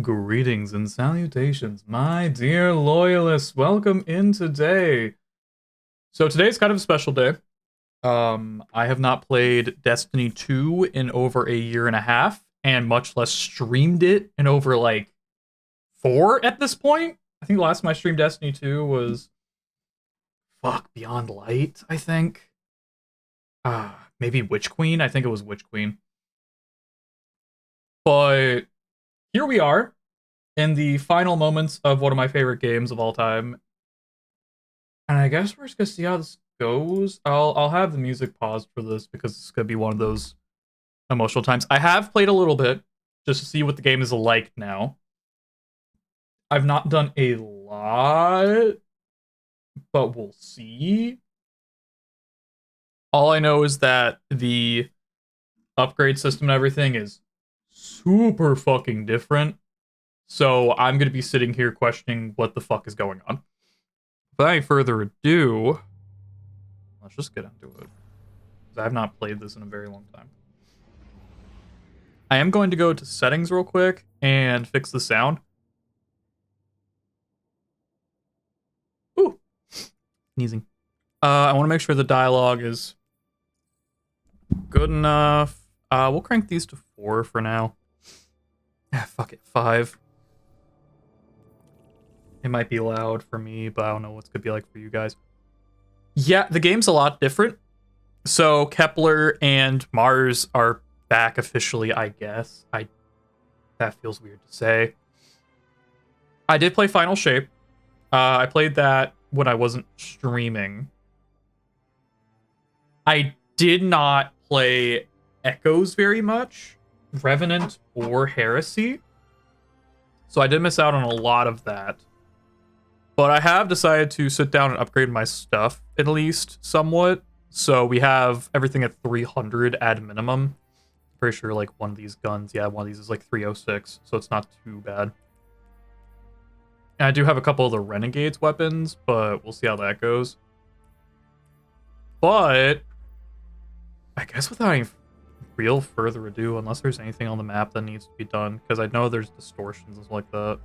Greetings and salutations, my dear loyalists. Welcome in today. So today's kind of a special day. I have not played Destiny 2 in over a year and a half, and much less streamed it in over like 4 at this point. I think the last time I streamed Destiny 2 was Beyond Light, I think. Maybe Witch Queen. I think it was Witch Queen. But here we are in the final moments of one of my favorite games of all time. And I guess we're just gonna see how this goes. I'll have the music paused for this because it's gonna be one of those emotional times. I have played a little bit just to see what the game is like now. I've not done a lot, but we'll see. All I know is that the upgrade system and everything is super fucking different. So I'm going to be sitting here questioning what the fuck is going on. Without any further ado, let's just get into it. Because I have not played this in a very long time. I am going to go to settings real quick and fix the sound. Ooh, sneezing. I want to make sure the dialogue is good enough. We'll crank these to 4 for now. Yeah, fuck it, 5. It might be loud for me, but I don't know what's gonna be like for you guys. Yeah, the game's a lot different. So Kepler and Mars are back officially, I guess. That feels weird to say. I did play Final Shape. I played that when I wasn't streaming. I did not play Echoes very much, Revenant or Heresy. So I did miss out on a lot of that. But I have decided to sit down and upgrade my stuff, at least somewhat. So we have everything at 300 at minimum. Pretty sure like one of these guns, yeah, one of these is like 306, so it's not too bad. And I do have a couple of the Renegade's weapons, but we'll see how that goes. But I guess without any real further ado, unless there's anything on the map that needs to be done, because I know there's distortions and stuff like that.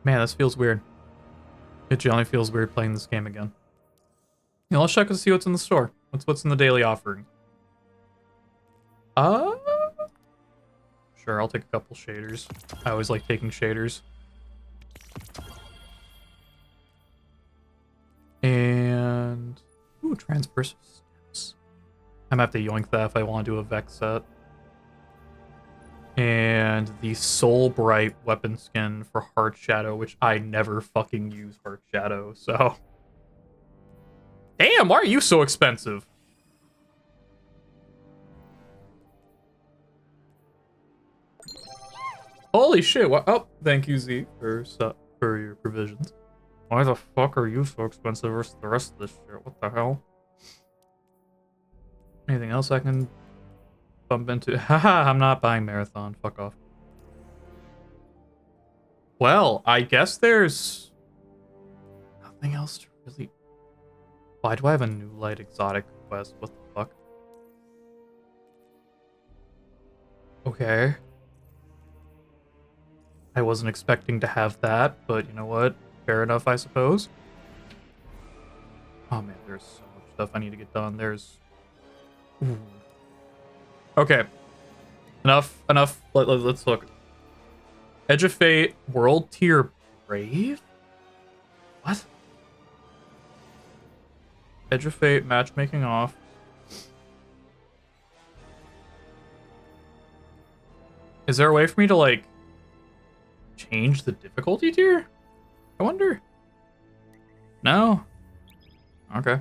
Man, this feels weird. It generally feels weird playing this game again. Yeah, let's check and see what's in the store. What's in the daily offering. Sure, I'll take a couple shaders. I always like taking shaders. And ooh, transverse steps. I might have to yoink that if I want to do a Vex set. And the Soul Bright weapon skin for Heart Shadow, which I never fucking use Heart Shadow, so. Damn, why are you so expensive? Holy shit, what? Oh, thank you, Z, for your provisions. Why the fuck are you so expensive versus the rest of this shit? What the hell? Anything else I can bump into? Haha, I'm not buying Marathon. Fuck off. Well, I guess there's nothing else to really... Why do I have a new light exotic quest? What the fuck? Okay. I wasn't expecting to have that, but you know what? Fair enough, I suppose. Oh man, there's so much stuff I need to get done. There's... Ooh. Okay. Enough. Let's look. Edge of Fate, World Tier Brave? What? Edge of Fate, matchmaking off. Is there a way for me to, like, change the difficulty tier? I wonder. No? Okay.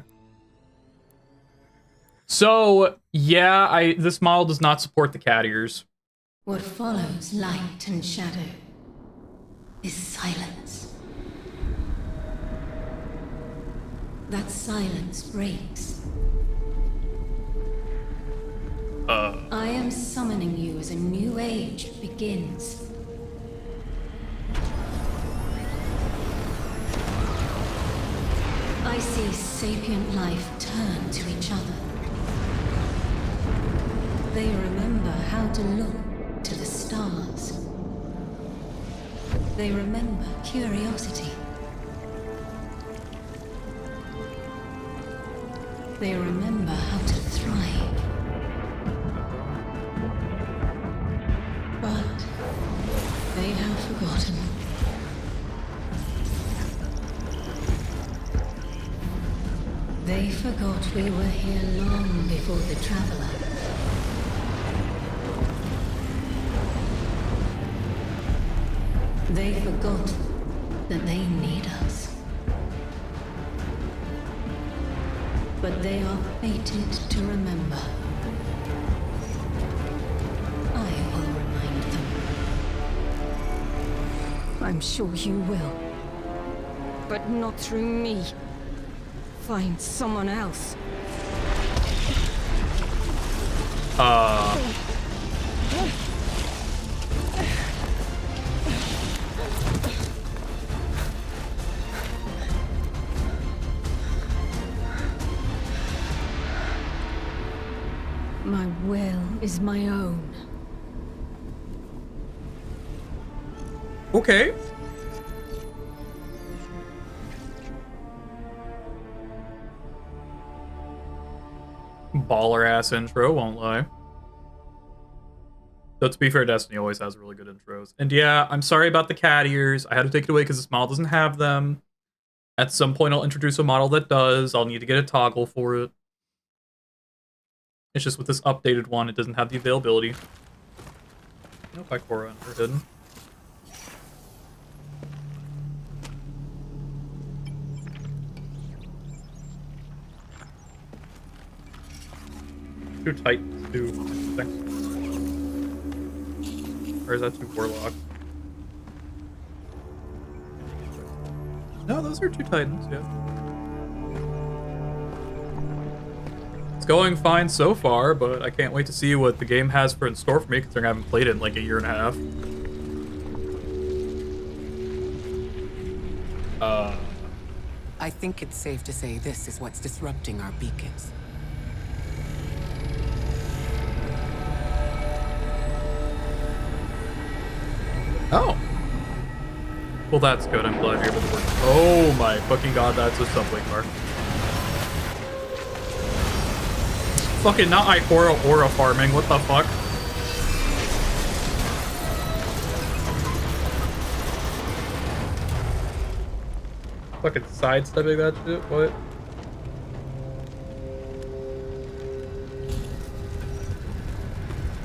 So, yeah, this model does not support the cat ears. What follows light and shadow is silence. That silence breaks. I am summoning you as a new age begins. I see sapient life turn to each other. They remember how to look to the stars. stars. They remember curiosity. They remember how to thrive. But they have forgotten. They forgot we were here long before the Traveler. They forgot that they need us. But they are fated to remember. I will remind them. I'm sure you will. But not through me. Find someone else. My will is my own. Okay. Baller ass intro, won't lie. Though to be fair, Destiny always has really good intros. And yeah, I'm sorry about the cat ears. I had to take it away because this model doesn't have them. At some point, I'll introduce a model that does. I'll need to get a toggle for it. It's just with this updated one, it doesn't have the availability. No Picora under hidden. Two Titans, too. Interesting. Or is that two Warlocks? No, those are two Titans, yeah. It's going fine so far, but I can't wait to see what the game has in store for me, considering I haven't played it in like a year and a half. I think it's safe to say this is what's disrupting our beacons. Oh. Well, that's good. I'm glad you're able to work. Oh my fucking god, that's a subway car. Fucking not Ikora aura farming. What the fuck? Fucking sidestepping that shit? What?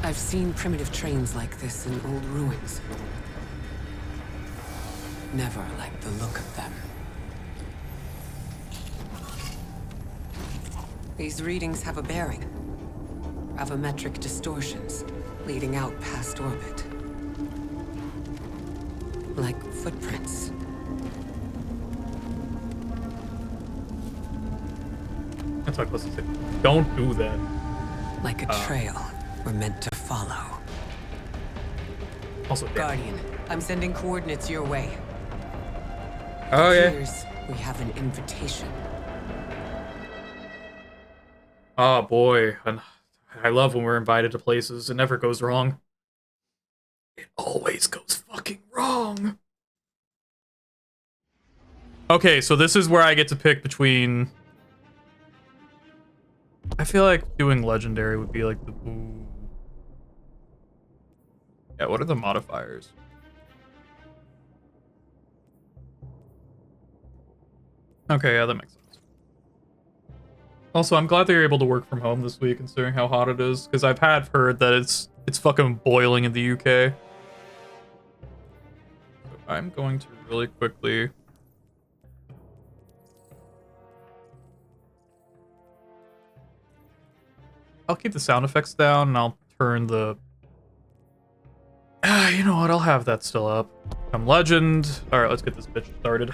I've seen primitive trains like this in old ruins. Never liked the look of them. These readings have a bearing. Gravimetric distortions, leading out past orbit. Like footprints. That's what I was supposed to say. Don't do that. Like a trail we're meant to follow. Also, damn. Guardian, I'm sending coordinates your way. Oh, yeah. Here's, we have an invitation. Oh, boy. And I love when we're invited to places. It never goes wrong. It always goes fucking wrong. Okay, so this is where I get to pick between... I feel like doing Legendary would be like the... Ooh. Yeah, what are the modifiers? Okay, yeah, that makes sense. Also, I'm glad they're able to work from home this week, considering how hot it is, because I've heard that it's fucking boiling in the UK. So I'm going to really quickly... I'll keep the sound effects down, and I'll turn the... you know what? I'll have that still up. I'm Legend. Alright, let's get this bitch started.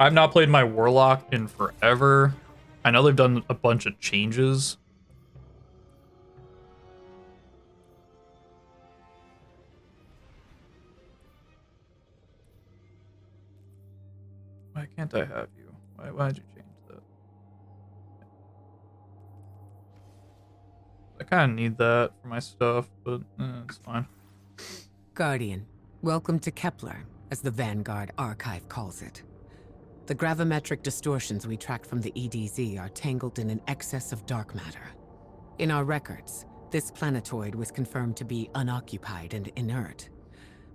I've not played my Warlock in forever. I know they've done a bunch of changes. Why can't I have you? Why'd you change that? kind of need that for my stuff, but it's fine. Guardian, welcome to Kepler, as the Vanguard Archive calls it. The gravimetric distortions we track from the EDZ are tangled in an excess of dark matter. In our records, this planetoid was confirmed to be unoccupied and inert.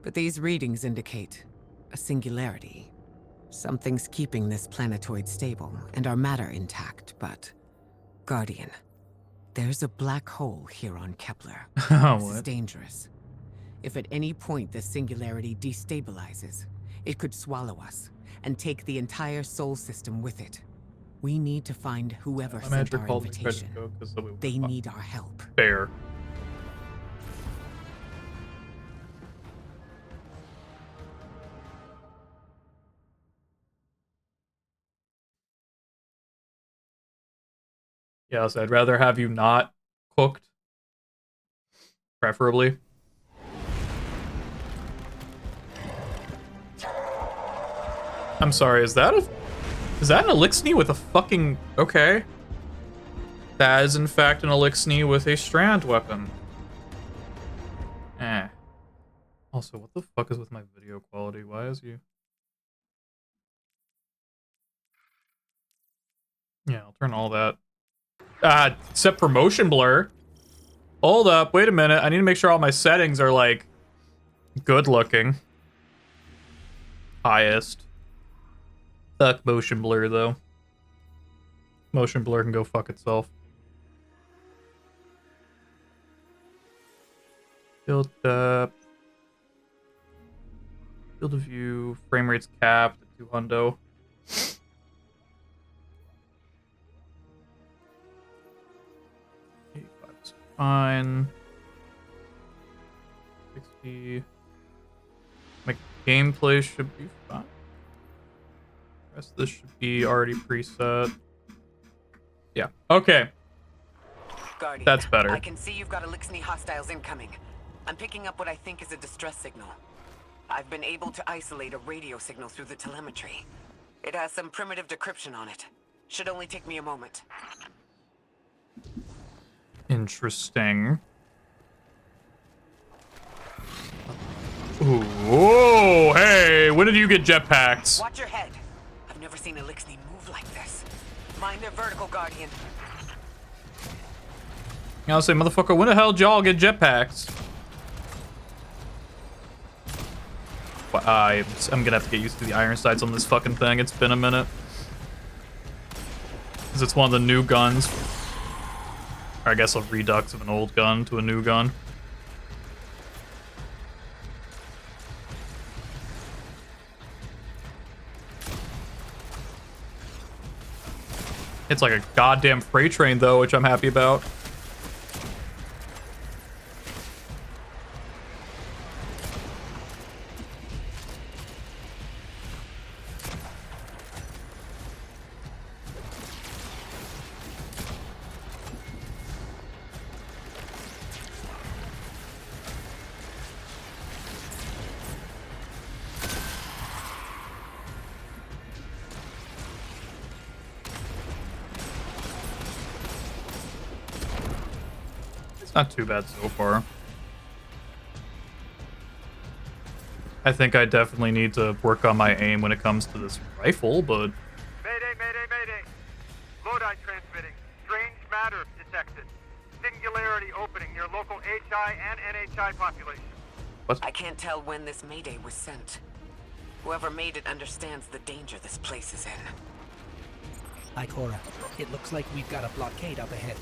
But these readings indicate a singularity. Something's keeping this planetoid stable and our matter intact, but... Guardian, there's a black hole here on Kepler. This is dangerous. If at any point this singularity destabilizes, it could swallow us and take the entire Sol system with it. We need to find whoever sent our invitation. They need our help. Fair. Yes, I'd rather have you not cooked. Preferably. I'm sorry, is that an Elixni with a fucking... Okay. That is in fact an Elixni with a strand weapon. Also, what the fuck is with my video quality? Why is you... Yeah, I'll turn all that. Except for motion blur. Hold up, wait a minute. I need to make sure all my settings are, like, good looking. Highest. Fuck motion blur, though. Motion blur can go fuck itself. Build up. Field of view. Frame rate's capped at 200. Fine. 60. My gameplay should be fine. The rest of this should be already preset. Yeah. Okay. Guardian, that's better. I can see you've got Elixni hostiles incoming. I'm picking up what I think is a distress signal. I've been able to isolate a radio signal through the telemetry. It has some primitive decryption on it. Should only take me a moment. Interesting. Ooh, whoa, hey, when did you get jetpacks? Watch your head. I've never seen Elixni move like this. Mind their vertical, Guardian. I'll say, motherfucker, when the hell did y'all get jetpacks? I'm gonna have to get used to the iron sights on this fucking thing. It's been a minute. Because it's one of the new guns. Or I guess a redux of an old gun to a new gun. It's like a goddamn freight train, though, which I'm happy about. Not too bad so far. I think I definitely need to work on my aim when it comes to this rifle, but... Mayday, mayday, mayday. Lodi transmitting. Strange matter detected. Singularity opening near local HI and NHI population. What? I can't tell when this mayday was sent. Whoever made it understands the danger this place is in. Ikora, it looks like we've got a blockade up ahead.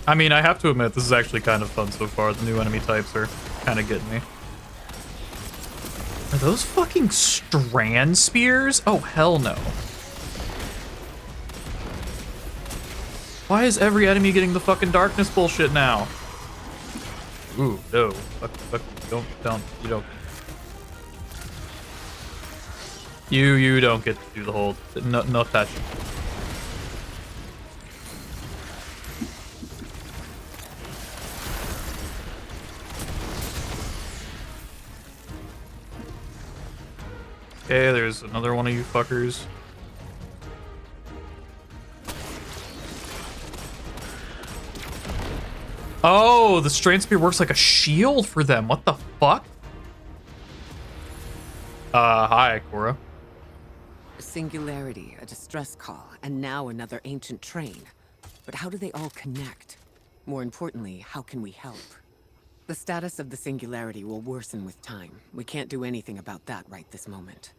I mean, I have to admit, this is actually kind of fun so far. The new enemy types are kind of getting me. Are those fucking strand spears? Oh, hell no. Why is every enemy getting the fucking darkness bullshit now? Ooh, no. Fuck, you don't. You don't get to do the whole no touch. Okay, there's another one of you fuckers. Oh, the Strain Spear works like a shield for them. What the fuck? Hi, Cora. A singularity, a distress call, and now another ancient train. But how do they all connect? More importantly, how can we help? The status of the singularity will worsen with time. We can't do anything about that right this moment.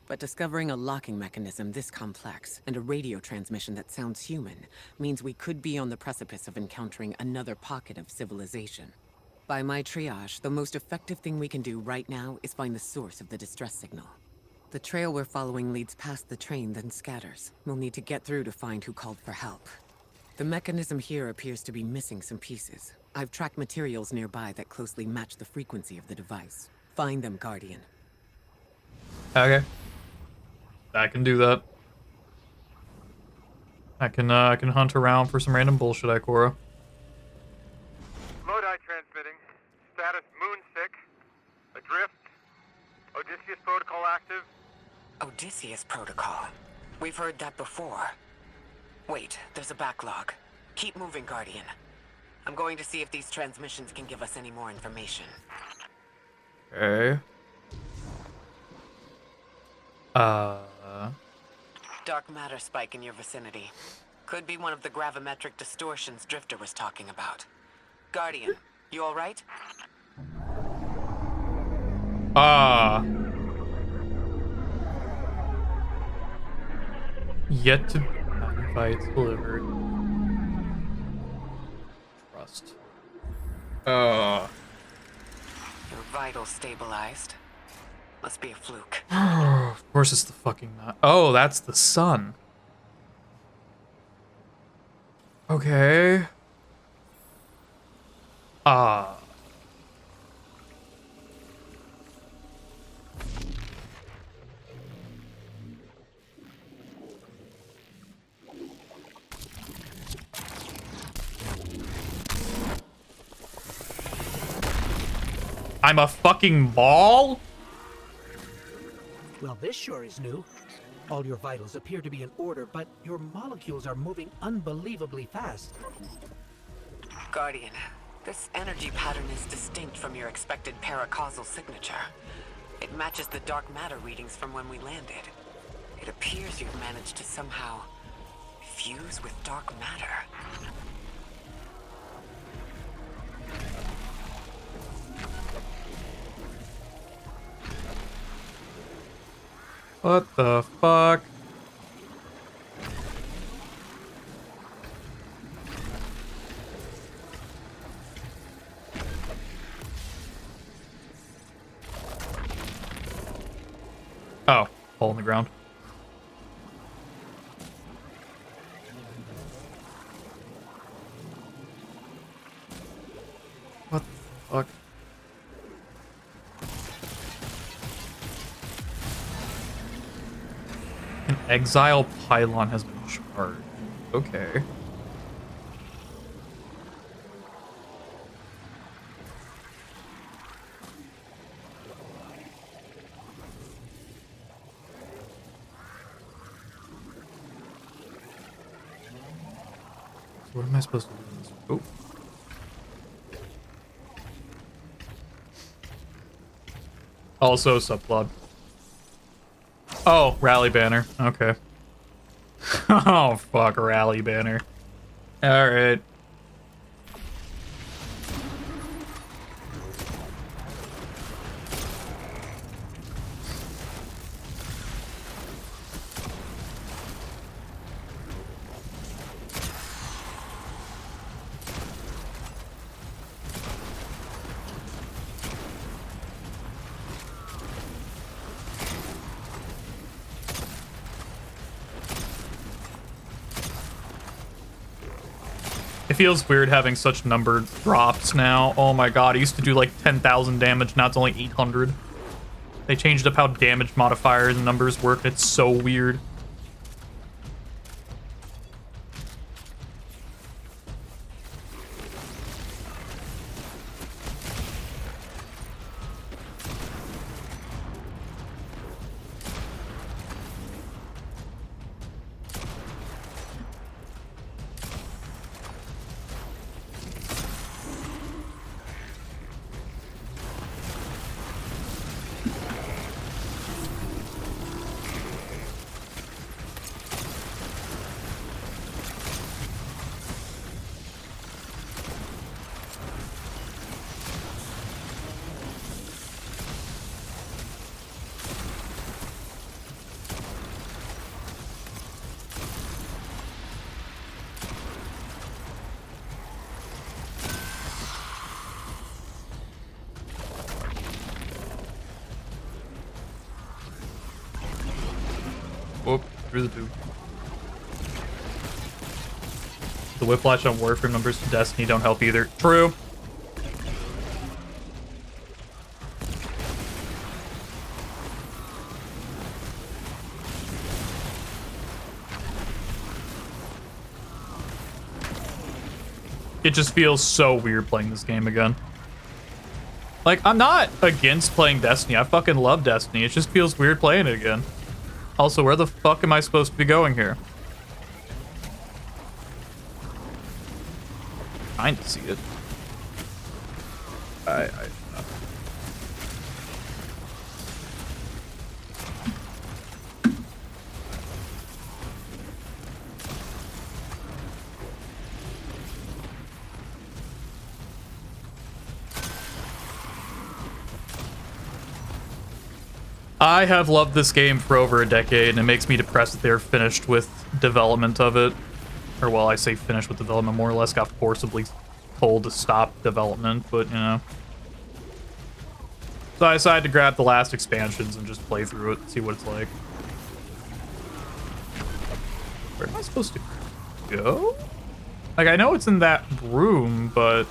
But discovering a locking mechanism this complex, and a radio transmission that sounds human, means we could be on the precipice of encountering another pocket of civilization. By my triage, the most effective thing we can do right now is find the source of the distress signal. The trail we're following leads past the train, then scatters. We'll need to get through to find who called for help. The mechanism here appears to be missing some pieces. I've tracked materials nearby that closely match the frequency of the device. Find them, Guardian. Okay. I can do that. I can hunt around for some random bullshit, Ikora. Lodi transmitting. Status moonsick. Adrift. Odysseus protocol active. Odysseus protocol. We've heard that before. Wait, there's a backlog. Keep moving, Guardian. I'm going to see if these transmissions can give us any more information. Okay. Dark matter spike in your vicinity. Could be one of the gravimetric distortions Drifter was talking about. Guardian, you alright? Yet to invites delivered. Trust. Your vitals stabilized. Must be a fluke. Of course it's the fucking not. Oh, that's the sun. Okay. I'm a fucking ball? Well, this sure is new. All your vitals appear to be in order, but your molecules are moving unbelievably fast. Guardian, this energy pattern is distinct from your expected paracausal signature. It matches the dark matter readings from when we landed. It appears you've managed to somehow fuse with dark matter. What the fuck? Oh, hole in the ground. What the fuck? An exile pylon has been charged. Okay. So what am I supposed to do in this? Oh. Also subplot. Oh, rally banner. Okay. Oh, fuck, rally banner. Alright. It feels weird having such numbered drops now. Oh my god, I used to do like 10,000 damage, now it's only 800. They changed up how damage modifiers and numbers work. It's so weird. Whoop, through the tube. The whiplash on Warframe numbers to Destiny don't help either. True. It just feels so weird playing this game again. Like, I'm not against playing Destiny. I fucking love Destiny. It just feels weird playing it again. Also, where the fuck am I supposed to be going here? Trying to see it. I have loved this game for over a decade, and it makes me depressed that they're finished with development of it. Or, well, I say finished with development, more or less got forcibly told to stop development, but, you know. So I decided to grab the last expansions and just play through it and see what it's like. Where am I supposed to go? Like, I know it's in that room, but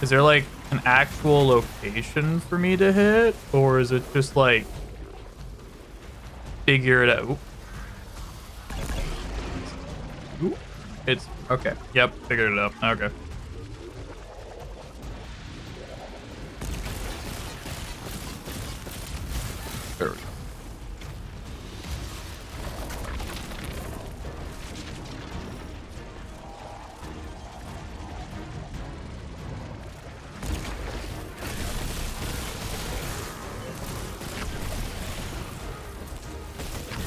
is there, like, an actual location for me to hit? Or is it just, like, figure it out? Ooh. It's okay. Yep, figured it out. Okay. There we go.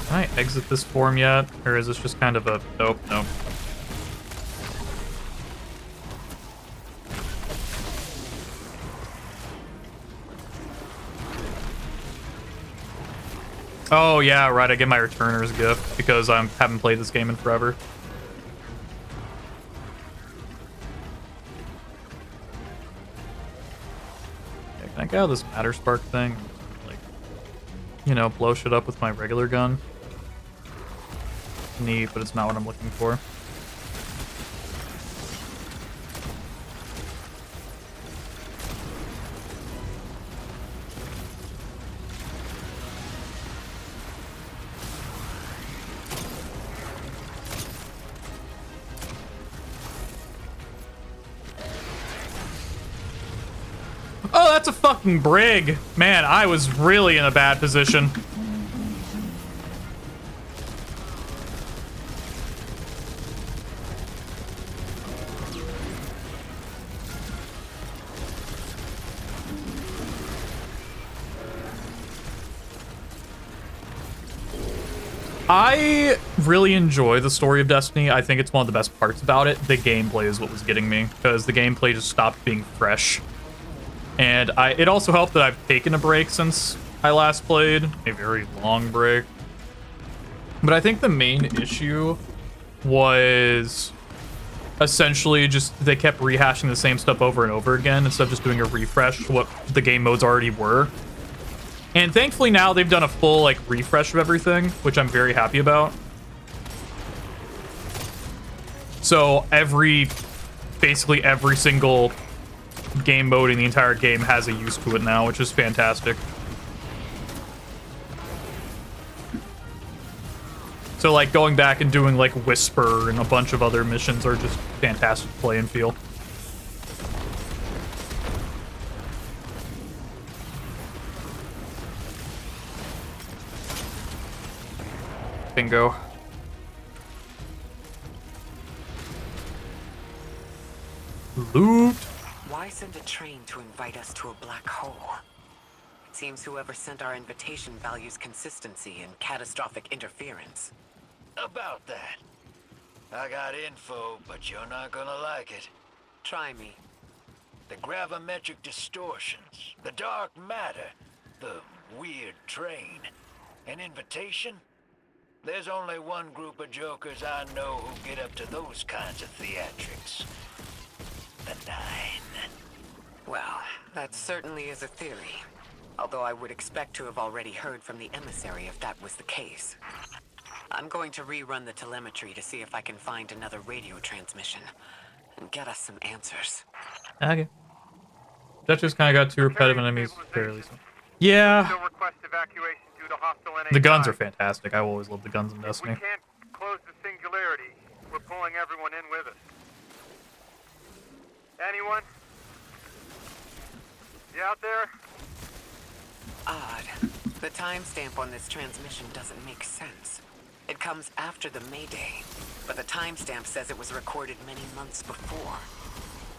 Can I exit this form yet? Or is this just kind of a... Nope, nope. Oh, yeah, right. I get my returner's gift because I haven't played this game in forever. Yeah, can I get out of this Matter Spark thing? Like, you know, blow shit up with my regular gun? Neat, but it's not what I'm looking for. Oh, that's a fucking brig. Man, I was really in a bad position. I really enjoy the story of Destiny. I think it's one of the best parts about it. The gameplay is what was getting me, because the gameplay just stopped being fresh. And it also helped that I've taken a break since I last played, a very long break. But I think the main issue was essentially just they kept rehashing the same stuff over and over again instead of just doing a refresh to what the game modes already were. And thankfully now they've done a full like refresh of everything, which I'm very happy about. So basically every single game mode in the entire game has a use to it now, which is fantastic. So like going back and doing like Whisper and a bunch of other missions are just fantastic to play and feel. Bingo. Loot. Why send a train to invite us to a black hole? It seems whoever sent our invitation values consistency and catastrophic interference. About that. I got info, but you're not gonna like it. Try me. The gravimetric distortions, the dark matter, the weird train. An invitation? There's only one group of jokers I know who get up to those kinds of theatrics. The Nine. Well, that certainly is a theory. Although I would expect to have already heard from the emissary if that was the case. I'm going to rerun the telemetry to see if I can find another radio transmission and get us some answers. Okay. That just kind of got too repetitive enemies fairly soon. Yeah. Still request evacuation due to hostile NHI. The guns are fantastic. I always love the guns in If Destiny. we can't close the singularity, we're pulling everyone in with us. Anyone? You out there? Odd. The timestamp on this transmission doesn't make sense. It comes after the Mayday, but the timestamp says it was recorded many months before.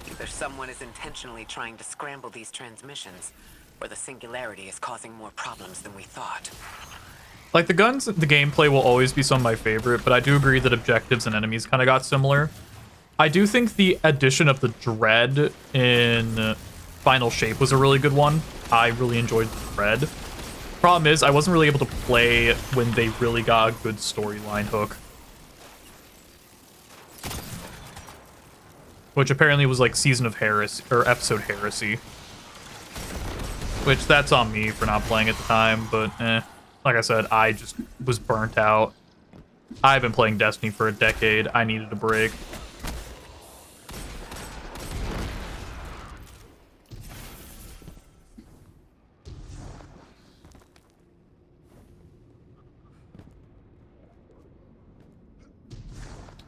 Either someone is intentionally trying to scramble these transmissions, or the singularity is causing more problems than we thought. Like, the guns, the gameplay will always be some of my favorite, but I do agree that objectives and enemies kind of got similar. I do think the addition of the Dread in Final Shape was a really good one. I really enjoyed the Dread. Problem is, I wasn't really able to play when they really got a good storyline hook. Which apparently was like Season of Heresy, or Episode Heresy. Which, that's on me for not playing at the time, but like I said, I just was burnt out. I've been playing Destiny for a decade. I needed a break.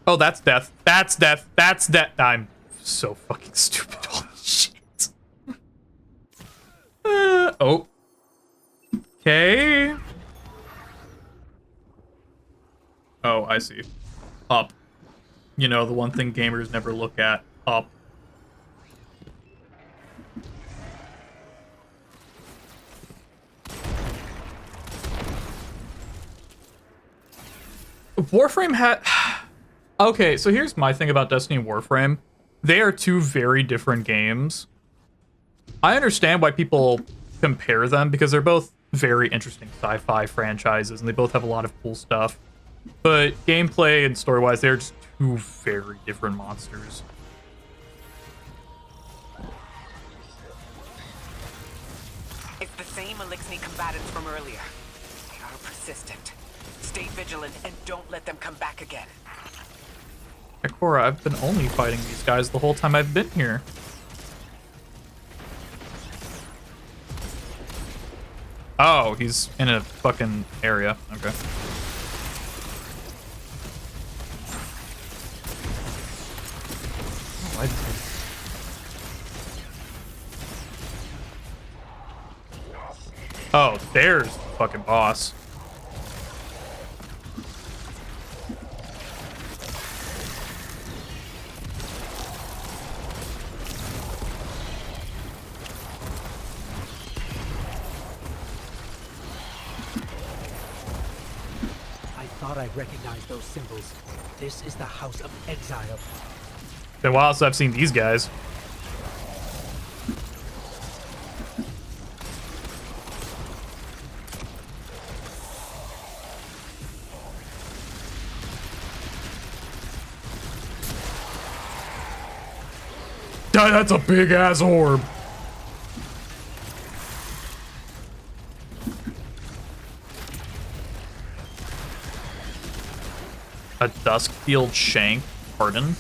Oh, that's death. That's death. That's death. I'm so fucking stupid. Holy shit. Oh. Okay. Oh, I see. Up. You know, the one thing gamers never look at. Up. Warframe had... Okay, so here's my thing about Destiny and Warframe. They are two very different games. I understand why people compare them because they're both very interesting sci-fi franchises and they both have a lot of cool stuff. But gameplay and story-wise, they're just two very different monsters. It's the same Elixni combatants from earlier. They are persistent. Stay vigilant and don't let them come back again. Ikora, I've been only fighting these guys the whole time I've been here. Oh, he's in a fucking area. Okay. Oh, there's the fucking boss. I recognize those symbols. This is the House of Exile. Been a while since I've seen these guys. That's a big ass orb. A Duskfield Shank, pardon.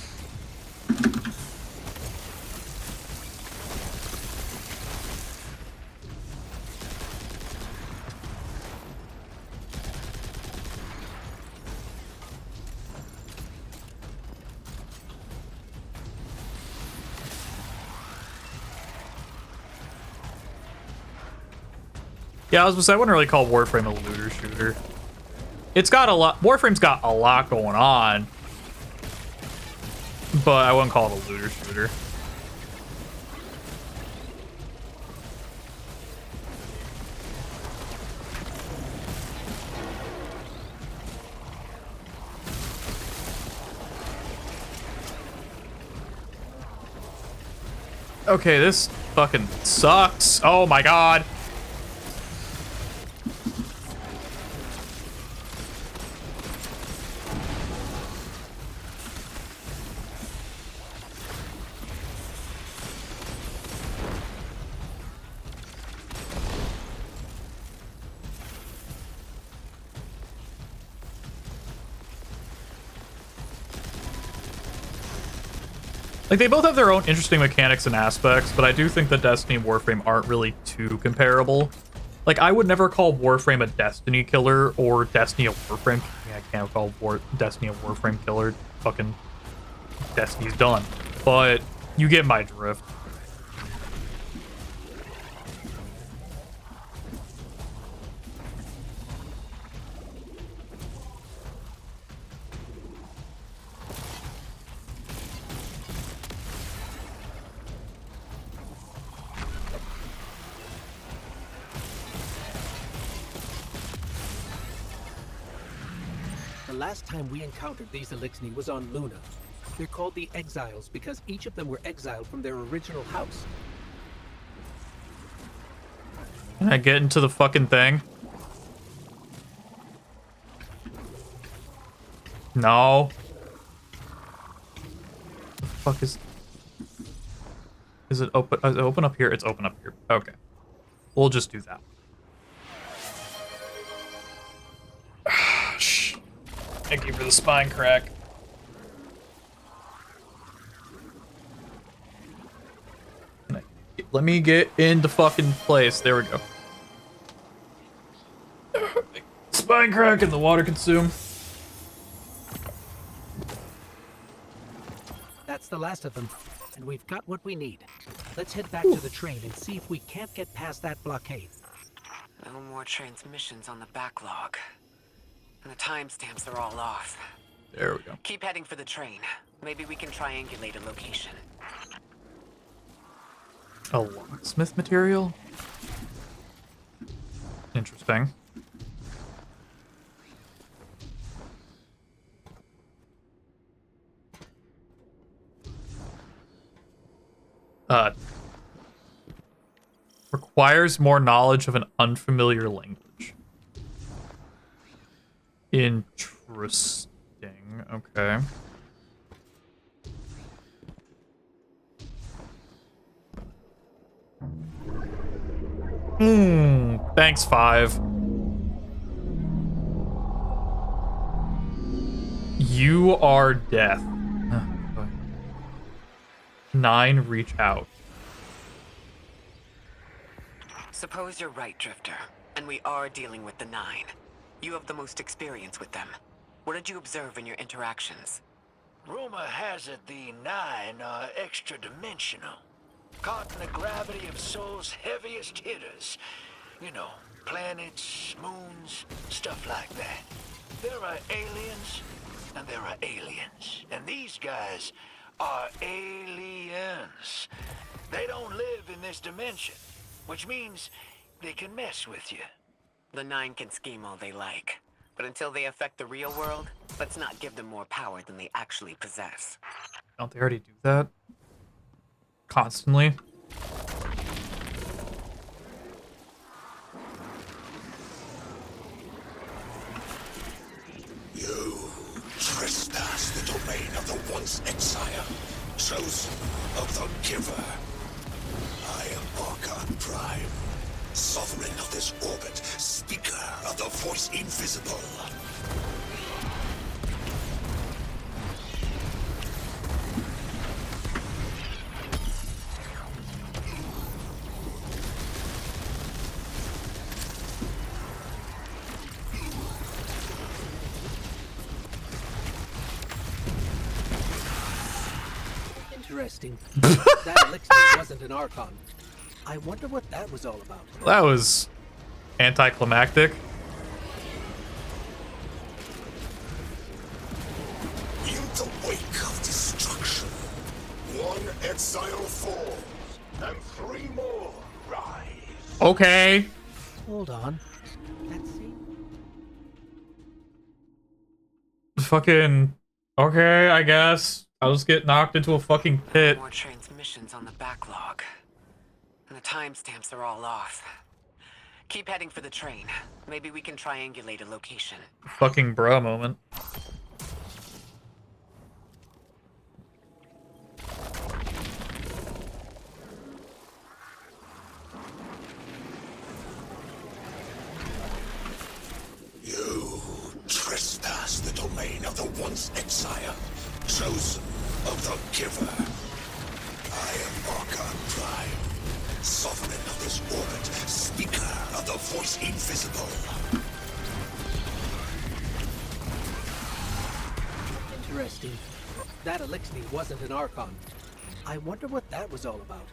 Yeah, I was gonna say, I wouldn't really call Warframe a looter shooter. It's got a lot. Warframe's got a lot going on, but I wouldn't call it a looter shooter. Okay, this fucking sucks. Oh my god. Like, they both have their own interesting mechanics and aspects, but I do think that Destiny and Warframe aren't really too comparable. Like, I would never call Warframe a Destiny killer or Destiny a Warframe. I can't call Destiny a Warframe killer. Fucking Destiny's done. But you get my drift. The last time we encountered these Elixni was on Luna. They're called the Exiles because each of them were exiled from their original house. Can I get into the fucking thing? No. The fuck is... Is it open? Is it open up here? It's open up here. Okay. We'll just do that. Shh. Thank you for the spine crack. Let me get into fucking place. There we go. Spine crack and the water consume. That's the last of them, and we've got what we need. Let's head back to the train and see if we can't get past that blockade. No more transmissions on the backlog. And the timestamps are all off. There we go. Keep heading for the train. Maybe we can triangulate a location. A locksmith material? Interesting. Requires more knowledge of an unfamiliar language. Interesting. Okay. Thanks, 5. You are death. 9, reach out. Suppose you're right, Drifter, and we are dealing with the 9. You have the most experience with them. What did you observe in your interactions? Rumor has it the 9 are extra-dimensional. Caught in the gravity of Sol's heaviest hitters. You know, planets, moons, stuff like that. There are aliens, and there are aliens. And these guys are aliens. They don't live in this dimension, which means they can mess with you. The 9 can scheme all they like, but until they affect the real world, let's not give them more power than they actually possess. Don't they already do that? Constantly? You trespass the domain of the once exile, chosen of the giver. I am Archon Prime, sovereign of this orbit, speaker of the voice invisible. Interesting. That elixir wasn't an Archon. I wonder what that was all about. That was Anticlimactic. In the wake of destruction, one exile falls, and 3 more rise. Okay. Hold on. Let's see. Fucking. Okay, I guess. I'll just get knocked into a fucking pit. More transmissions on the backlog. And the timestamps are all off. Keep heading for the train. Maybe we can triangulate a location. Fucking bruh moment. You trespass the domain of the once exile, chosen of the giver. I am Archon Prime, sovereign of this orbit, speaker of the voice invisible. Interesting. That elixir wasn't an Archon. I wonder what that was all about.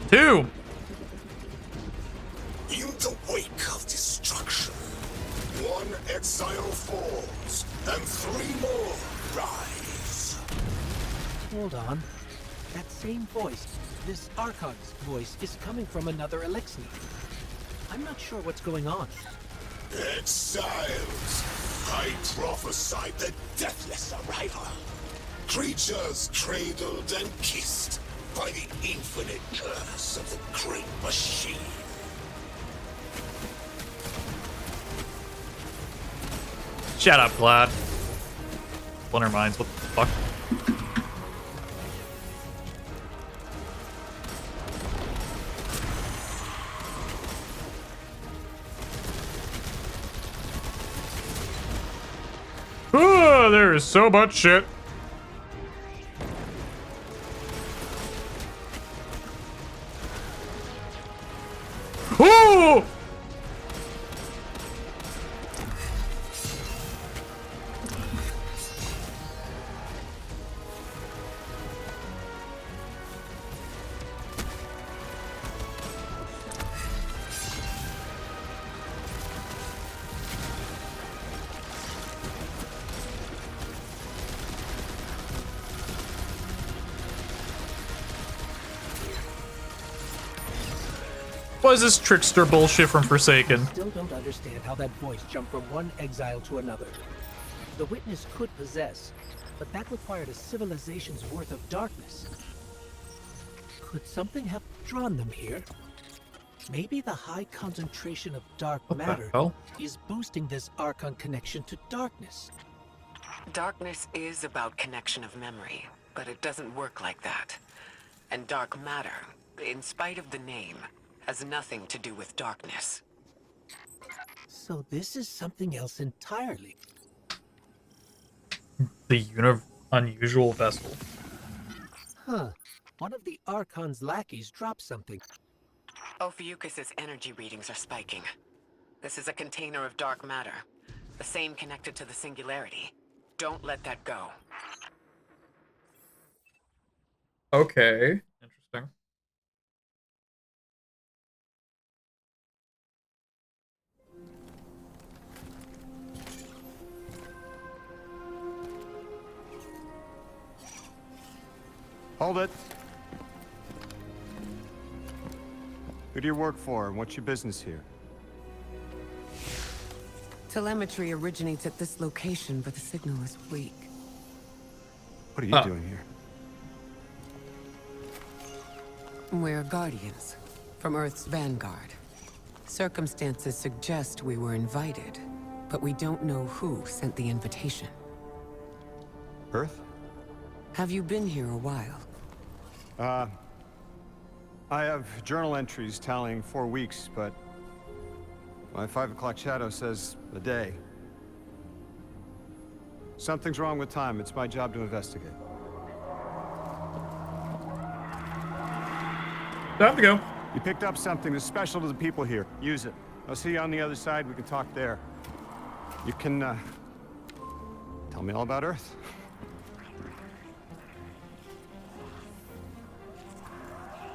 2. In the wake of destruction, one exile falls, and 3 more rise. Hold on. That same voice, this Archon's voice, is coming from another elixir. I'm not sure what's going on. Exiles, I prophesied the deathless arrival. Creatures cradled and kissed by the infinite curse of the great machine. Shut up, Glad. Splinter Minds, what the fuck? Oh, there is so much shit. Oh! What is this trickster bullshit from Forsaken? Still don't understand how that voice jumped from one exile to another. The witness could possess, but that required a civilization's worth of darkness. Could something have drawn them here? Maybe the high concentration of dark matter is boosting this Archon connection to darkness. Darkness is about connection of memory, but it doesn't work like that. And dark matter, in spite of the name, has nothing to do with darkness. So this is something else entirely. The unusual vessel. Huh. One of the Archon's lackeys dropped something. Ophiuchus's energy readings are spiking. This is a container of dark matter, the same connected to the singularity. Don't let that go. Okay. Interesting. Hold it. Who do you work for, and what's your business here? Telemetry originates at this location, but the signal is weak. What are you doing here? We're Guardians, from Earth's vanguard. Circumstances suggest we were invited, but we don't know who sent the invitation. Earth? Have you been here a while? I have journal entries tallying 4 weeks, but my 5 o'clock shadow says a day. Something's wrong with time. It's my job to investigate. Time to go. You picked up something that's special to the people here. Use it. I'll see you on the other side. We can talk there. You can, tell me all about Earth.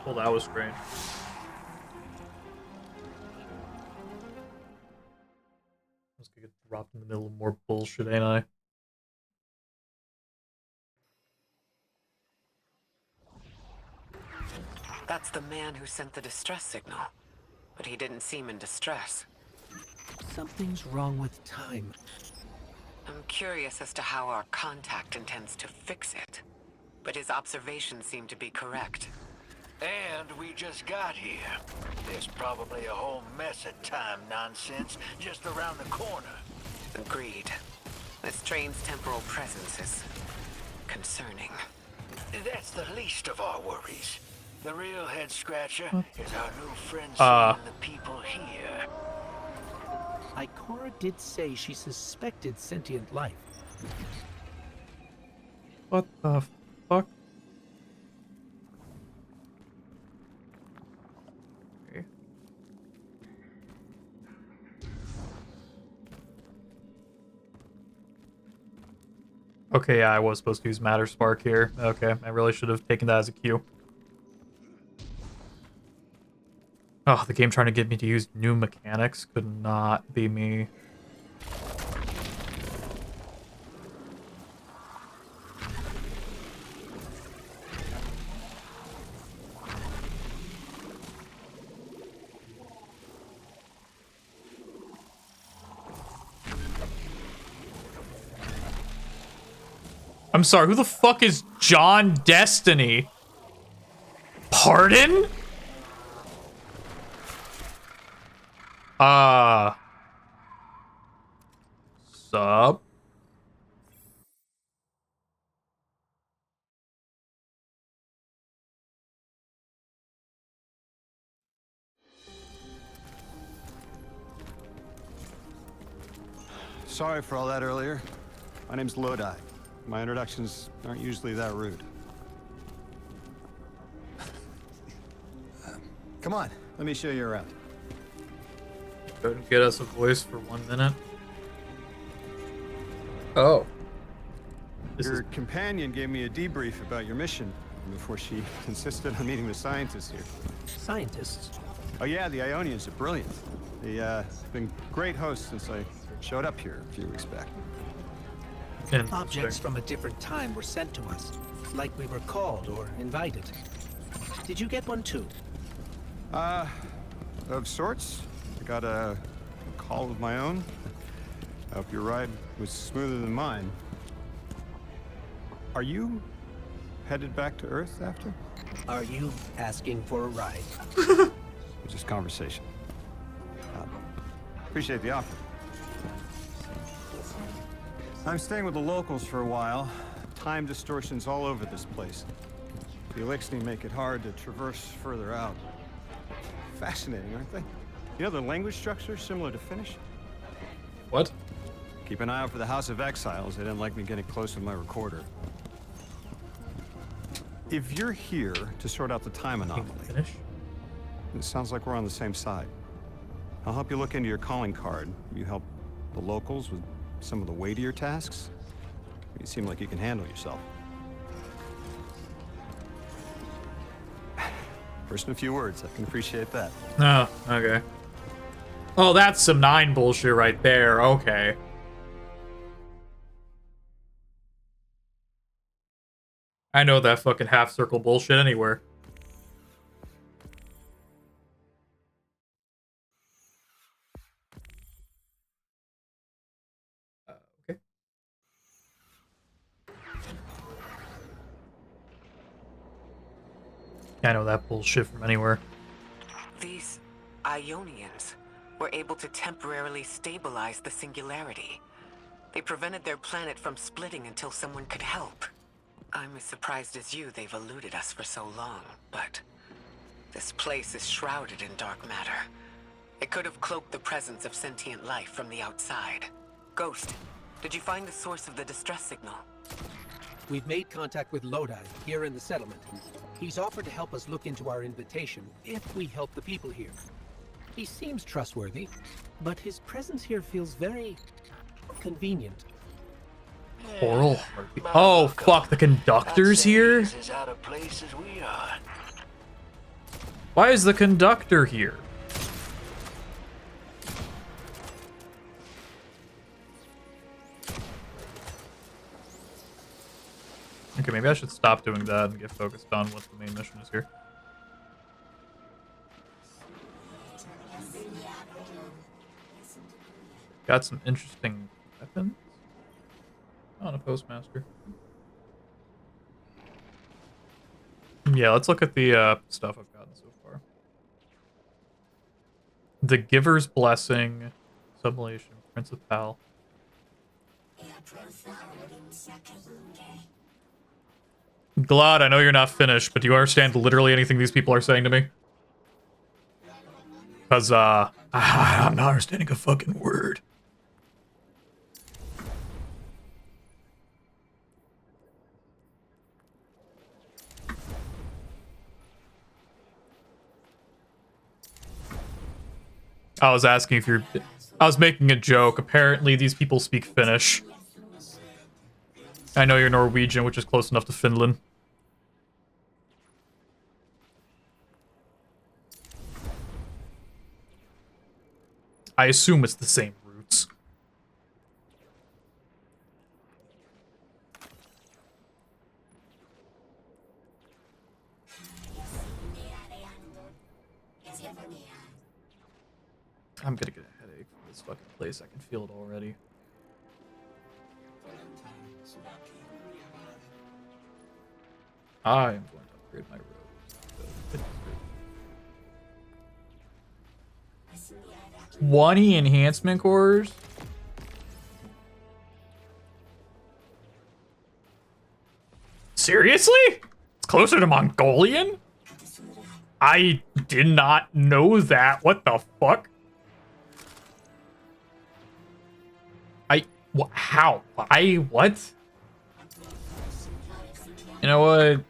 Well, that was strange. I was gonna get dropped in the middle of more bullshit, ain't I? That's the man who sent the distress signal. But he didn't seem in distress. Something's wrong with time. I'm curious as to how our contact intends to fix it. But his observations seem to be correct. And we just got here. There's probably a whole mess of time nonsense just around the corner. Agreed. This train's temporal presence is concerning. That's the least of our worries. The real head-scratcher is our new friend seeing the people here. Ikora did say she suspected sentient life. What the fuck? Okay. Okay, yeah, I was supposed to use Matter Spark here. Okay, I really should have taken that as a cue. Oh, the game trying to get me to use new mechanics could not be me. I'm sorry, who the fuck is John Destiny? Pardon? Sup? Sorry for all that earlier. My name's Lodi. My introductions aren't usually that rude. Come on, let me show you around. Couldn't get us a voice for 1 minute. Oh. Your companion gave me a debrief about your mission before she insisted on meeting the scientists here. Scientists? Oh yeah, the Ionians are brilliant. They've been great hosts since I showed up here a few weeks back. Objects from a different time were sent to us, like we were called or invited. Did you get one too? Of sorts. I got a call of my own. I hope your ride was smoother than mine. Are you headed back to Earth after? Are you asking for a ride? Just conversation. Appreciate the offer. I'm staying with the locals for a while. Time distortions all over this place. The Elixni make it hard to traverse further out. Fascinating, aren't they? You know, the language structure is similar to Finnish. What? Keep an eye out for the House of Exiles. They didn't like me getting close with my recorder. If you're here to sort out the time anomaly, Finnish? it sounds like we're on the same side. I'll help you look into your calling card. You help the locals with some of the weightier tasks. You seem like you can handle yourself. First in a few words, I can appreciate that. Oh, okay. Oh, that's some 9 bullshit right there. Okay. I know that fucking half-circle bullshit anywhere. Okay. I know that bullshit from anywhere. These Ionians were able to temporarily stabilize the singularity. They prevented their planet from splitting until someone could help. I'm as surprised as you they've eluded us for so long, but this place is shrouded in dark matter. It could have cloaked the presence of sentient life from the outside. Ghost, did you find the source of the distress signal? We've made contact with Lodi here in the settlement. He's offered to help us look into our invitation if we help the people here. He seems trustworthy, but his presence here feels very convenient. Oral heartbeat. Oh, fuck, the conductor's here? As out of place as we are. Why is the conductor here? Okay, maybe I should stop doing that and get focused on what the main mission is here. Got some interesting weapons. On a postmaster. Yeah, let's look at the stuff I've gotten so far. The Giver's Blessing, Sublation, Principal. Glad, I know you're not finished, but do you understand literally anything these people are saying to me? Because, I'm not understanding a fucking word. I was asking if you're... I was making a joke. Apparently, these people speak Finnish. I know you're Norwegian, which is close enough to Finland. I assume it's the same roots. I'm gonna get a headache from this fucking place. I can feel it already. I am going to upgrade my road. 20 enhancement cores? Seriously? It's closer to Mongolian? I did not know that. What the fuck? How? What? You know what?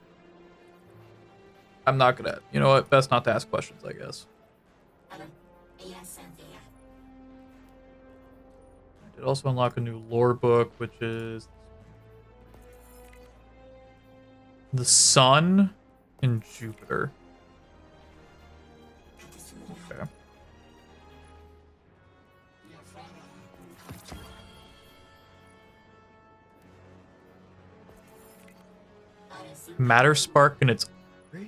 I'm not gonna... You know what? Best not to ask questions, I guess. I did also unlock a new lore book, which is... The Sun and Jupiter. Okay. Matter Spark and its upgrades.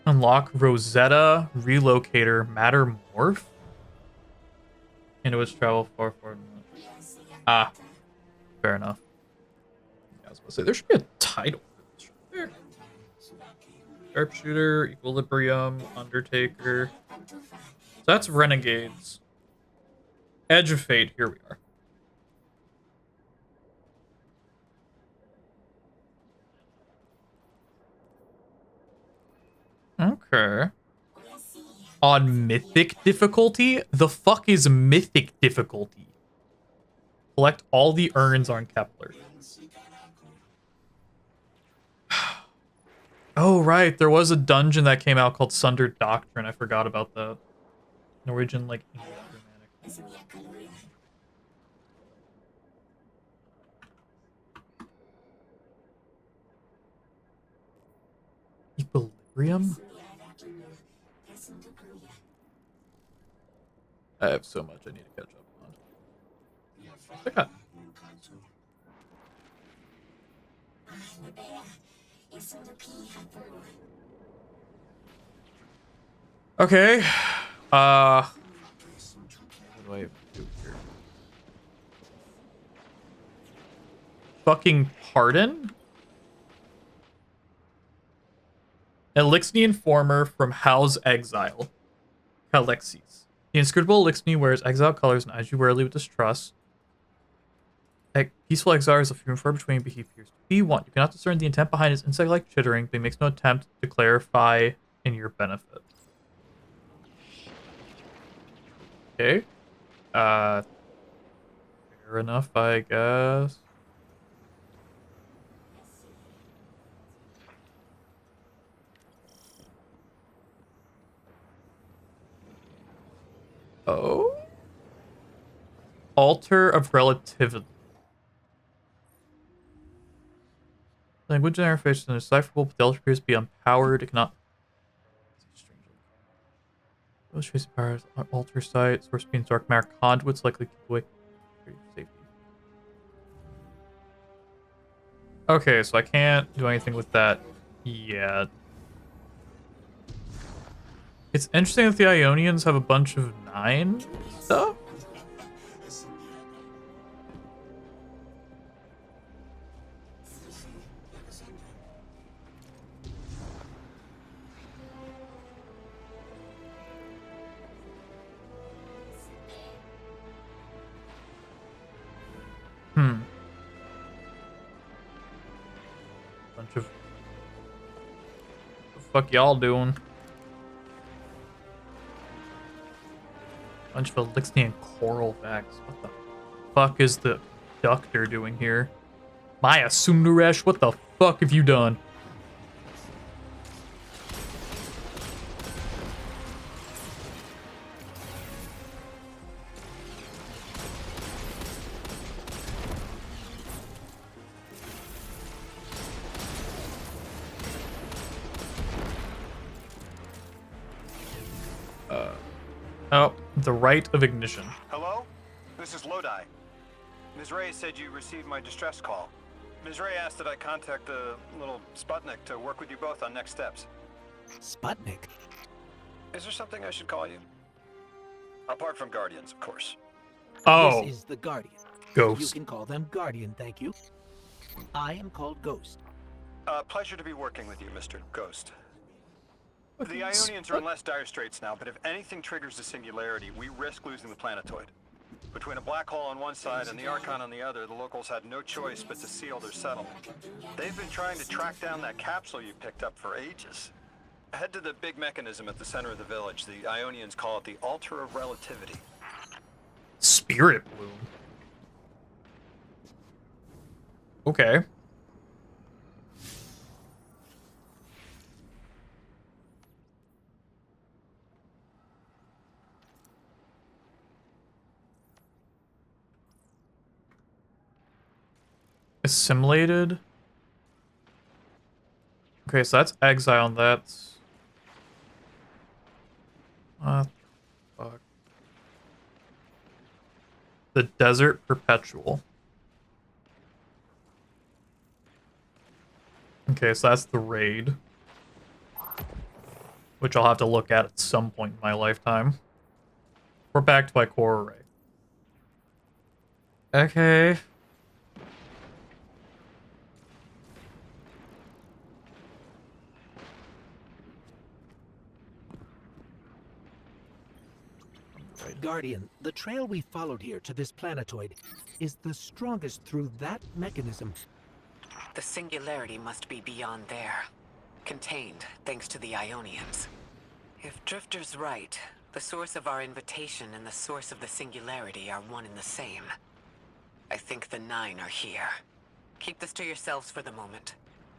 Unlock Rosetta Relocator Matter Morph. Into which travel far. Ah, fair enough. I was gonna say there should be a title for this right there. Sharpshooter, Equilibrium, Undertaker. So that's Renegades. Edge of Fate. Here we are. Okay. On Mythic difficulty? The fuck is Mythic difficulty? Collect all the urns on Kepler. Oh, right. There was a dungeon that came out called Sunder Doctrine. I forgot about that. Norwegian, like, English-Germanic. Equilibrium? I have so much I need to catch up on. Okay. Okay. What do I have to do here? Fucking pardon? Elixni Informer from Hal's Exile. Calexis. The inscrutable Elixni wears exile colors and eyes you warily with distrust. Peaceful exile is a few and far between, but he appears to be one. You cannot discern the intent behind his insect-like chittering, but he makes no attempt to clarify in your benefit. Okay. Fair enough, I guess. Oh? Altar of Relativity. Language interface is indecipherable, but the altar appears to be unpowered. It cannot Those trace powers, alter sight, source beams, dark matter, conduits likely keep away. Safety. Okay, so I can't do anything with that yet. It's interesting that the Ionians have a bunch of 9 stuff. Bunch of... What the fuck y'all doing? Bunch of Elixir and Coral Vax. What the fuck is the Doctor doing here? Maya Sundaresh, what the fuck have you done? Oh, the rite of ignition. Hello? This is Lodi. Ms. Ray said you received my distress call. Ms. Ray asked that I contact the little Sputnik to work with you both on next steps. Sputnik? Is there something I should call you? Apart from Guardians, of course. Oh, This is the Guardian. Ghost. You can call them Guardian, thank you. I am called Ghost. Pleasure to be working with you, Mr. Ghost. The Ionians are in less dire straits now, but if anything triggers the singularity, we risk losing the planetoid. Between a black hole on one side and the Archon on the other, the locals had no choice but to seal their settlement. They've been trying to track down that capsule you picked up for ages. Head to the big mechanism at the center of the village. The Ionians call it the Altar of Relativity. Spirit Bloom. Okay. Assimilated. Okay, so that's exile, and that's... fuck. The Desert Perpetual. Okay, so that's the raid. Which I'll have to look at some point in my lifetime. We're backed by core array. Okay. Guardian, the trail we followed here to this planetoid is the strongest through that mechanism. The singularity must be beyond there. Contained, thanks to the Ionians. If Drifter's right, the source of our invitation and the source of the singularity are one and the same. I think the 9 are here. Keep this to yourselves for the moment.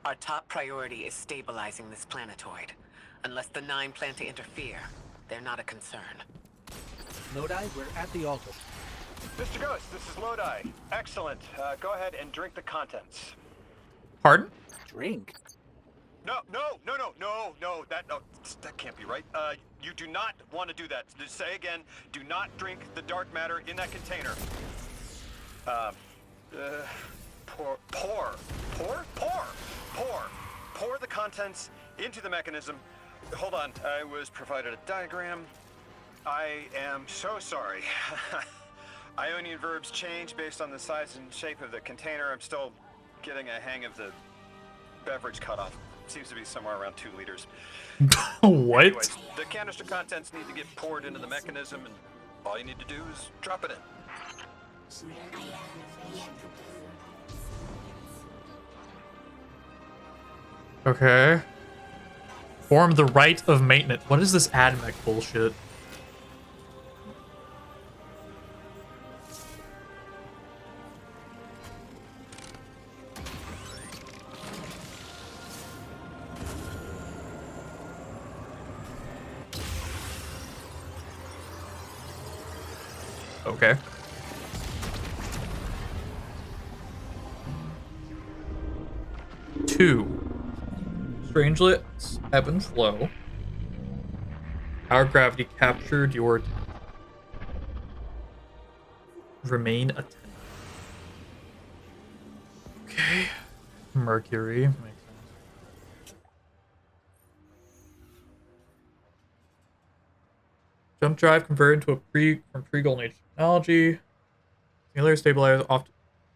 Our top priority is stabilizing this planetoid. Unless the 9 plan to interfere, they're not a concern. Lodi, we're at the altar. Mr. Ghost, this is Lodi. Excellent. Go ahead and drink the contents. Pardon? Drink? No, that can't be right. You do not want to do that. Just say again, do not drink the dark matter in that container. Pour the contents into the mechanism. Hold on, I was provided a diagram. I am so sorry. Ionian verbs change based on the size and shape of the container. I'm still getting a hang of the beverage cutoff. Seems to be somewhere around 2 liters. What? Anyways, the canister contents need to get poured into the mechanism, and all you need to do is drop it in. Okay. Form the rite of maintenance. What is this AdMech bullshit? Okay. Two. Strangelets, ebb and flow. Our gravity captured your attention. Remain attentive. Okay. Mercury. Makes sense. Jump drive converted into from pre-golden age technology. Singularity stabilizers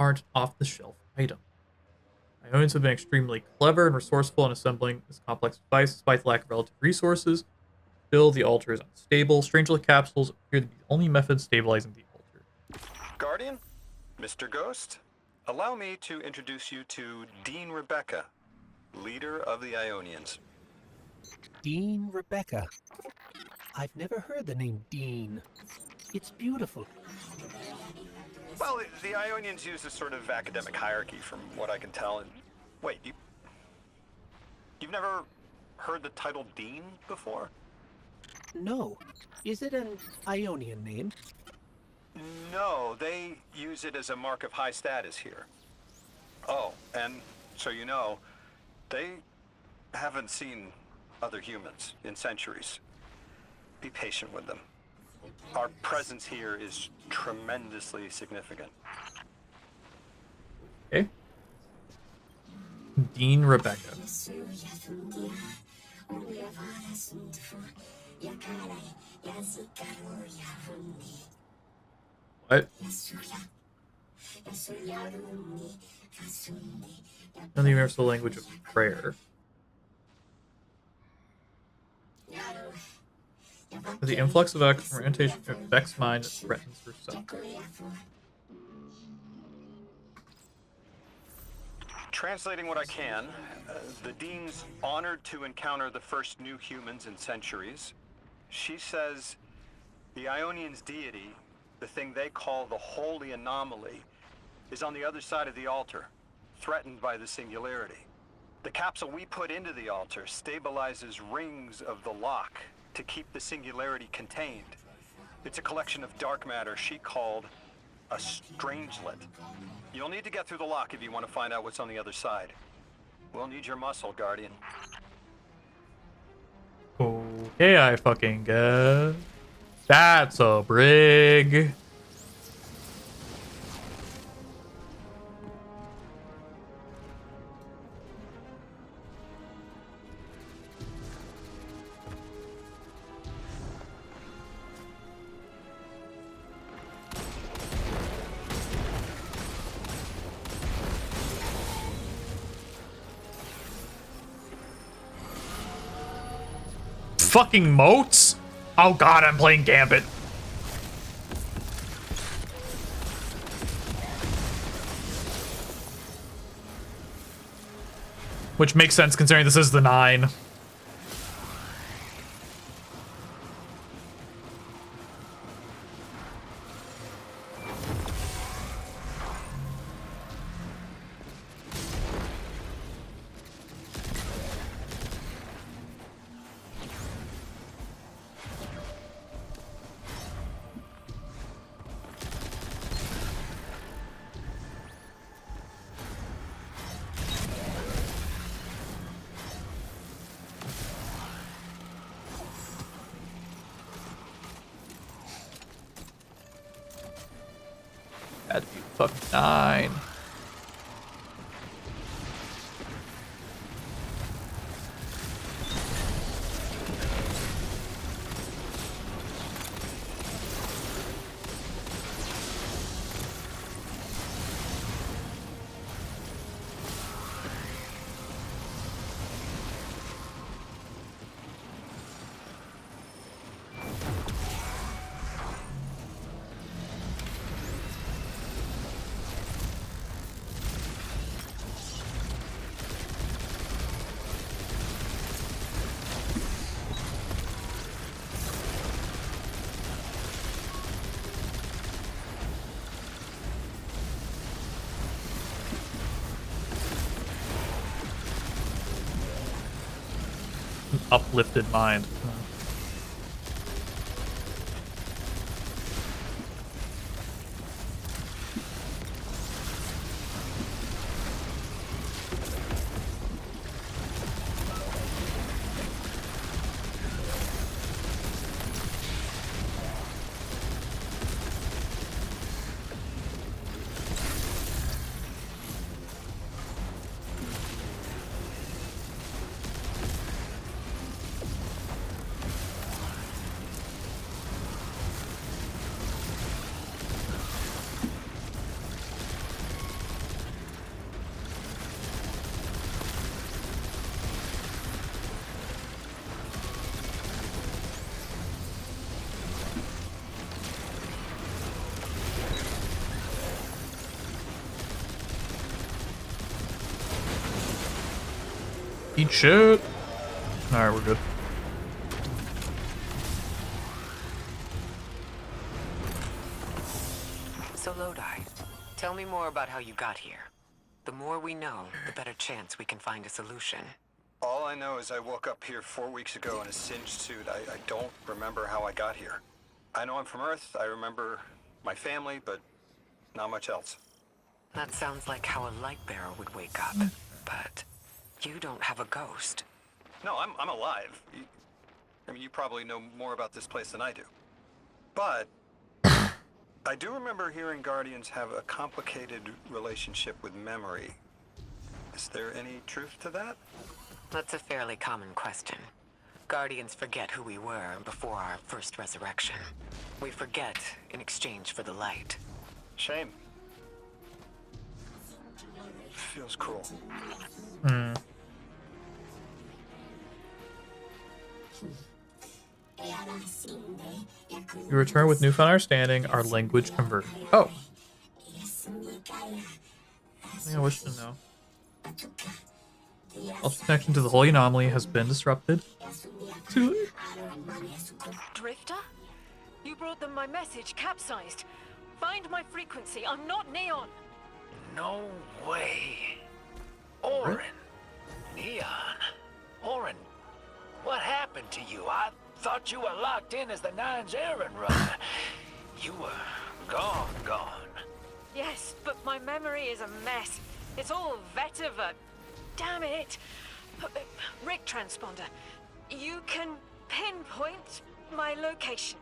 aren't off-the-shelf item. Ionians have been extremely clever and resourceful in assembling this complex device despite the lack of relative resources. Still, the altar is unstable. Strangely, capsules appear to be the only method stabilizing the altar. Guardian? Mr. Ghost? Allow me to introduce you to Dean Rebecca, leader of the Ionians. Dean Rebecca. I've never heard the name Dean. It's beautiful. Well, the Ionians use a sort of academic hierarchy from what I can tell. And wait, you've never heard the title Dean before? No. Is it an Ionian name? No, they use it as a mark of high status here. Oh, and so you know, they haven't seen other humans in centuries. Be patient with them. Our presence here is tremendously significant. Okay. Dean Rebecca. What? The universal language of prayer. The influx of orientation affects mind that threatens herself. Translating what I can, the Dean's honored to encounter the first new humans in centuries. She says the Ionians' deity, the thing they call the Holy Anomaly, is on the other side of the altar, threatened by the Singularity. The capsule we put into the altar stabilizes rings of the lock to keep the Singularity contained. It's a collection of dark matter she called a strangelet. You'll need to get through the lock if you want to find out what's on the other side. We'll need your muscle, Guardian. Okay, I fucking guess. That's a brig. Fucking moats? Oh god, I'm playing Gambit. Which makes sense considering this is the 9. Had to be fucking 9. Uplifted mind. Eat shit. Alright, we're good. So Lodi, tell me more about how you got here. The more we know, the better chance we can find a solution. All I know is I woke up here 4 weeks ago in a singed suit. I don't remember how I got here. I know I'm from Earth. I remember my family, but not much else. That sounds like how a light bearer would wake up. But you don't have a ghost. No, I'm alive. I mean, you probably know more about this place than I do. But I do remember hearing Guardians have a complicated relationship with memory. Is there any truth to that? That's a fairly common question. Guardians forget who we were before our first resurrection. We forget in exchange for the light. Shame. Feels cruel. Hmm. You return with newfound understanding, our language converted. Oh. Something I wish to know. Ultra's connection to the holy anomaly has been disrupted. Drifter? You brought them my message, capsized. Find my frequency. I'm not Neon. No way. Orin. Neon. Orin, what happened to you? I thought you were locked in as the Nine's errand runner. You were gone. Yes, but my memory is a mess. It's all vetiver. Damn it. Rig transponder. You can pinpoint my location.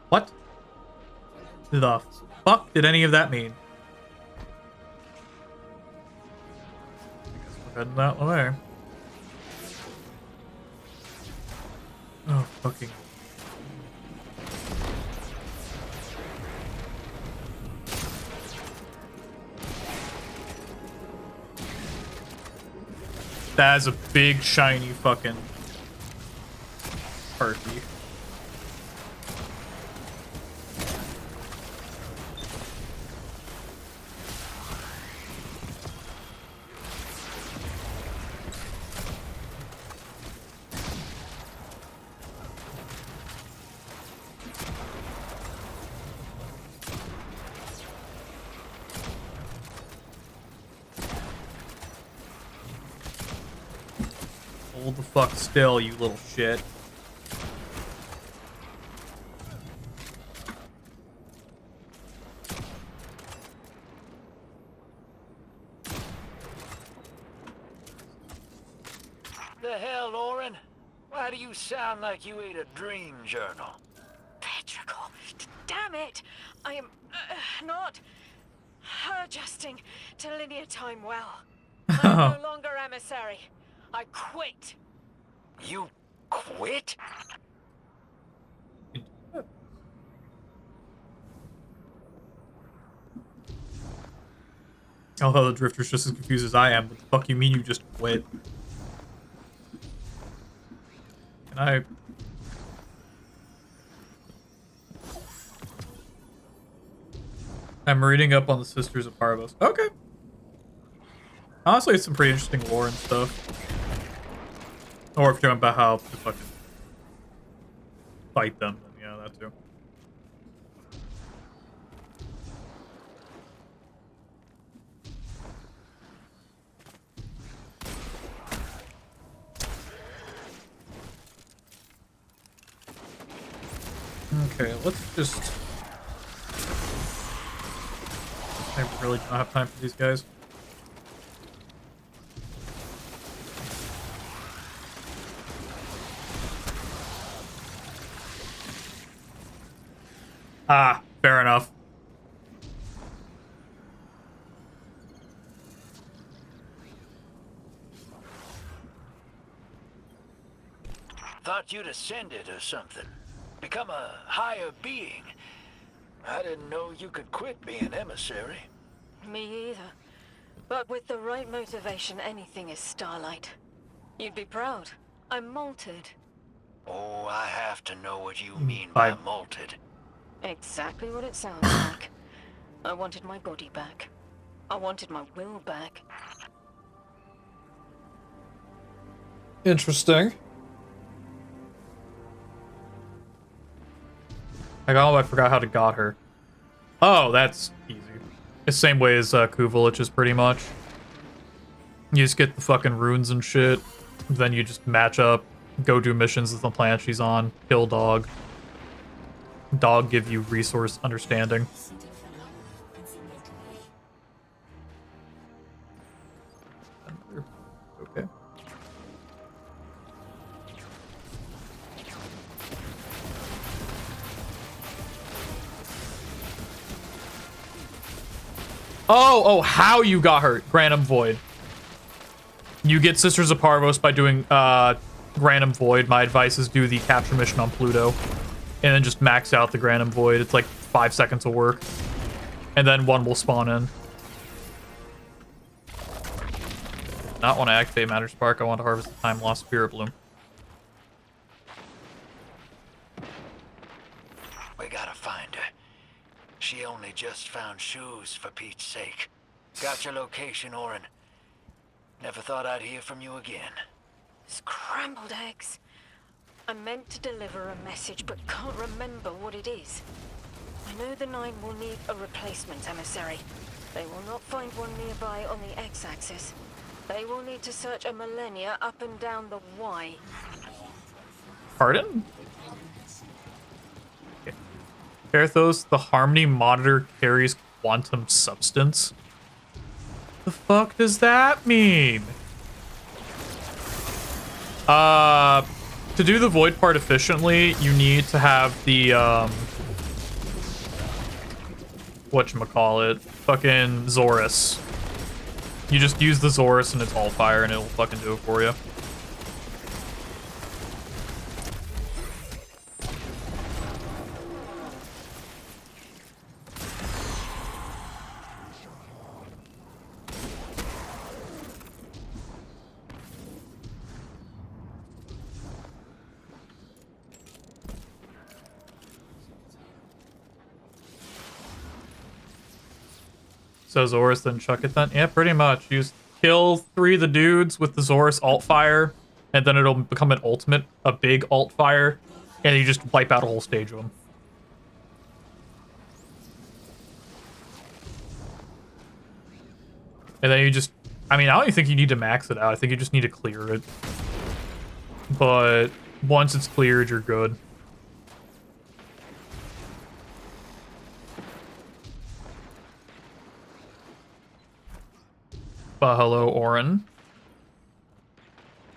What the fuck did any of that mean? I guess we're heading that way. Oh, fucking. That is a big, shiny fucking harpy. Hold the fuck still, you little shit. The hell, Orin? Why do you sound like you ate a dream journal? Petrichor. Damn it. I am not adjusting to linear time well. I'm no longer emissary. I quit. You quit? Although the Drifter's just as confused as I am. What the fuck you mean you just quit? Can I... I'm reading up on the Sisters of Parvos. Okay. Honestly, it's some pretty interesting lore and stuff. Or if you're talking about how to fucking fight them, then yeah, that too. Okay, let's just... I really don't have time for these guys. Ah, fair enough. Thought you'd ascended or something. Become a higher being. I didn't know you could quit being emissary. Me either. But with the right motivation, anything is Starlight. You'd be proud. I'm malted. Oh, I have to know what you mean by malted. Exactly what it sounds like. I wanted my body back. I wanted my will back. Interesting. I forgot how to got her. Oh, that's easy. The same way as Kuvelich pretty much. You just get the fucking runes and shit. Then you just match up, go do missions with the planet she's on, kill dog. Dog give you resource understanding. Okay. Oh, how you got her. Granum Void. You get Sisters of Parvos by doing Granum Void. My advice is do the capture mission on Pluto. And then just max out the Granum Void. It's like 5 seconds of work. And then one will spawn in. Not want to activate Matter Spark. I want to harvest the Time Lost Spirit Bloom. We gotta find her. She only just found shoes, for Pete's sake. Got your location, Orin. Never thought I'd hear from you again. Scrambled eggs. I meant to deliver a message, but can't remember what it is. I know the Nine will need a replacement emissary. They will not find one nearby on the X-axis. They will need to search a millennia up and down the Y. Pardon? Okay. Parathos, the Harmony Monitor carries quantum substance. The fuck does that mean? To do the void part efficiently, you need to have the, whatchamacallit, fucking Zorus. You just use the Zorus and it's all fire and it'll fucking do it for you. So Zorus, then chuck it then? Yeah, pretty much. You just kill 3 of the dudes with the Zorus alt fire, and then it'll become an ultimate, a big alt fire, and you just wipe out a whole stage of them. And then you just, I mean, I don't even think you need to max it out. I think you just need to clear it. But once it's cleared, you're good. Hello, Orin.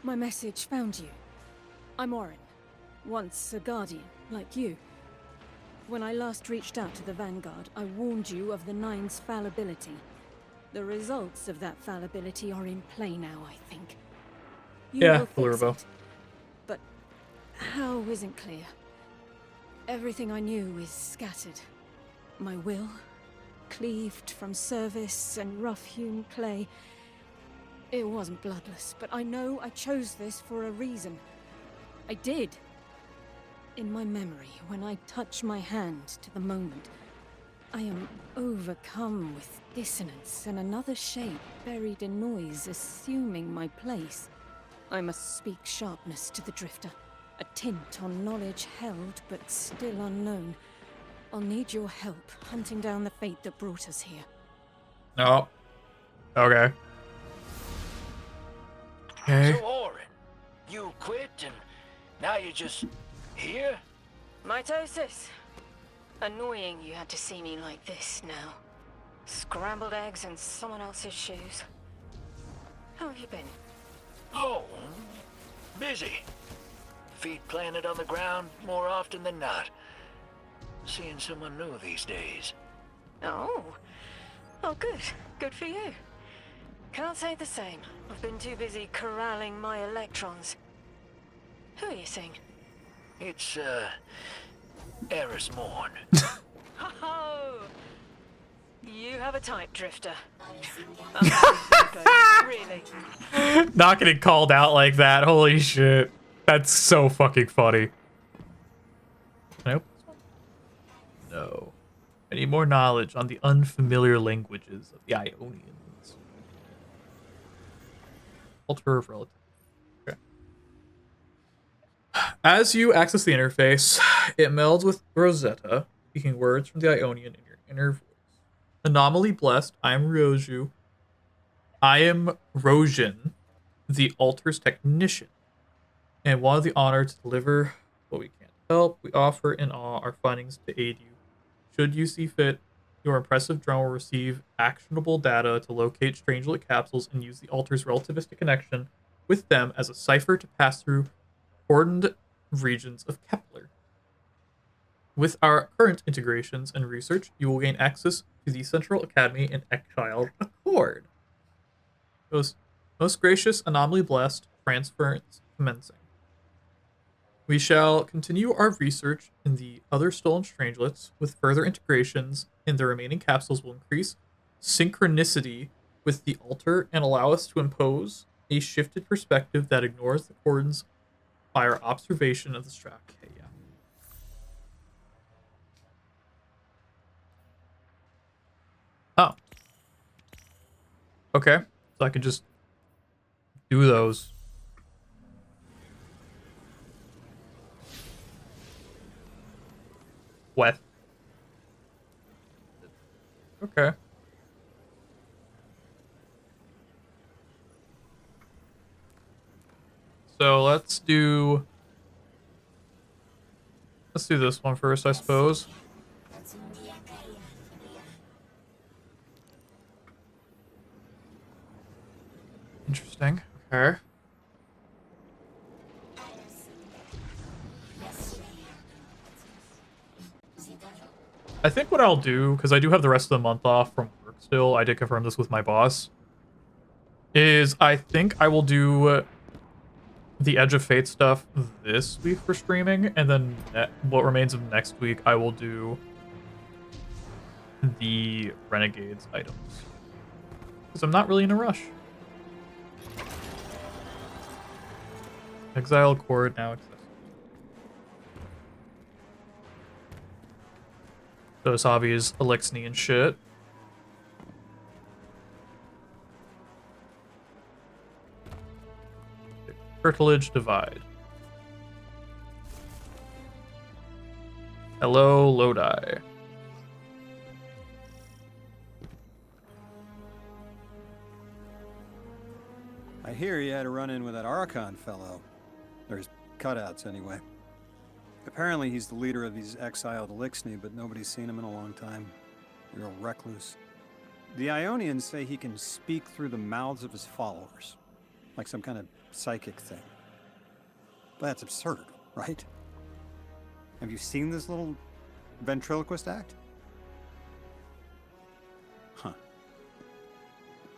My message found you. I'm Orin, once a Guardian, like you. When I last reached out to the Vanguard, I warned you of the Nine's fallibility. The results of that fallibility are in play now, I think. You will fix it, but how isn't clear. Everything I knew is scattered. My will, cleaved from service and rough-hewn clay. It wasn't bloodless, but I know I chose this for a reason. I did. In my memory, when I touch my hand to the moment, I am overcome with dissonance and another shape buried in noise assuming my place. I must speak sharpness to the Drifter, a tint on knowledge held but still unknown. I'll need your help hunting down the fate that brought us here. Oh. Okay. So, Orin, you quit and now you're just here? Mitosis. Annoying you had to see me like this now. Scrambled eggs in someone else's shoes. How have you been? Oh, busy. Feet planted on the ground more often than not. Seeing someone new these days. Oh. Oh, good. Good for you. Can't say the same. I've been too busy corralling my electrons. Who are you seeing? It's, Eris Morn. Oh! You have a type, Drifter. Really? Not getting called out like that. Holy shit. That's so fucking funny. Nope. No. I need more knowledge on the unfamiliar languages of the Ionians. Alter of relative. Okay. As you access the interface, it melds with Rosetta, speaking words from the Ionian in your inner voice. Anomaly blessed, I am Roju. I am Rojin, the altar's technician, and one of the honor to deliver what we can't help. We offer in awe our findings to aid you. Should you see fit, your impressive drone will receive actionable data to locate strangelet capsules and use the altar's relativistic connection with them as a cipher to pass through cordoned regions of Kepler. With our current integrations and research, you will gain access to the Central Academy and Exiled Accord. Most gracious, anomaly blessed, transference commencing. We shall continue our research in the other stolen strangelets with further integrations, and the remaining capsules will increase synchronicity with the altar and allow us to impose a shifted perspective that ignores the cordons by our observation of the structure. Okay, yeah. Oh. Okay. So I can just do those. What? Okay. So let's do this one first, I suppose. Interesting. Okay. I think what I'll do, because I do have the rest of the month off from work still, I did confirm this with my boss, is I think I will do the Edge of Fate stuff this week for streaming, and then what remains of next week, I will do the Renegades items. Because I'm not really in a rush. Exile Cord now accessible. So this hobby is Elixni and shit. Curtilage Divide. Hello, Lodi. I hear you had a run-in with that Archon fellow. There's cutouts, anyway. Apparently he's the leader of these exiled Elixni, but nobody's seen him in a long time. Real recluse. The Ionians say he can speak through the mouths of his followers. Like some kind of psychic thing. But that's absurd, right? Have you seen this little ventriloquist act? Huh.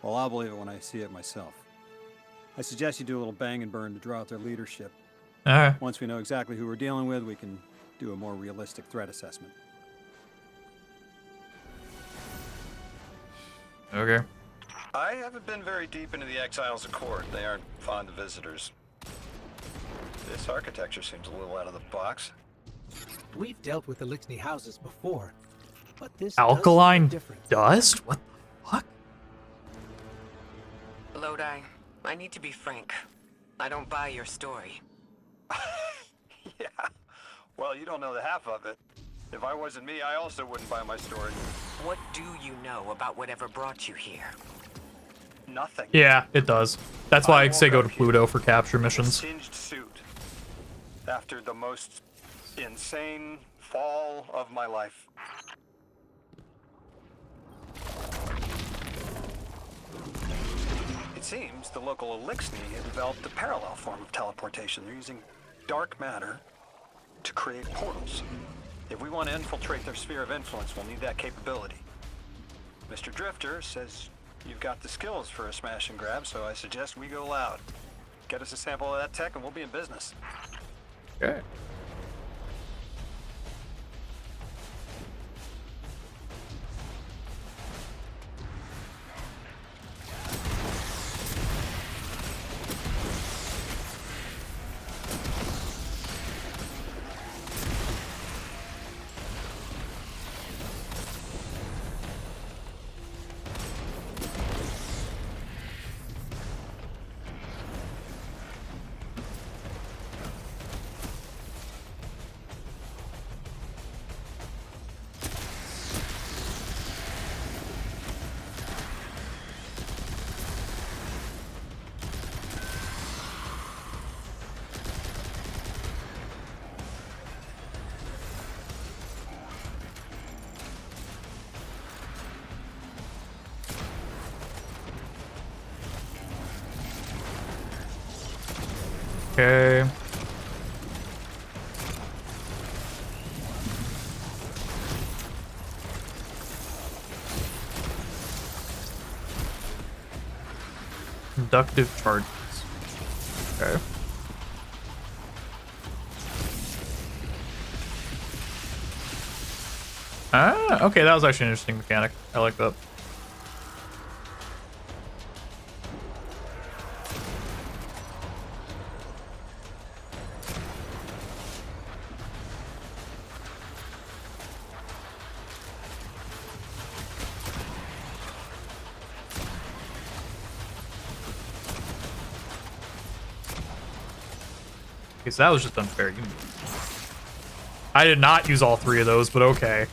Well, I'll believe it when I see it myself. I suggest you do a little bang and burn to draw out their leadership. Alright. Once we know exactly who we're dealing with, we can do a more realistic threat assessment. Okay. I haven't been very deep into the Exiles Accord. They aren't fond of visitors. This architecture seems a little out of the box. We've dealt with Elixni houses before, but this Alkaline does different. dust? What the fuck? Lodi, I need to be frank. I don't buy your story. Yeah. Well, you don't know the half of it. If I wasn't me, I also wouldn't buy my story. What do you know about whatever brought you here? Nothing. Yeah, it does. That's why I say go to Pluto for capture missions. Singed suit. After the most insane fall of my life. It seems the local Elixni have developed a parallel form of teleportation. They're using dark matter to create portals. If we want to infiltrate their sphere of influence, we'll need that capability. Mr. Drifter says you've got the skills for a smash and grab, so I suggest we go loud. Get us a sample of that tech and we'll be in business. Okay. Okay. Conductive charges. Okay. Ah, okay, that was actually an interesting mechanic. I like that. Okay, so that was just unfair. I did not use all three of those, but okay.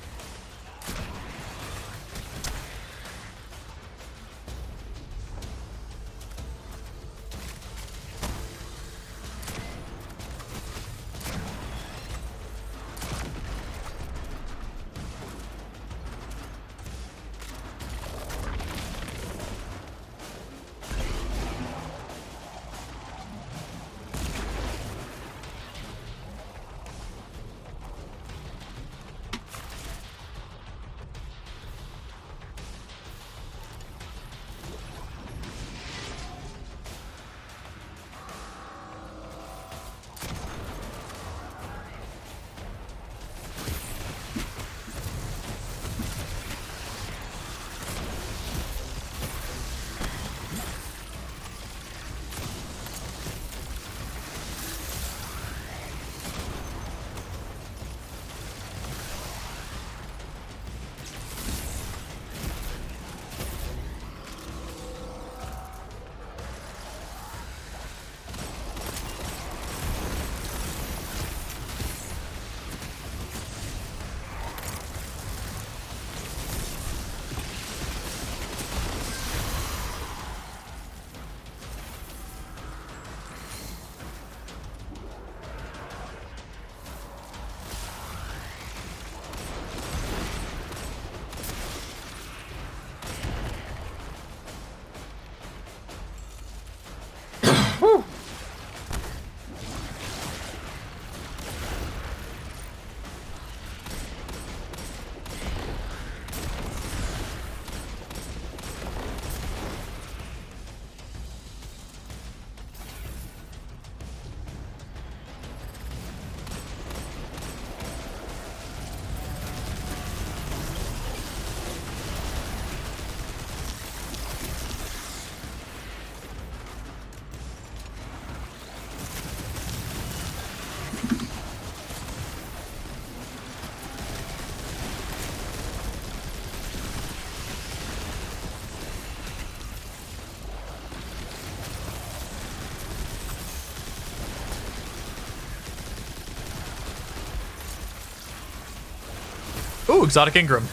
Ooh, exotic Ingram.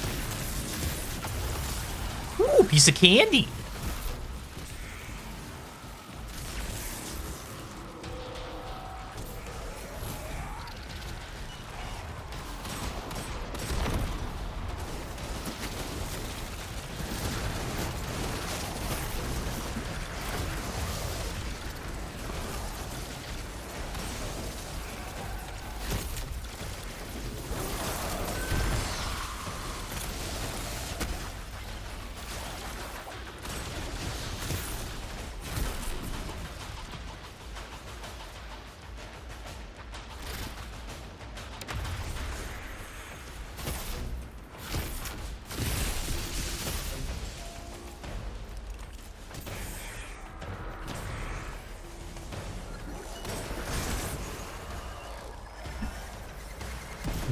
Ooh, piece of candy.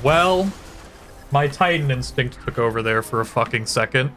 Well, my Titan instinct took over there for a fucking second.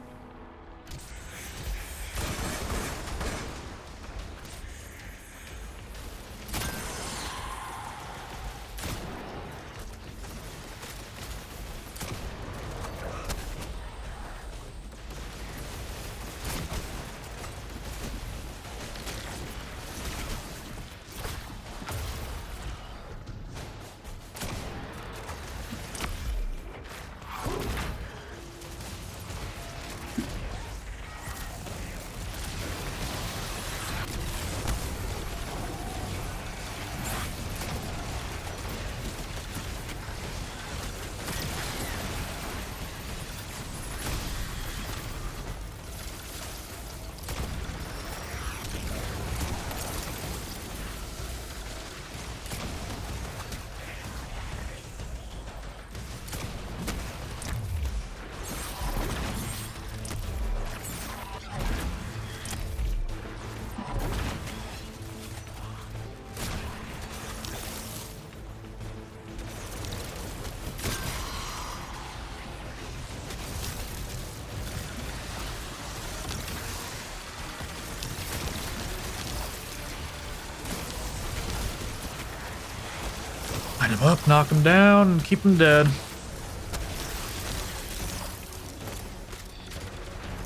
Line him up, knock him down, and keep him dead.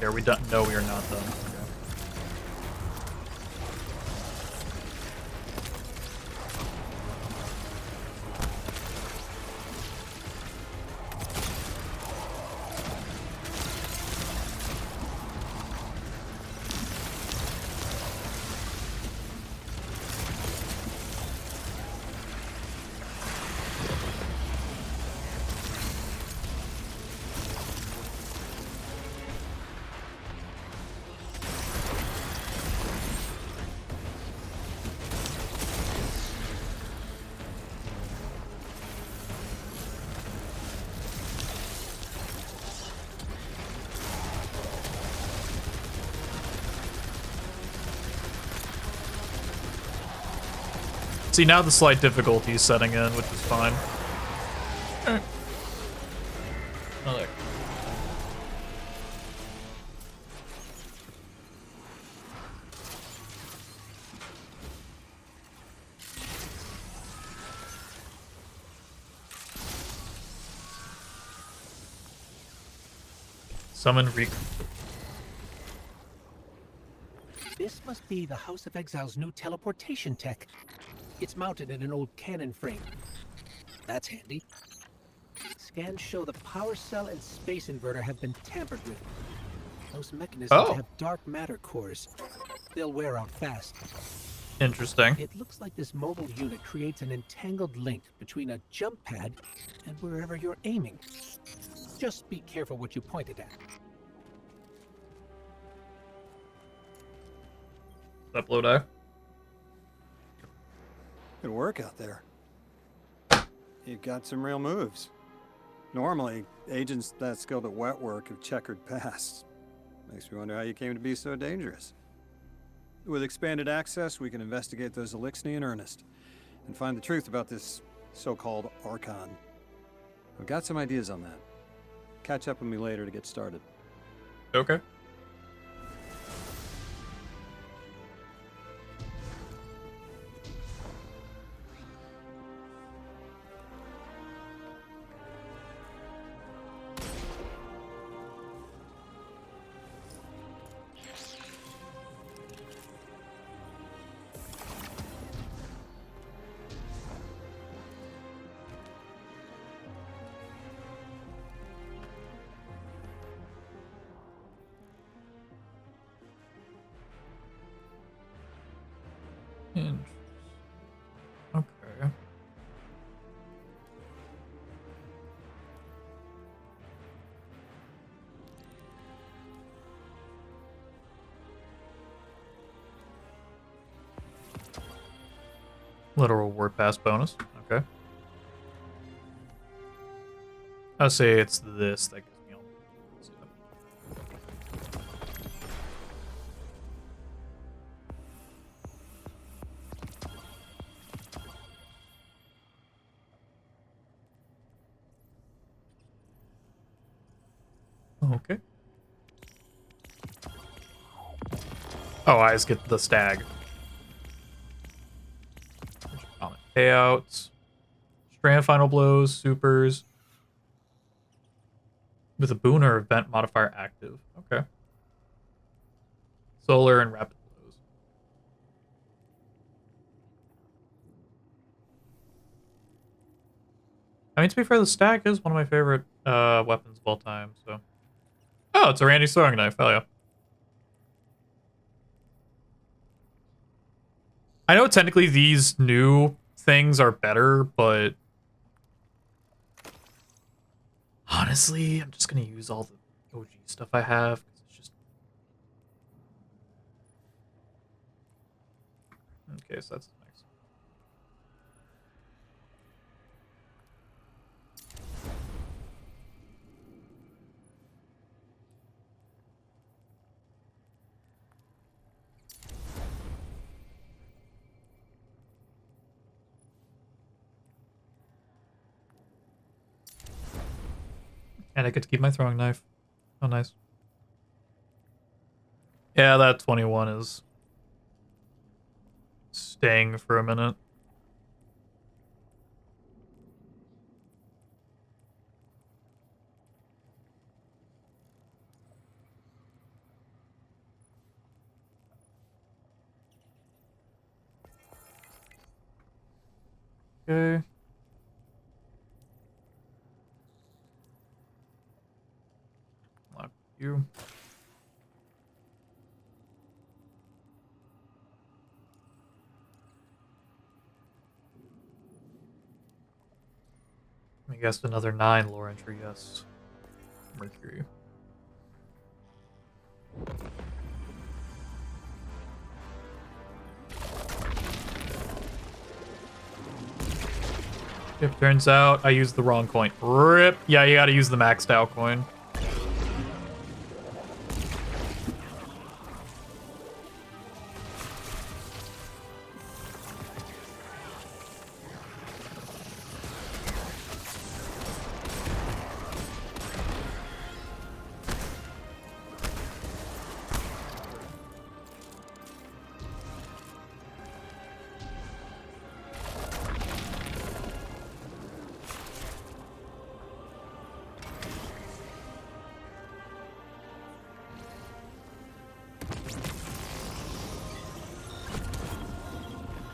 Are we done? No, we are not done. Okay. See, now the slight difficulty is setting in, which is fine. Okay. Oh, there. Summon Reek. This must be the House of Exile's new teleportation tech. It's mounted in an old cannon frame. That's handy. Scans show the power cell and space inverter have been tampered with. Those mechanisms have dark matter cores. They'll wear out fast. Interesting. It looks like this mobile unit creates an entangled link between a jump pad and wherever you're aiming. Just be careful what you pointed at. What's up, Lodi? Good work out there. You've got some real moves. Normally, agents that skilled at wet work have checkered pasts. Makes me wonder how you came to be so dangerous. With expanded access, we can investigate those Elixni in earnest and find the truth about this so-called Archon. I've got some ideas on that. Catch up with me later to get started. Okay. Okay. Literal word pass bonus. Okay. I'll say it's this that gives me all the stuff. Okay. Oh, I just get the stag. Common payouts. Strand final blows, supers. With a boon or event modifier active. Okay. Solar and rapid blows. I mean, to be fair, the stag is one of my favorite weapons of all time, so. Oh, it's a Randy throwing knife. Hell yeah. I know technically these new things are better, but honestly, I'm just gonna use all the OG stuff I have. It's just okay, so that's nice. And I get to keep my throwing knife. Oh, nice. Yeah, that 21 is staying for a minute. Okay. Lock you. I guess another 9 lore entry, yes. Mercury. Yep, turns out I used the wrong coin. RIP. Yeah, you gotta use the maxed out coin.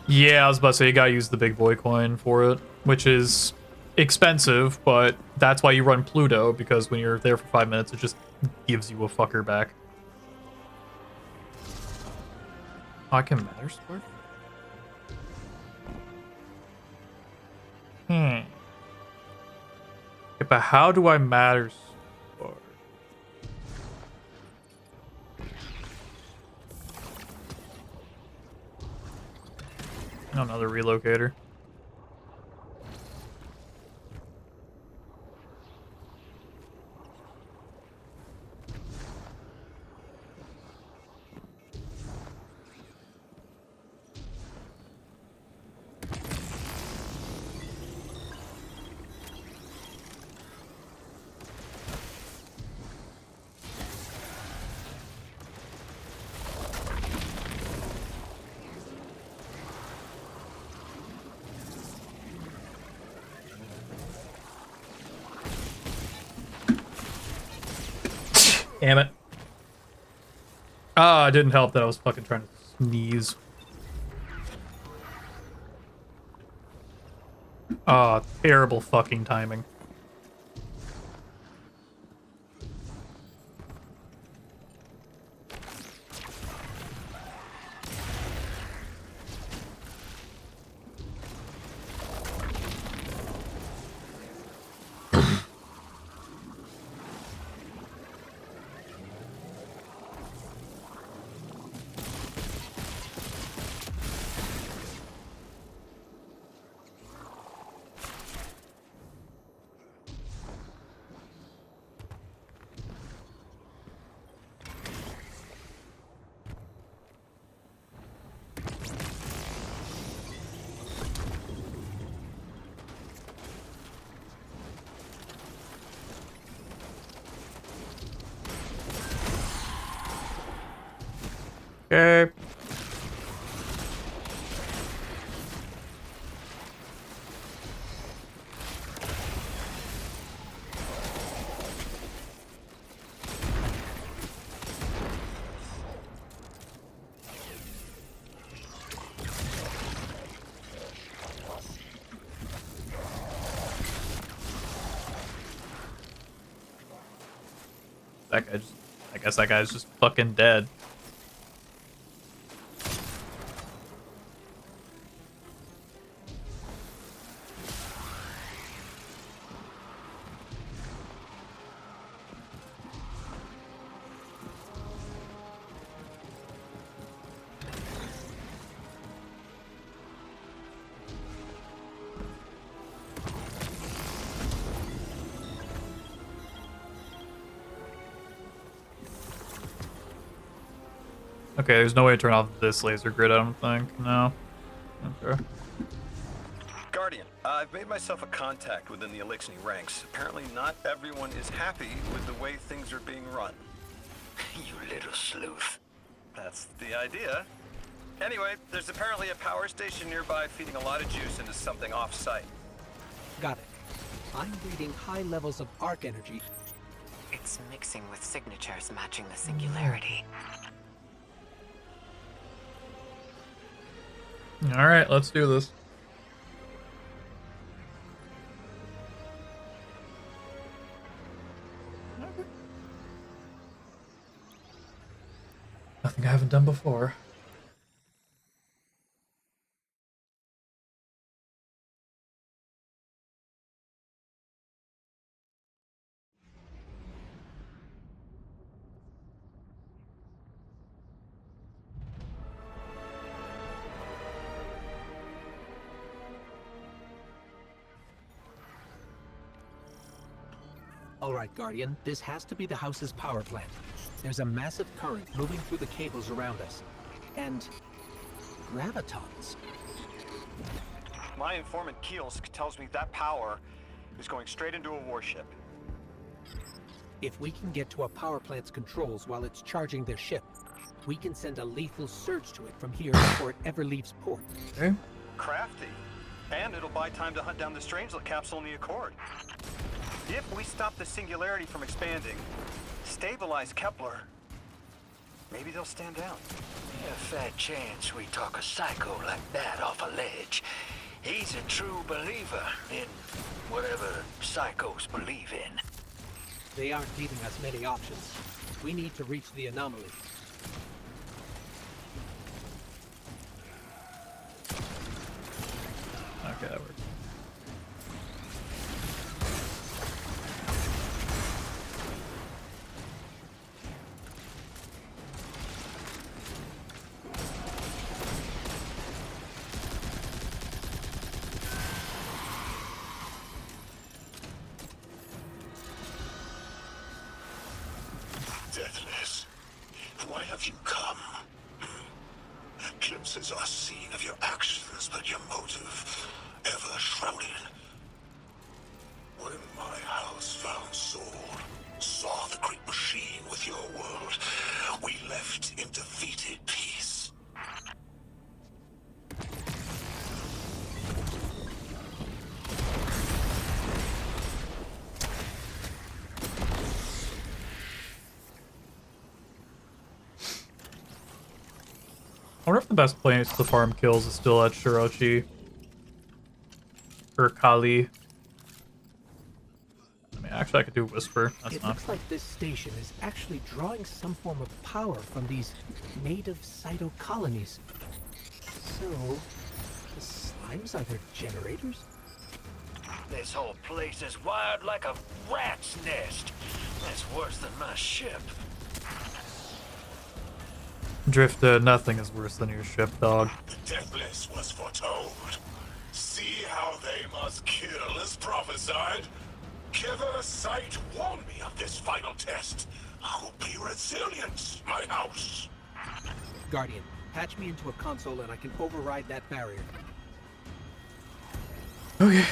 Yeah, I was about to say you gotta use the big boy coin for it, which is expensive, but that's why you run Pluto, because when you're there for 5 minutes, it just gives you a fucker back. Oh, I can matter spark? Yeah, but how do I matter spark? Another relocator. Damn it. Ah, it didn't help that I was fucking trying to sneeze. Ah, terrible fucking timing. Okay. That guy just, I guess that guy's just fucking dead. Okay, there's no way to turn off this laser grid, I don't think. No. Okay. Guardian, I've made myself a contact within the Elixni ranks. Apparently not everyone is happy with the way things are being run. You little sleuth. That's the idea. Anyway, there's apparently a power station nearby feeding a lot of juice into something off-site. Got it. I'm reading high levels of arc energy. It's mixing with signatures matching the singularity. Alright, let's do this. haven't done before. All right, Guardian, this has to be the house's power plant. There's a massive current moving through the cables around us. And gravitons. My informant Kielsk tells me that power is going straight into a warship. If we can get to a power plant's controls while it's charging their ship, we can send a lethal surge to it from here before it ever leaves port. Okay. Crafty. And it'll buy time to hunt down the Strangelet capsule in the Accord. If we stop the singularity from expanding, stabilize Kepler, maybe they'll stand down. A fat chance we talk a psycho like that off a ledge. He's a true believer in whatever psychos believe in. They aren't leaving us many options. We need to reach the anomaly. Okay, that works. Deathless, why have you come? Glimpses are seen of your actions, but your motive ever shrouded. When my house found Sword, saw the great machine with your world, we left in defeated peace. I wonder if the best place to farm kills is still at Shirochi. Or Kali. I mean, actually, I could do Whisper. That's It not. looks like this station is actually drawing some form of power from these native cytocolonies. So, the slimes are their generators? This whole place is wired like a rat's nest. That's worse than my ship. Drifter, nothing is worse than your ship, dog. The Deathless was foretold. See how they must kill as prophesied. Kiver Sight warned me of this final test. I'll be resilient, my house. Guardian, patch me into a console and I can override that barrier. Okay.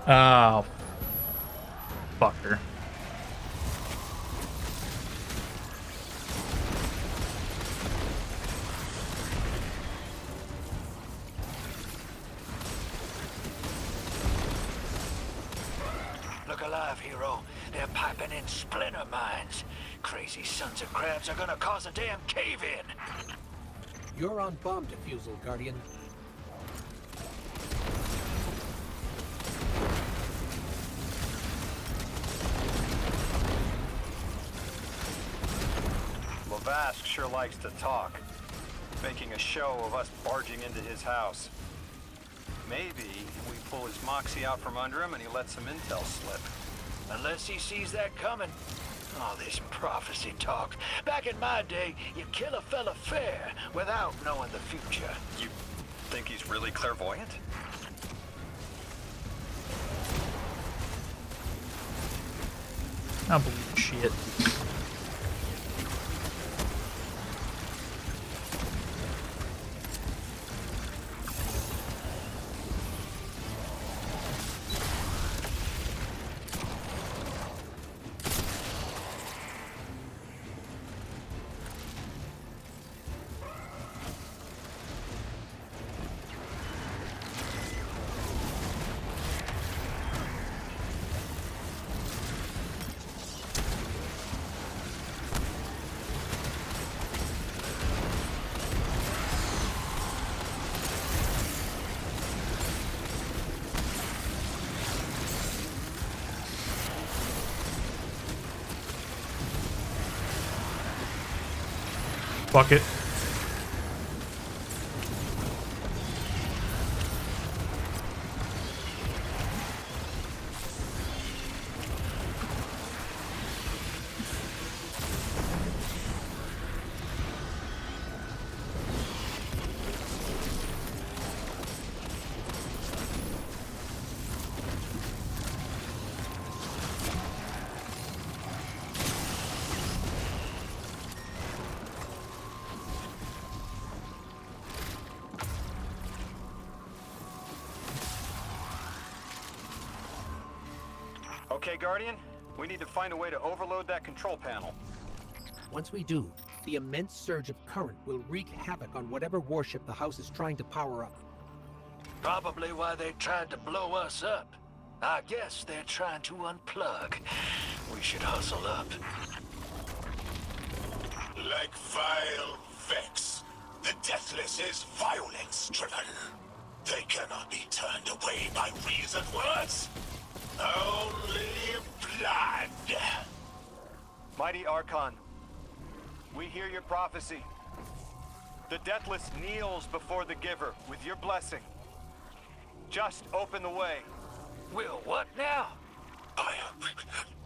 Oh. Fucker. Look alive, hero. They're piping in splinter mines. Crazy sons of crabs are gonna cause a damn cave-in. You're on bomb defusal, Guardian. Lavask sure likes to talk, making a show of us barging into his house. Maybe we pull his moxie out from under him and he lets some intel slip. Unless he sees that coming. All this prophecy talk. Back in my day, you kill a fella fair without knowing the future. You think he's really clairvoyant? I don't believe shit. Fuck it. Okay, Guardian, we need to find a way to overload that control panel. Once we do, the immense surge of current will wreak havoc on whatever warship the house is trying to power up. Probably why they tried to blow us up. I guess they're trying to unplug. We should hustle up. Like vile Vex, the Deathless is violence-driven. They cannot be turned away by reasoned words. Only blood. Mighty Archon, we hear your prophecy. The Deathless kneels before the Giver with your blessing. Just open the way. Will what now?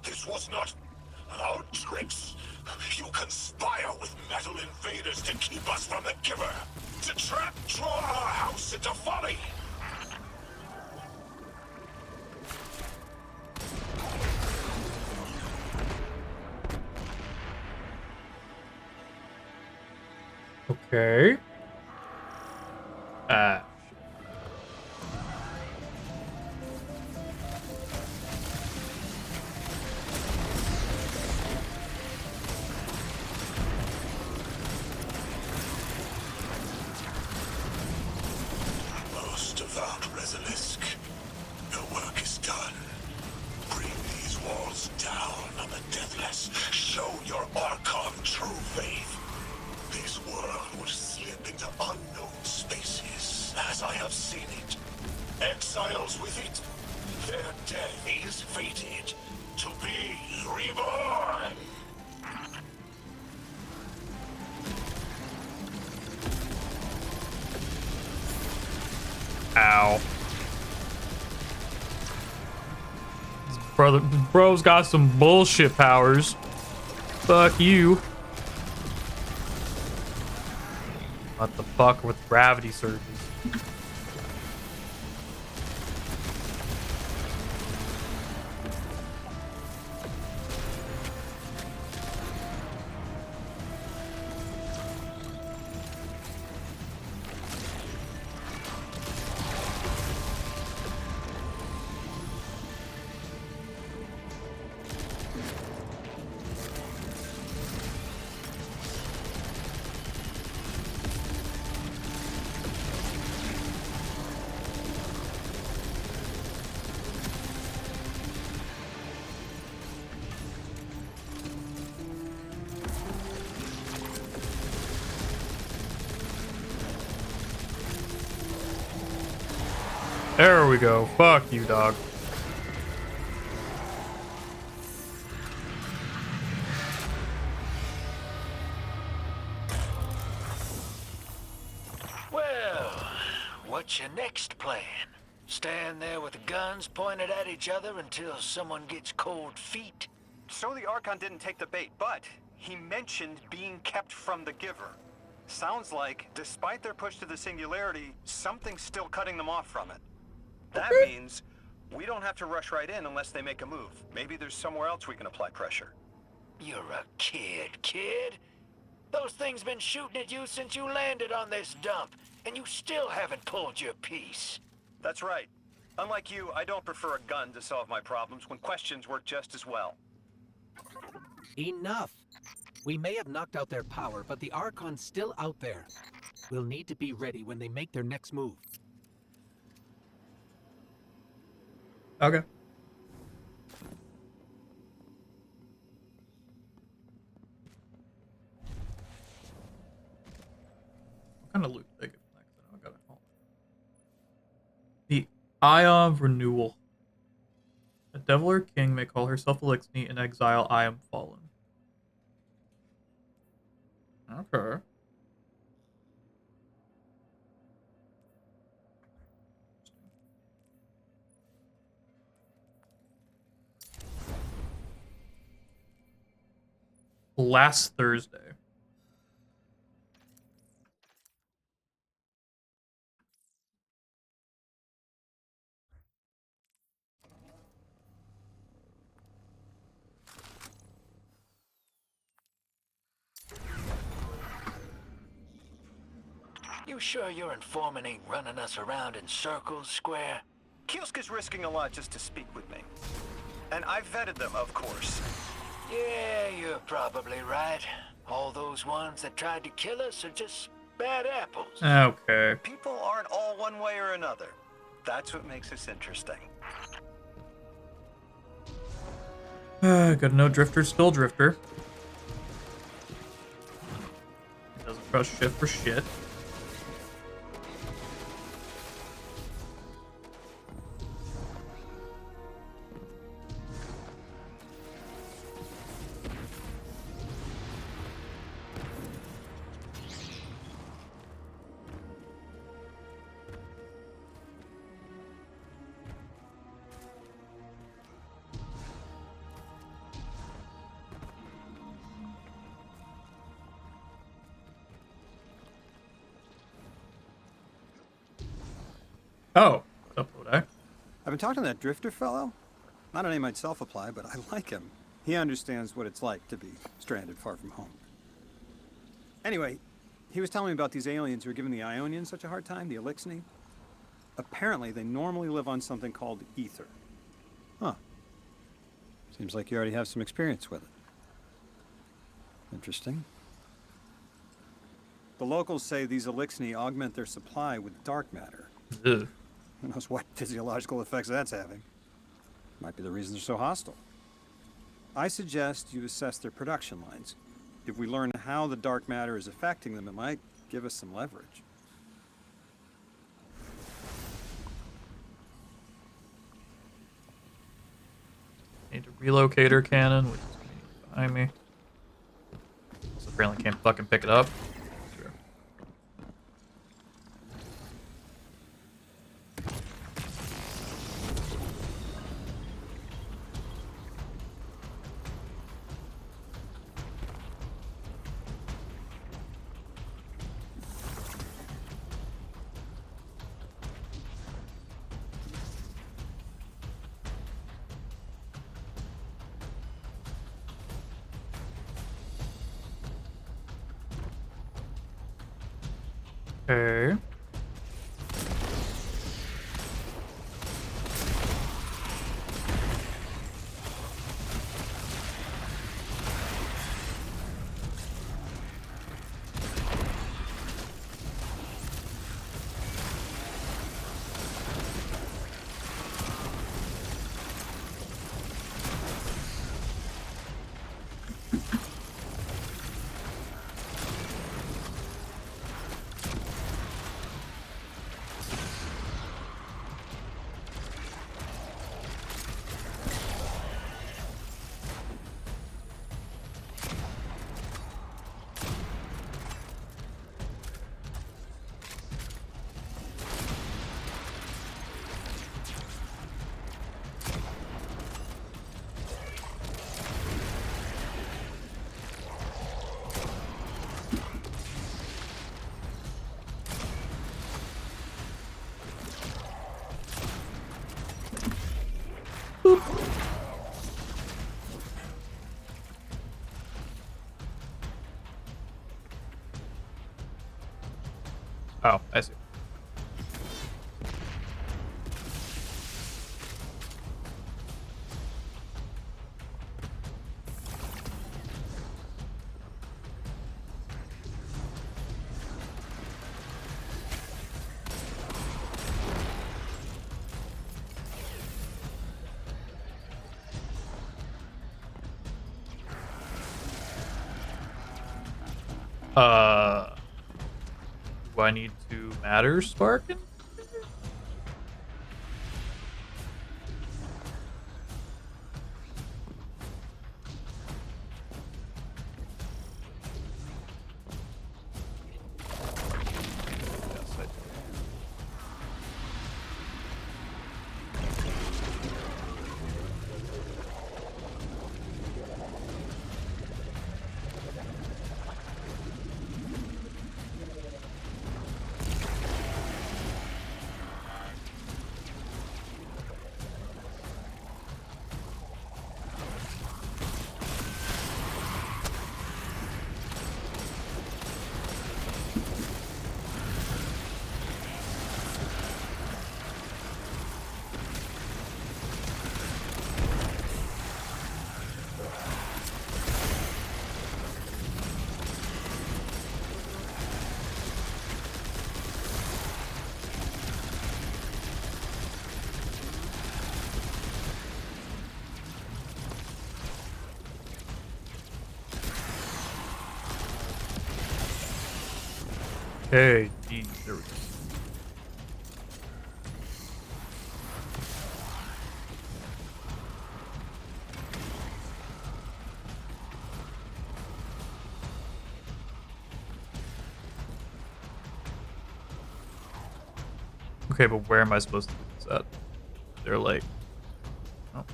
This was not our tricks. You conspire with metal invaders to keep us from the Giver. To draw our house into folly. Okay. Most devout Resilisk, your work is done. Bring these walls down on the Deathless. Show your Archon true faith. This world will slip into unknown spaces, as I have seen it. Exiles with it. Their death is fated to be reborn. Ow. Bro's got some bullshit powers. Fuck you. What the fuck with gravity surges? There we go. Fuck you, dog. Well, what's your next plan? Stand there with the guns pointed at each other until someone gets cold feet? So the Archon didn't take the bait, but he mentioned being kept from the Giver. Sounds like, despite their push to the Singularity, something's still cutting them off from it. That means we don't have to rush right in unless they make a move. Maybe there's somewhere else we can apply pressure. You're a kid. Those things been shooting at you since you landed on this dump, and you still haven't pulled your piece. That's right. Unlike you, I don't prefer a gun to solve my problems when questions work just as well. Enough! We may have knocked out their power, but the Archon's still out there. We'll need to be ready when they make their next move. Okay. What kind of loot did I get from that? 'Cause I know I got it all. The Eye of Renewal. A devil or king may call herself Elixni in exile. I am fallen. Okay. last Thursday. You sure your informant ain't running us around in circles, Square? Kiosk is risking a lot just to speak with me. And I've vetted them, of course. Yeah, you're probably right. All those ones that tried to kill us are just bad apples. Okay. People aren't all one way or another. That's what makes us interesting. Gotta know Drifter's still Drifter. Doesn't trust shit for shit. Oh, what's up, Lodi? I've been talking to that Drifter fellow. Not a name I'd self-apply, but I like him. He understands what it's like to be stranded far from home. Anyway, he was telling me about these aliens who are giving the Ionians such a hard time, the Elixni. Apparently, they normally live on something called ether. Huh. Seems like you already have some experience with it. Interesting. The locals say these Elixni augment their supply with dark matter. Ugh. Who knows what physiological effects that's having. Might be the reason they're so hostile. I suggest you assess their production lines. If we learn how the dark matter is affecting them, it might give us some leverage. Need a relocator cannon, which is behind me. Also, apparently can't fucking pick it up. Sure. Okay. Oh, I see. Do I need to matter sparking? Yes, I do. Okay, geez, there we go. Okay, but where am I supposed to do this at? They're like... Oh.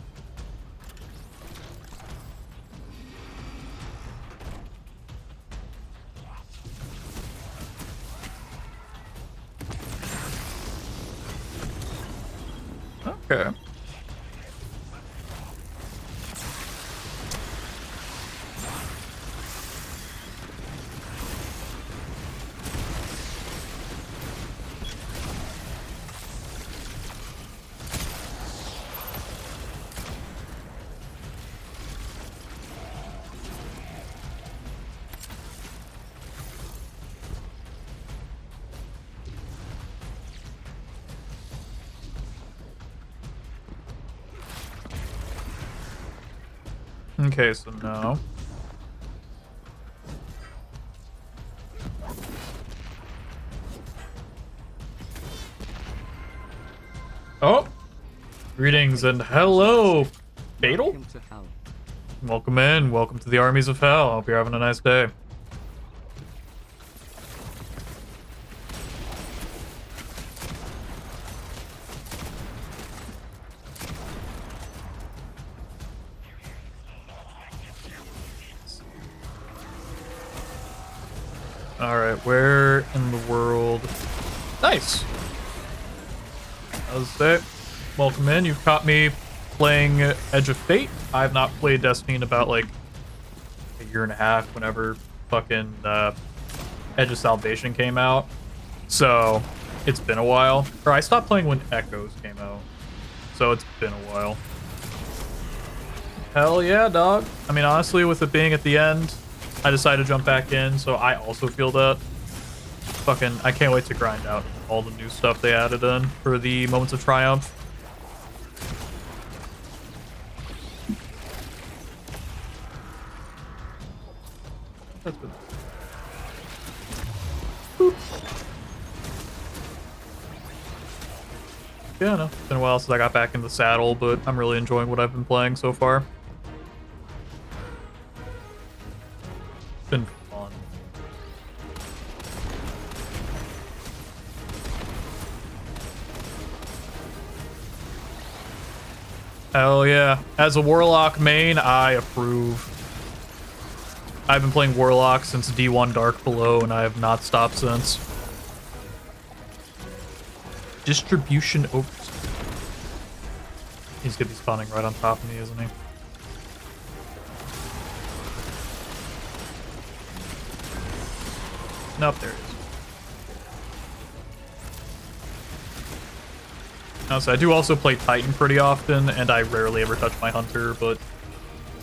Okay. Okay, so now... Oh! Greetings and hello, Fatal? Welcome in. Welcome to the armies of hell. Hope you're having a nice day. Alright, where in the world... Nice! How's that? Welcome in. You've caught me playing Edge of Fate. I've not played Destiny in about, like, a year and a half, whenever fucking Edge of Salvation came out. So, it's been a while. Or I stopped playing when Echoes came out. So, it's been a while. Hell yeah, dog. I mean, honestly, with it being at the end, I decided to jump back in, so I also feel that. Fucking, I can't wait to grind out all the new stuff they added in for the Moments of Triumph. That's good. Boop. Yeah, no, it's been a while since I got back in the saddle, but I'm really enjoying what I've been playing so far. It's been fun. Hell yeah. As a Warlock main, I approve. I've been playing Warlock since D1 Dark Below, and I have not stopped since. Distribution over. He's gonna be spawning right on top of me, isn't he? Nope, there he is. No, so I do also play Titan pretty often, and I rarely ever touch my Hunter, but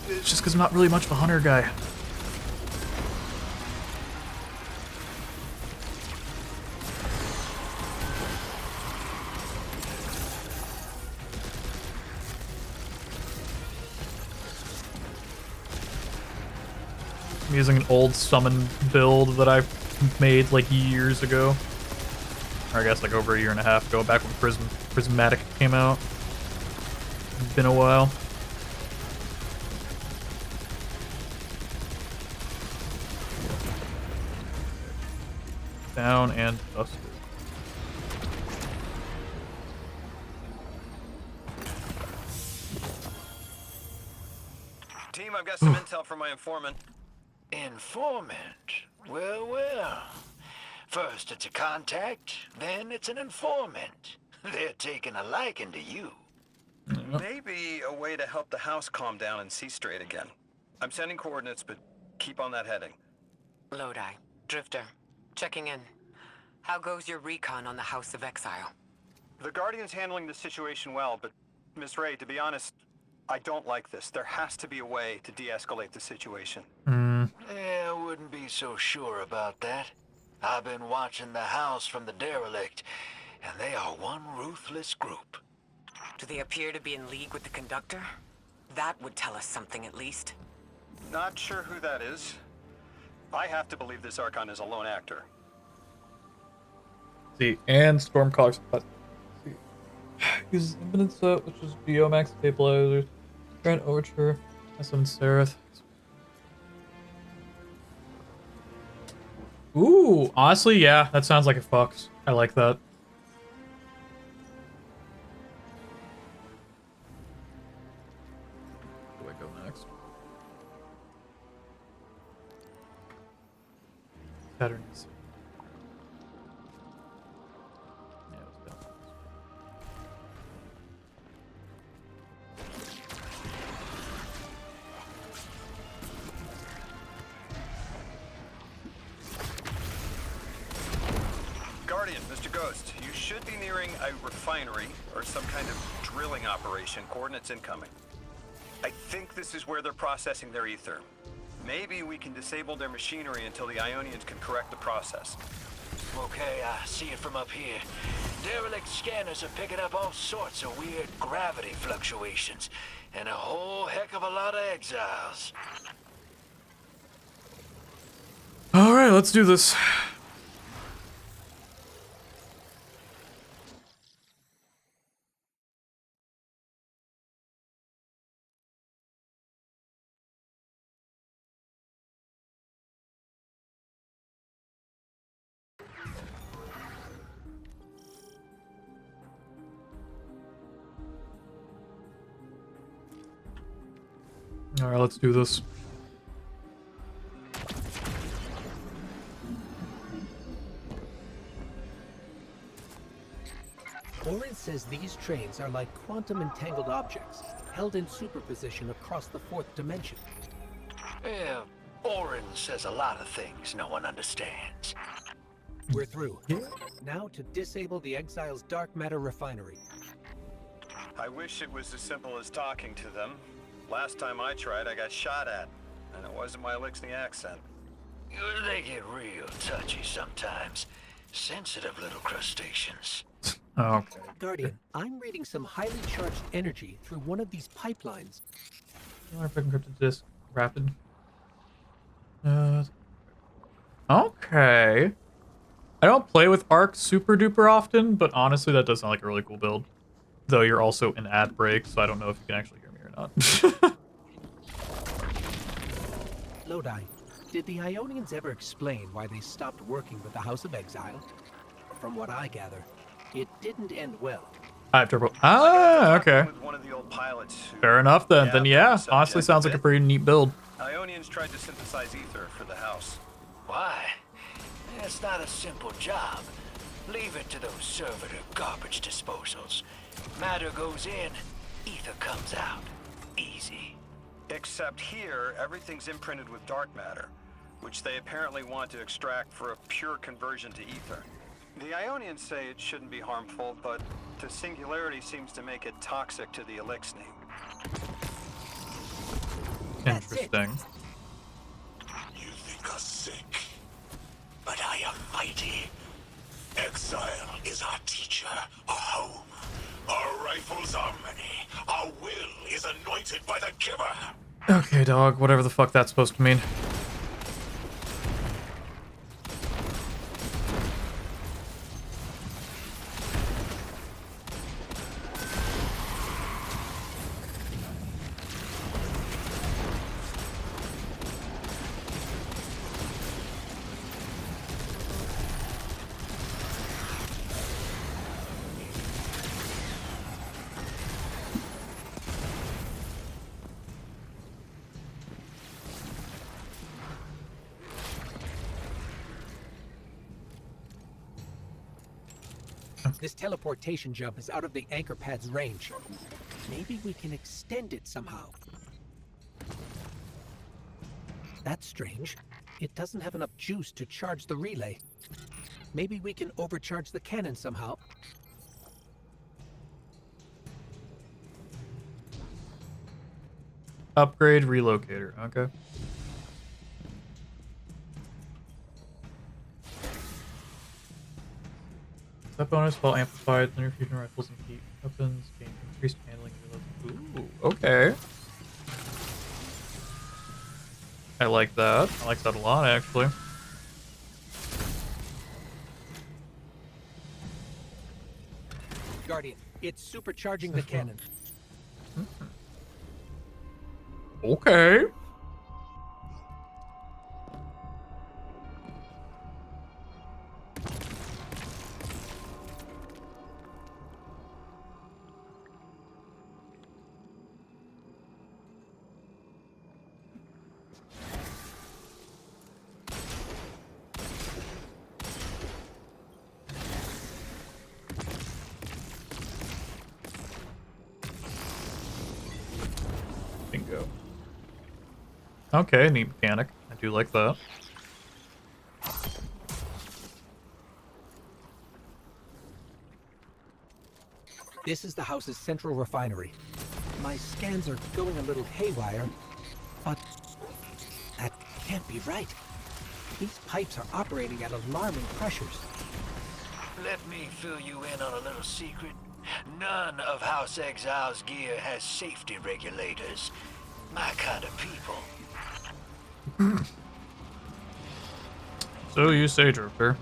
it's just because I'm not really much of a Hunter guy. I'm using an old summon build that I made like years ago. Or I guess like over a year and a half ago, back when Prismatic came out. It's been a while. Down and dusted. Team, I've got some intel from my informant. Informant? Well, well. First it's a contact, then it's an informant. They're taking a liking to you. Maybe a way to help the house calm down and see straight again. I'm sending coordinates, but keep on that heading. Lodi, Drifter, checking in. How goes your recon on the House of Exile? The Guardian's handling the situation well, but Miss Ray, to be honest, I don't like this. There has to be a way to de-escalate the situation. Yeah, I wouldn't be so sure about that. I've been watching the house from the derelict, and they are one ruthless group. Do they appear to be in league with the Conductor? That would tell us something at least. Not sure who that is. I have to believe this Archon is a lone actor. See, and Stormcaller. Uses Infinite Set, which is Geomax Stabilizer. Grand Overture. S7 Seraph. Ooh, honestly, yeah, that sounds like it fucks. I like that. Where do I go next? Patterns. Yeah, let's go. Guardian, Mr. Ghost, you should be nearing a refinery or some kind of drilling operation. Coordinates incoming. I think this is where they're processing their ether. Maybe we can disable their machinery until the Ionians can correct the process. Okay, I see it from up here. Derelict scanners are picking up all sorts of weird gravity fluctuations, and a whole heck of a lot of exiles. Alright, let's do this. Alright, let's do this. Orin says these trains are like quantum entangled objects, held in superposition across the fourth dimension. Yeah, Orin says a lot of things no one understands. We're through. Now to disable the Exile's dark matter refinery. I wish it was as simple as talking to them. Last time I tried, I got shot at, and it wasn't my Elixni accent. They get real touchy sometimes. Sensitive little crustaceans. Okay. Guardian, I'm reading some highly charged energy through one of these pipelines. Encrypted disk. Rapid. Okay. I don't play with Arc super duper often, but honestly, that does sound like a really cool build. Though you're also in ad break, so I don't know if you can actually hear me or not. Lodi, did the Ionians ever explain why they stopped working with the House of Exile? From what I gather, it didn't end well. I have turbo. Ah, okay. With one of the old pilots who Fair enough then. gabbed Then yeah, on the subject honestly sounds a like a bit. pretty neat build. Ionians tried to synthesize ether for the house. Why? It's not a simple job. Leave it to those servitor garbage disposals. Matter goes in, ether comes out. Easy. Except here, everything's imprinted with dark matter, which they apparently want to extract for a pure conversion to ether. The Ionians say it shouldn't be harmful, but the singularity seems to make it toxic to the Elixni. Interesting. You think us sick, but I am mighty. Exile is our teacher, our home. Our rifles are many. Our will is anointed by the giver. Okay, dog. Whatever the fuck that's supposed to mean. This teleportation jump is out of the anchor pad's range. Maybe we can extend it somehow. That's strange. It doesn't have enough juice to charge the relay. Maybe we can overcharge the cannon somehow. Upgrade relocator. Okay. That bonus while amplified, linear fusion rifles and heat weapons gain increased handling and reload. Ooh, okay. I like that. I like that a lot, actually. Guardian, it's supercharging the cannon. Okay. Bingo. Okay, neat mechanic. I do like that. This is the house's central refinery. My scans are going a little haywire, but that can't be right. These pipes are operating at alarming pressures. Let me fill you in on a little secret. None of House Exile's gear has safety regulators. My kind of people. So you say, Drifter.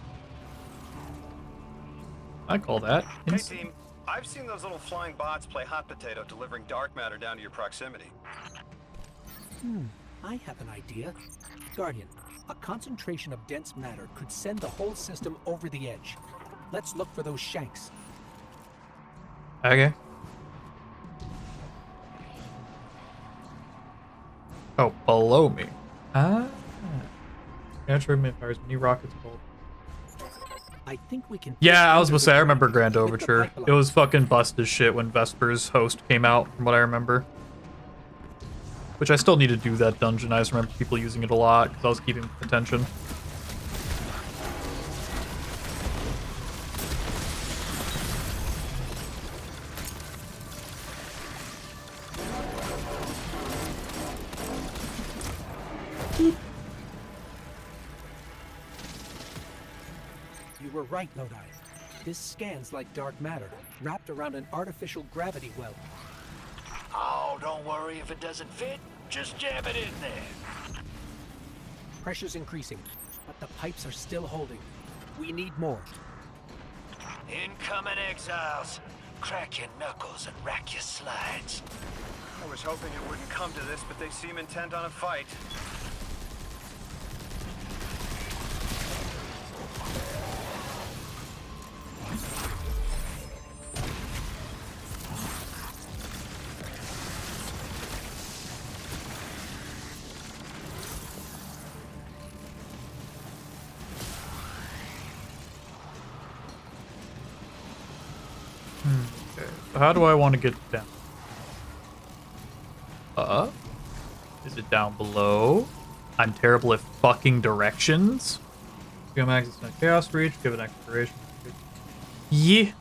I call that. Hey team, I've seen those little flying bots play hot potato delivering dark matter down to your proximity. I have an idea. Guardian, a concentration of dense matter could send the whole system over the edge. Let's look for those shanks. Okay. Oh, below me. Ah. Natural fires, new rockets bolt. I think we can. Yeah, I was gonna say, I remember Grand Overture. It was fucking bust as shit when Vesper's host came out, from what I remember. Which I still need to do that dungeon. I just remember people using it a lot, because I was keeping attention. You were right, Lodi. This scans like dark matter, wrapped around an artificial gravity well. Oh, don't worry if it doesn't fit. Just jam it in there. Pressure's increasing, but the pipes are still holding. We need more. Incoming exiles. Crack your knuckles and rack your slides. I was hoping it wouldn't come to this, but they seem intent on a fight. Okay, so how do I want to get down? Is it down below? I'm terrible at fucking directions. Give him access to Chaos Reach, give it exploration. Yeah.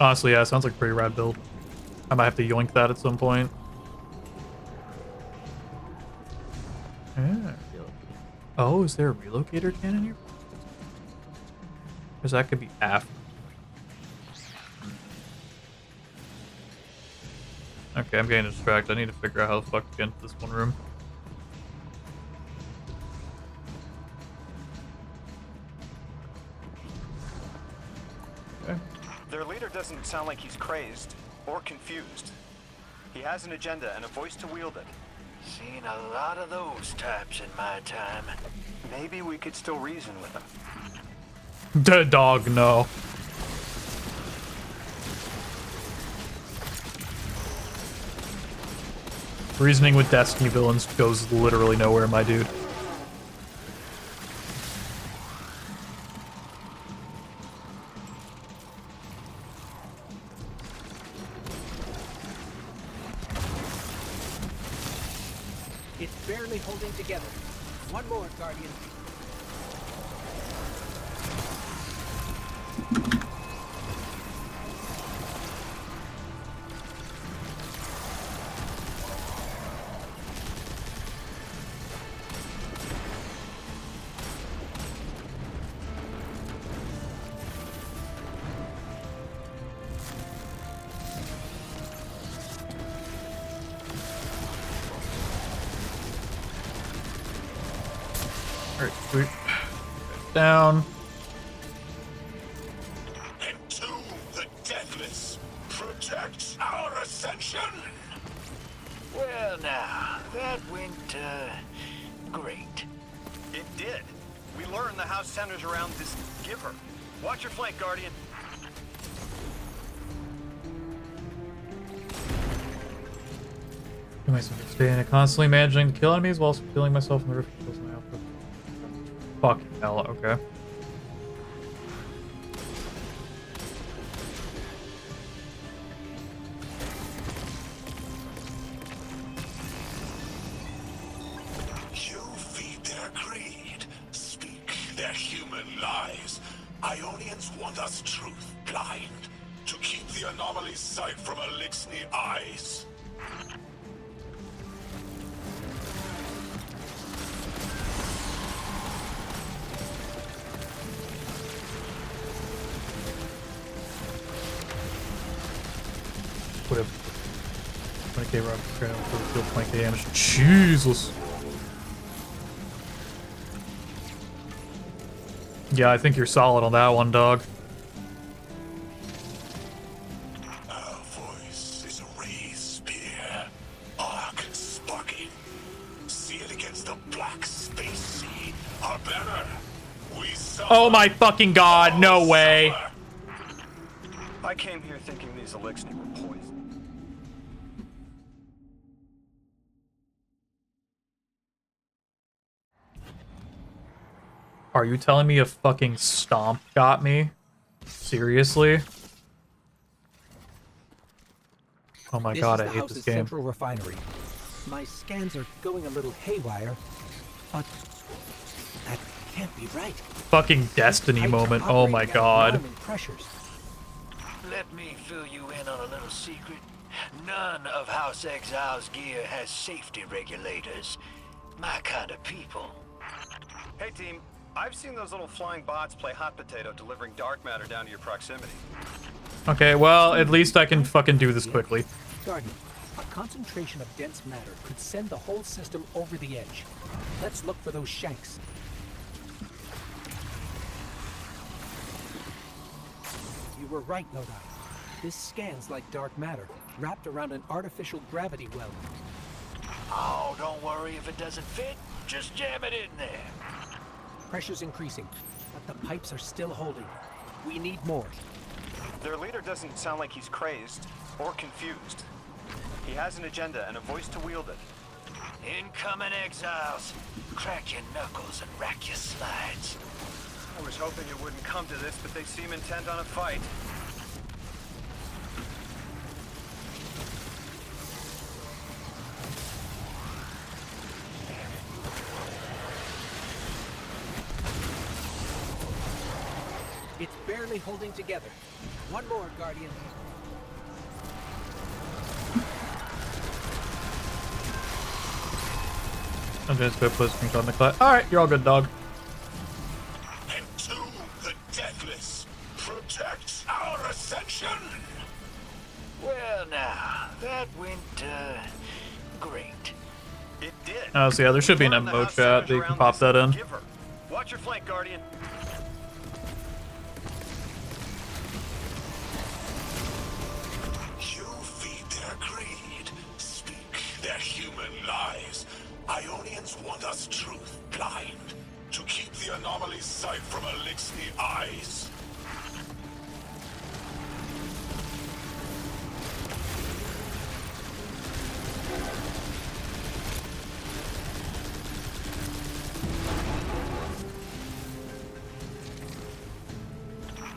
Honestly, yeah, sounds like a pretty rad build. I might have to yoink that at some point. Yeah. Oh, is there a relocator cannon here? Because that could be after. Okay, I'm getting distracted. I need to figure out how the fuck to get into this one room. Okay. Their leader doesn't sound like he's crazed or confused. He has an agenda and a voice to wield it. Seen a lot of those types in my time. Maybe we could still reason with him. The dog, no. Reasoning with Destiny villains goes literally nowhere, my dude. It's barely holding together. One more, Guardian. Alright, sweet. Down. Into now, that went, great. It did. We learned the house centers around this giver. Watch your flank, Guardian. Give myself expanding, constantly managing to kill enemies while feeling myself in the roof kills my output. Fucking hell, okay. You feed their greed, speak their human lies. Ionians want us truth blind, to keep the anomaly's sight from Elixni eyes. Whatever. 20k rock credit for the field flank damage. Jesus. Yeah, I think you're solid on that one, dog. Our voice is a raised spear, arc sparking. See it against the black space sea. Our banner. We suffer. Oh my fucking god, no way. I came here thinking these Elixni were poisoned. Are you telling me a fucking stomp got me? Seriously? Oh my god, I hate this game. Central refinery. My scans are going a little haywire, but that can't be right. Fucking Destiny moment, oh my god. Pressures. Let me fill you in on a little secret. None of House Exile's gear has safety regulators. My kind of people. Hey team, I've seen those little flying bots play hot potato delivering dark matter down to your proximity. Okay, well, at least I can fucking do this quickly. Guardian, a concentration of dense matter could send the whole system over the edge. Let's look for those shanks. You were right, Lodi. This scans like dark matter, wrapped around an artificial gravity well. Oh, don't worry if it doesn't fit. Just jam it in there. Pressure's increasing, but the pipes are still holding. We need more. Their leader doesn't sound like he's crazed or confused. He has an agenda and a voice to wield it. Incoming exiles. Crack your knuckles and rack your slides. I was hoping it wouldn't come to this, but they seem intent on a fight. It's barely holding together. One more, Guardian. I'm just gonna put some on the class. Alright, you're all good, dog. Entomb the deathless. Protect our ascension. Well now, that went, great. It did. Oh, so yeah, there should be an MMO chat that you can pop that in. Giver. Watch your flank, Guardian. You feed their greed, speak their human lies. Ionians want us truth blind, to keep the anomaly's sight from Elixni eyes.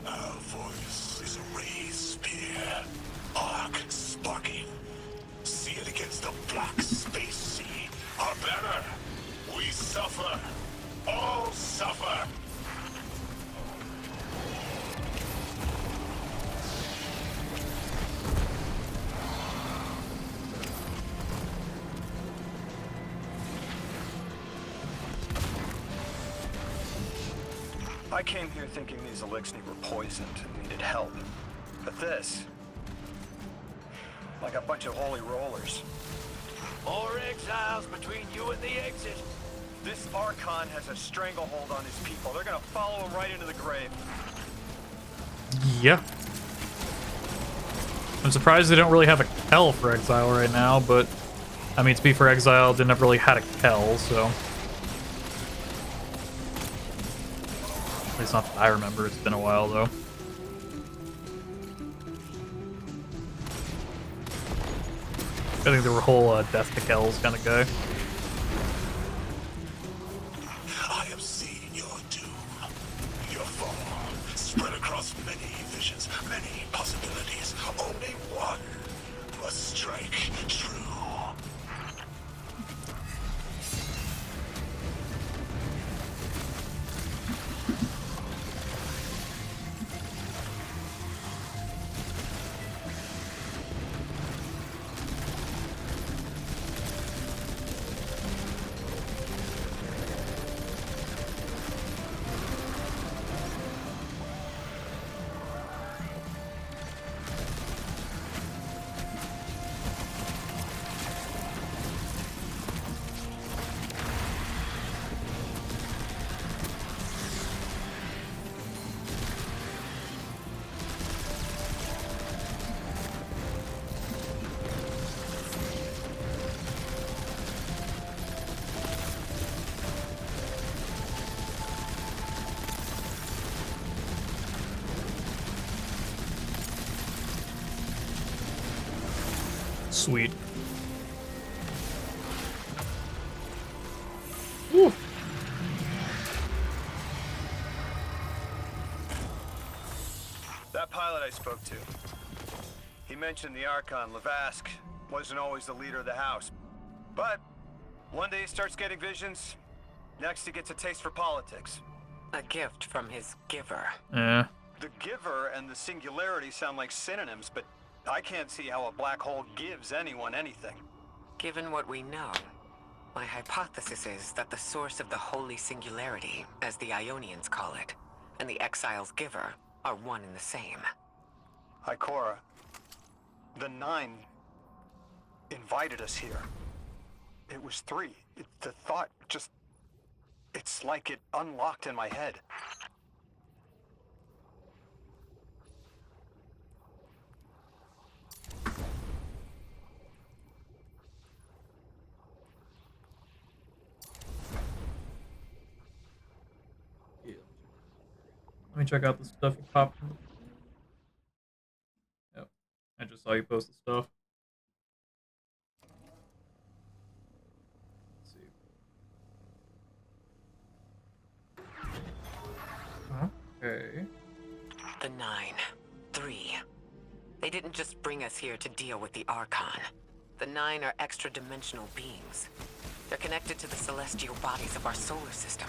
Our voice is a raised spear, arc sparking. See it against the black space sea. Our banner. We suffer. All suffer. I came here thinking these Elixni were poisoned and needed help. But this... like a bunch of holy rollers. More exiles between you and the exit. This Archon has a stranglehold on his people. They're gonna follow him right into the grave. Yeah. I'm surprised they don't really have a hell for Exile right now, but I mean, to be for Exile, didn't have really had a Kell, so. At least not that I remember. It's been a while, though. I think they were whole death to Kells kind of guy. I have seen your doom, your fall, spread across many visions, many possibilities. Only one must strike true. Sweet. Woo. That pilot I spoke to, he mentioned the Archon, Levask, wasn't always the leader of the house. But one day he starts getting visions, next he gets a taste for politics. A gift from his giver. Yeah. The giver and the singularity sound like synonyms, but I can't see how a black hole gives anyone anything. Given what we know, my hypothesis is that the source of the holy singularity, as the Ionians call it, and the Exile's giver are one and the same. Ikora, the Nine invited us here. It was 3. The thought just... It's like it unlocked in my head. Let me check out the stuff you popped in. Yep. I just saw you post the stuff. Let's see. Okay. The 9. 3. They didn't just bring us here to deal with the Archon. The 9 are extra-dimensional beings. They're connected to the celestial bodies of our solar system.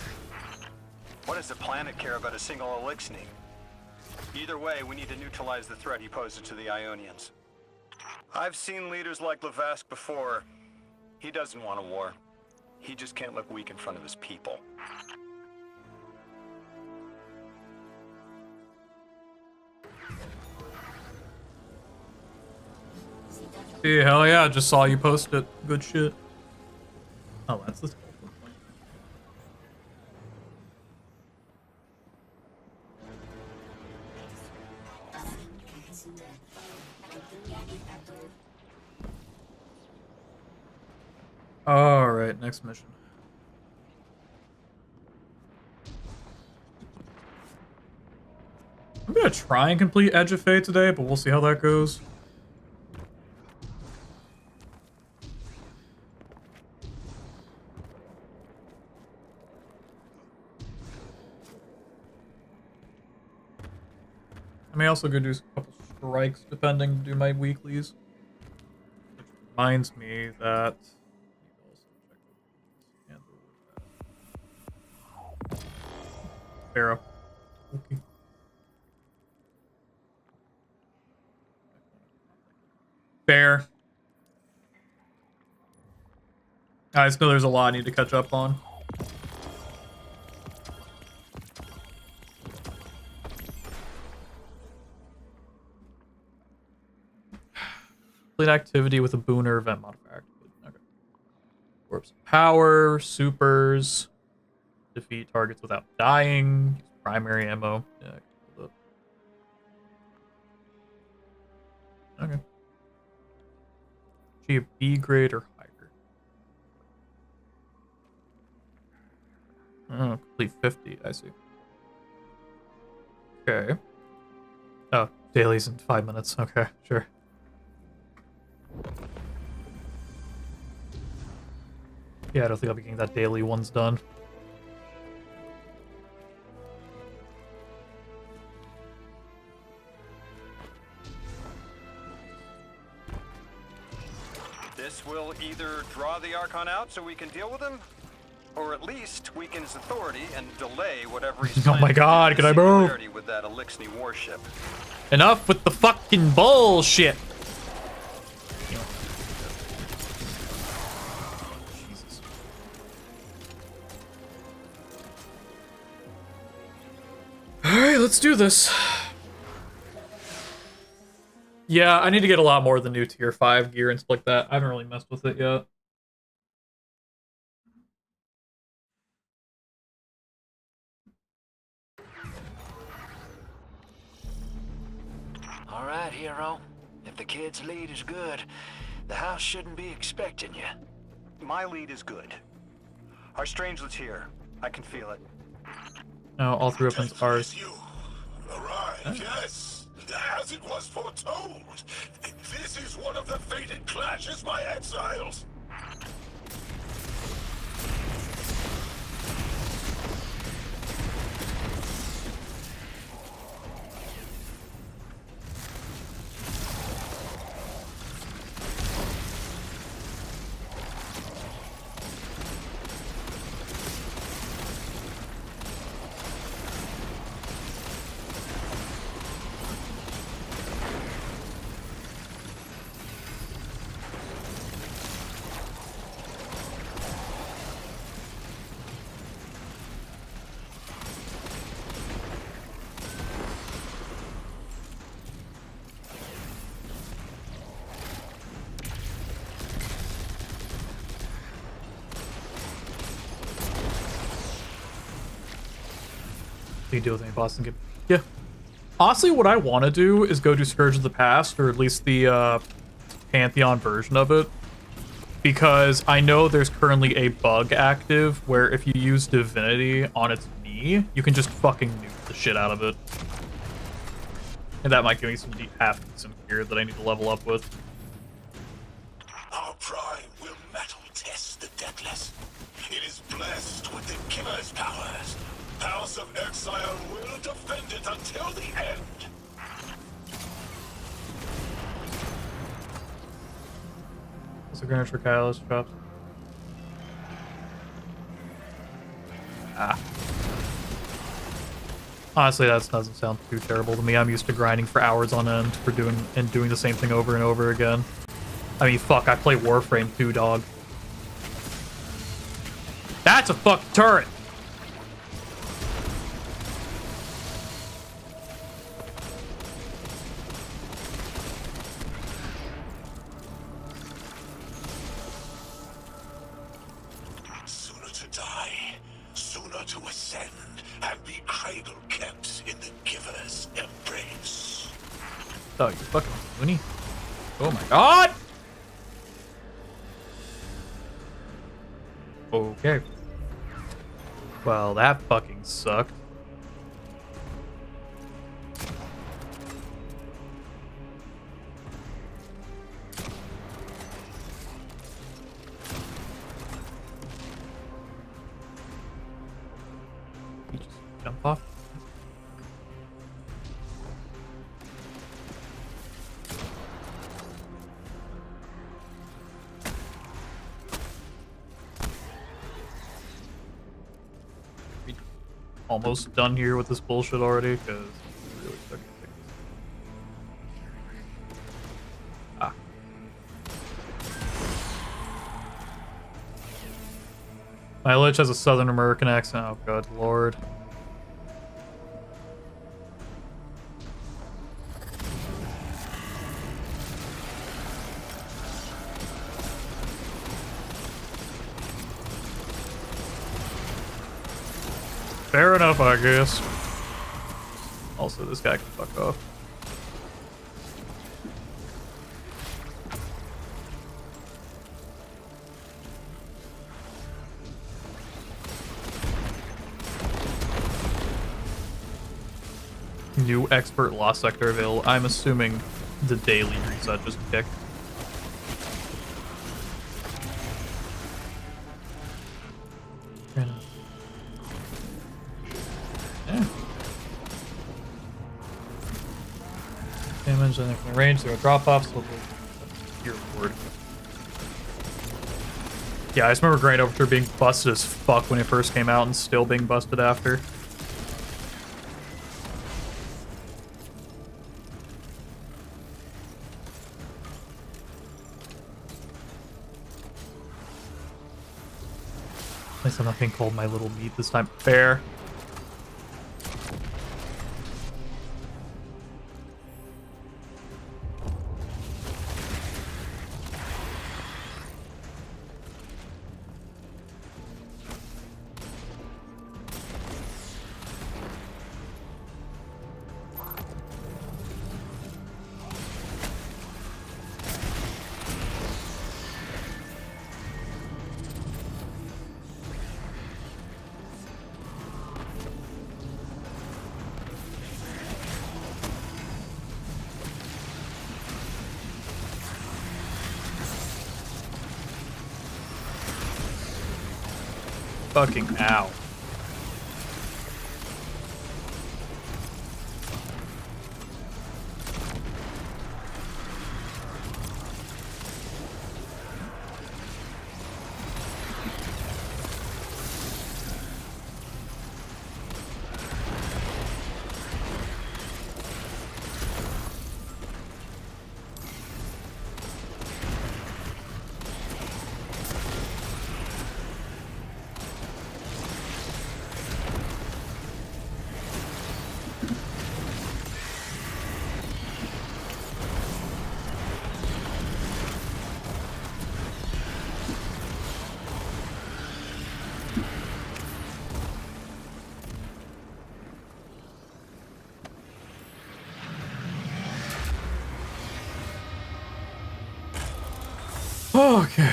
What does the planet care about a single Elixni? Either way, we need to neutralize the threat he poses to the Ionians. I've seen leaders like Levask before. He doesn't want a war. He just can't look weak in front of his people. Yeah, hell yeah, just saw you post it. Good shit. Oh, that's this. Alright, next mission. I'm gonna try and complete Edge of Fate today, but we'll see how that goes. I may also go do a couple strikes, depending, do my weeklies. Which reminds me that... Pharaoh. Okay. Fair. I just know there's a lot I need to catch up on. Complete activity with a booner event modifier. Okay. Corpse power, supers, defeat targets without dying, primary ammo. Yeah, hold up. Okay. Achieve B grade or higher. Oh, complete 50, I see. Okay. Oh, dailies in 5 minutes. Okay, sure. Yeah, I don't think I'll be getting that daily ones done. This will either draw the Archon out so we can deal with him, or at least weaken his authority and delay whatever he's Oh my god, can I move? with that Elixni warship. Enough with the fucking bullshit! Jesus. Alright, let's do this. Yeah, I need to get a lot more of the new tier 5 gear and stuff like that. I haven't really messed with it yet. All right, hero. If the kid's lead is good, the house shouldn't be expecting you. My lead is good. Our strangelet's here. I can feel it. No, all 3 weapons are... You arrived, yes. As it was foretold. This is one of the fated clashes, my exiles. You deal with any Boston game. Yeah. Honestly, what I want to do is go to Scourge of the Past, or at least the Pantheon version of it. Because I know there's currently a bug active where if you use Divinity on its knee, you can just fucking nuke the shit out of it. And that might give me some some gear that I need to level up with. Our prime will metal test the deathless. It is blessed with the Giver's powers. House of Exile will defend it until the end. What's the grenade for Catalyst drops? Ah. Honestly, that doesn't sound too terrible to me. I'm used to grinding for hours on end for doing the same thing over and over again. I mean, fuck, I play Warframe too, dog. That's a fucking turret! Sooner to die, sooner to ascend, and be cradle kept in the Giver's embrace. Oh, you fucking loony. Oh my god! Okay. Well, that fucking sucked. You just jump off. Almost done here with this bullshit already, because it's really fucking ridiculous. Ah. My Lich has a Southern American accent. Oh, good lord. Fair enough, I guess. Also, this guy can fuck off. New expert lost sector available. I'm assuming the daily reset just kicked. Yeah. Damage and from range, 0 drop-offs, so your reward. Yeah, I just remember Grand Overture being busted as fuck when it first came out and still being busted after. At least I'm not being called my little meat this time. Fair. Fucking ow. Okay.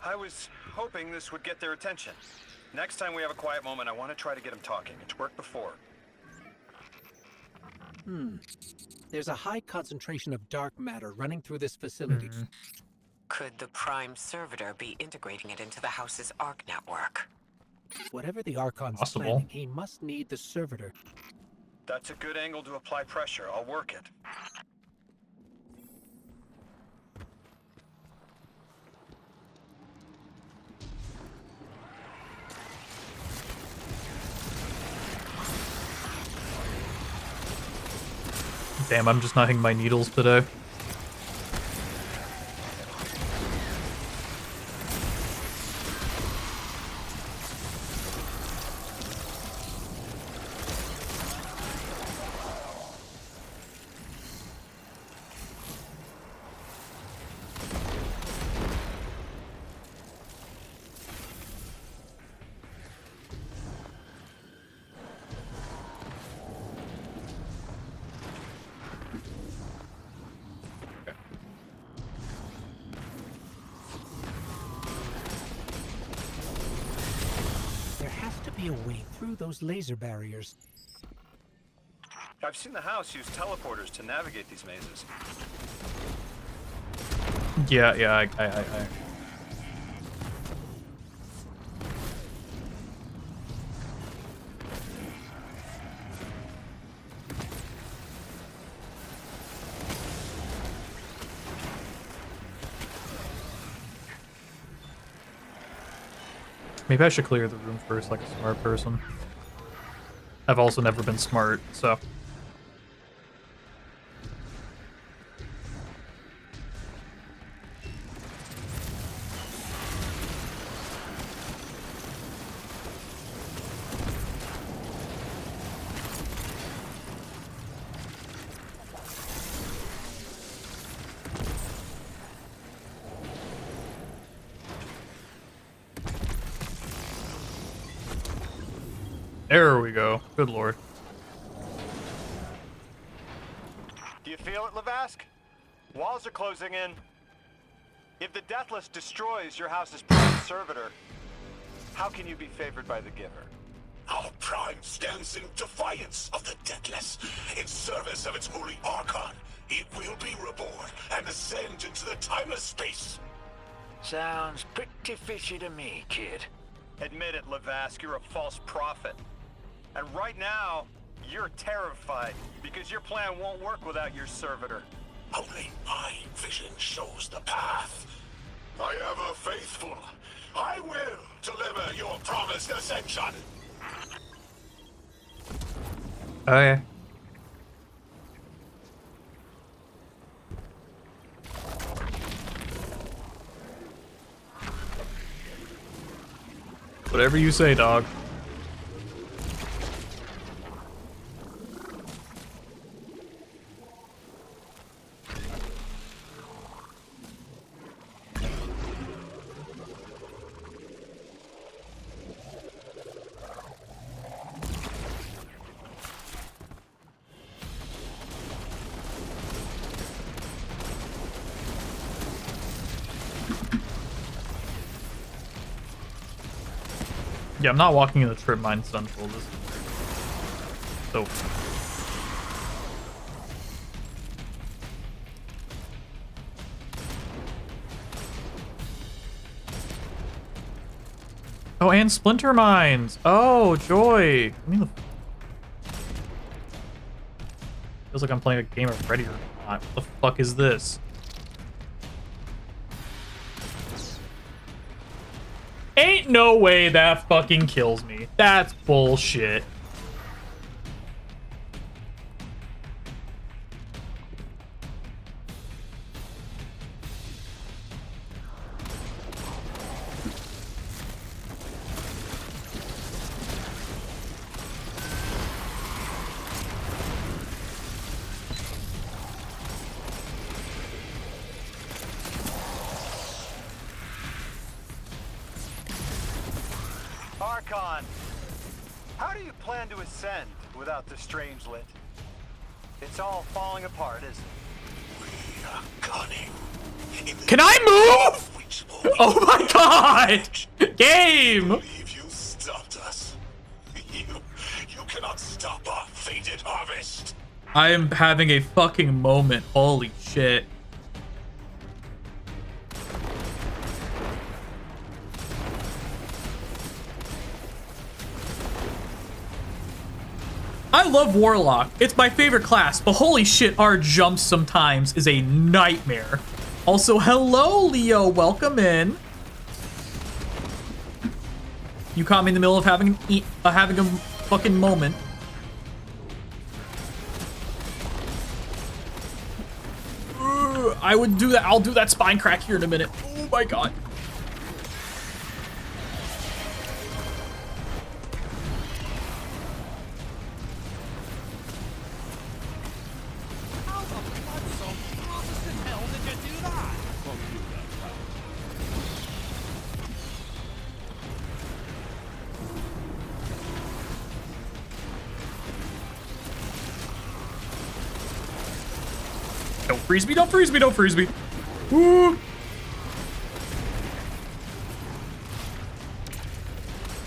I was hoping this would get their attention. Next time we have a quiet moment, I want to try to get them talking. It's worked before. There's a high concentration of dark matter running through this facility. Could the Prime Servitor be integrating it into the House's Arc network? Whatever the Archon's Possible. planning, he must need the Servitor. That's a good angle to apply pressure. I'll work it. Damn, I'm just not hitting my needles today. There has to be a way through those laser barriers. I've seen the House use teleporters to navigate these mazes. Yeah, I Maybe I should clear the room first like a smart person. I've also never been smart, so. There we go. Good lord. Do you feel it, Lavask? Walls are closing in. If the Deathless destroys your house's prime servitor, how can you be favored by the Giver? Our Prime stands in defiance of the Deathless. In service of its holy Archon, it will be reborn and ascend into the timeless space. Sounds pretty fishy to me, kid. Admit it, Lavask, you're a false prophet. And right now, you're terrified because your plan won't work without your servitor. Only my vision shows the path. I am a faithful. I will deliver your promised ascension. Okay. Whatever you say, dog. Yeah, I'm not walking in the Trip Mine Central. This is so. Oh, and Splinter Mines. Oh, joy. I mean, feels like I'm playing a game of Ready or Not. What the fuck is this? Ain't no way that fucking kills me. That's bullshit. Archon, how do you plan to ascend without the Strangelet? It's all falling apart, isn't it? We are cunning. Can I move? Oh my god! Game! Believe you stopped us. You cannot stop our fated harvest. I am having a fucking moment. Holy shit. I love Warlock. It's my favorite class, but holy shit, our jumps sometimes is a nightmare. Also, hello, Leo. Welcome in. You caught me in the middle of having a fucking moment. I would do that. I'll do that spine crack here in a minute. Oh my god. Don't freeze me, don't freeze me, don't freeze me. Ooh.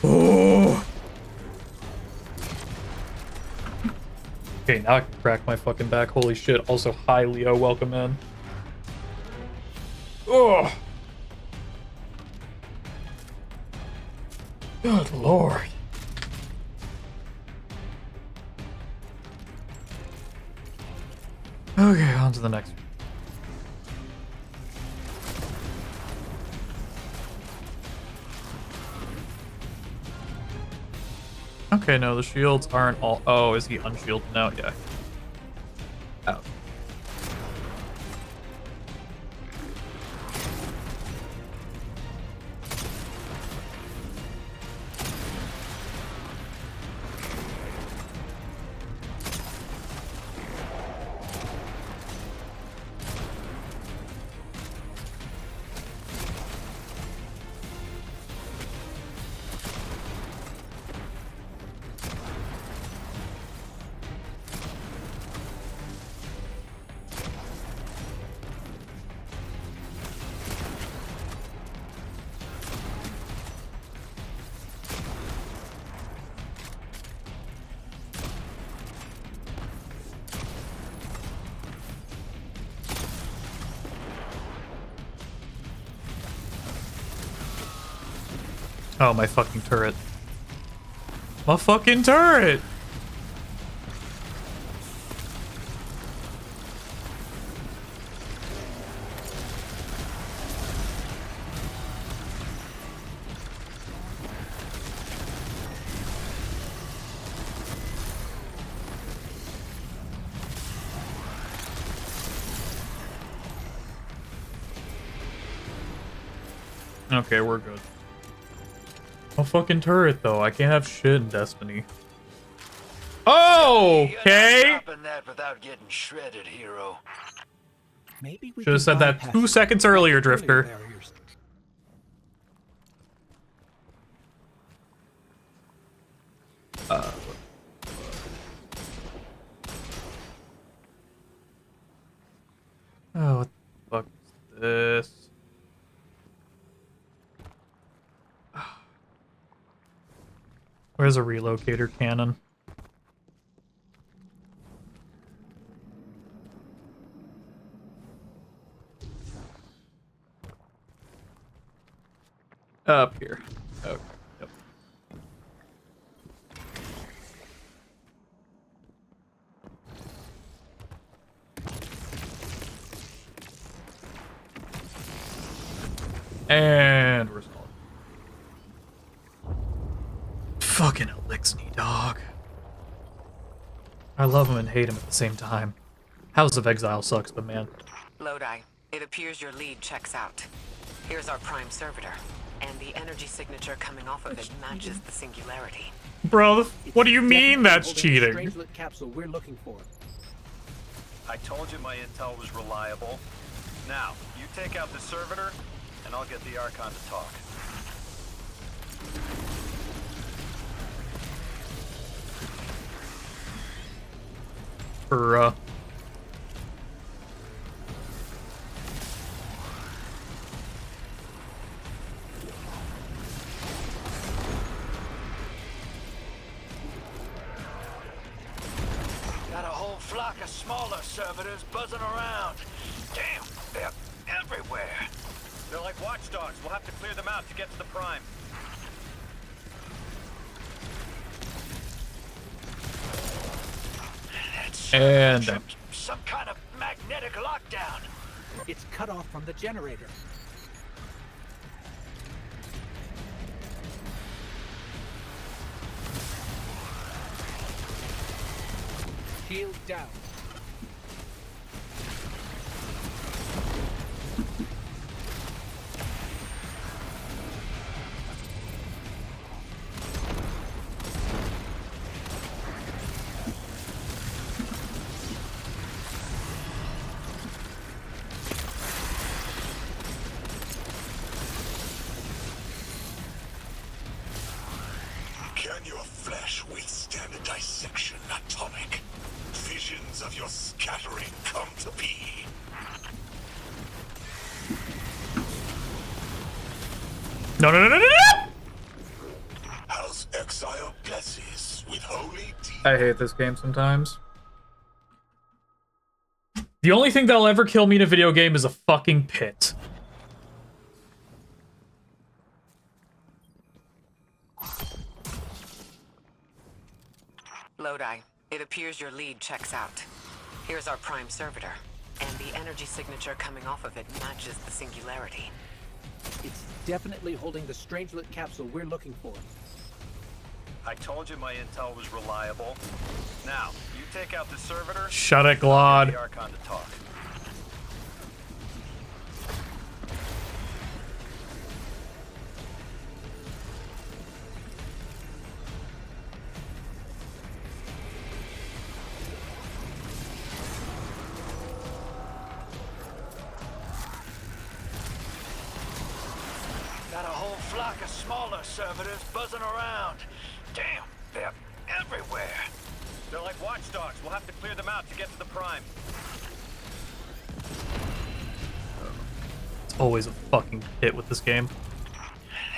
Oh. Okay, now I can crack my fucking back. Holy shit. Also, hi, Leo. Welcome in. Oh. Good lord. Okay, on to the next one. Okay, no, the shields aren't all... Oh, is he unshielded now? Yeah. Out. Oh, my fucking turret. My fucking turret! Okay, we're good. A fucking turret, though. I can't have shit in Destiny. Oh, okay. You're not stopping that without getting shredded, hero. Maybe we Should have can said that bypass 2 seconds earlier, Drifter. barriers. Oh, what the fuck is this? Where's a relocator cannon? Up here. Okay. Yep. And we're solid. Fucking Elixir, dog. I love him and hate him at the same time. House of Exile sucks, but man. Lodi, it appears your lead checks out. Here's our prime servitor, and the energy signature coming off of it matches the singularity. Bro, what do you mean Definitely that's holding the cheating? Strangelet capsule we're looking for. I told you my intel was reliable. Now, you take out the servitor, and I'll get the Archon to talk. For, Got a whole flock of smaller servitors buzzing around. Damn, they're everywhere. They're like watchdogs. We'll have to clear them out to get to the Prime. And then. Some kind of magnetic lockdown. It's cut off from the generator. Shield down. Can your flesh withstand a dissection, Atomic? Visions of your scattering come to be. No, no, no, no, no, no! House Exile blesses with holy deed. I hate this game sometimes. The only thing that'll ever kill me in a video game is a fucking pit. Lodi, it appears your lead checks out. Here's our prime servitor, and the energy signature coming off of it matches the singularity. It's definitely holding the Strangelet capsule we're looking for. I told you my intel was reliable. Now, you take out the servitor. Shut it, I'll get Glad. the Archon to talk. Got a whole flock of smaller servitors buzzing around. Damn, they're everywhere. They're like watchdogs. We'll have to clear them out to get to the Prime. It's always a fucking pit with this game.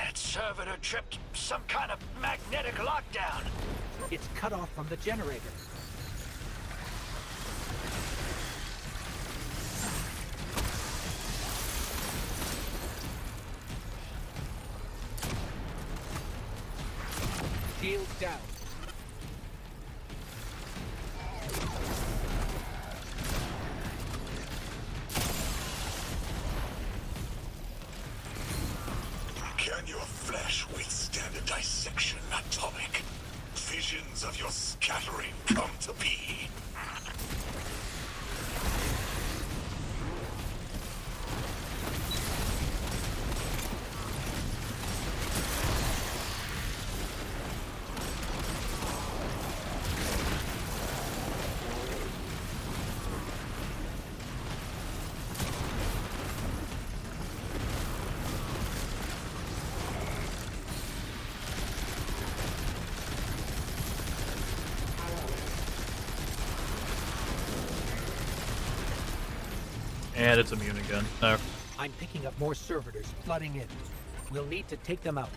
That servitor tripped some kind of magnetic lockdown. It's cut off from the generator. Shield down. Can your flesh withstand a dissection, Atomic? Visions of your scattering come to be. And it's immune again. No. I'm picking up more servitors flooding in. We'll need to take them out.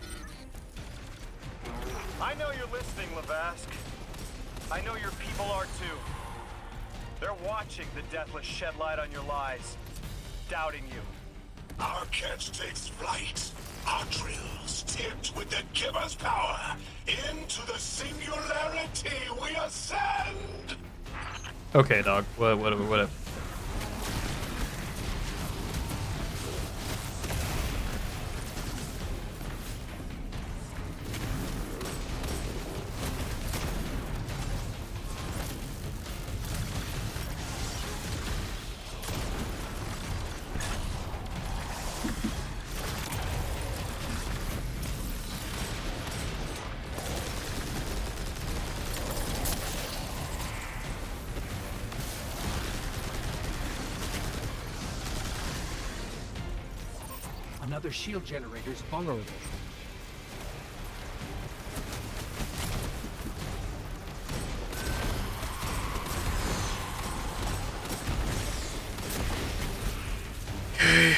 I know you're listening, Lavask. I know your people are too. They're watching the Deathless shed light on your lies, doubting you. Our catch takes flight. Our drills tipped with the Giver's power. Into the singularity we ascend! Okay, dog. Whatever. Another shield generator's vulnerable. Okay.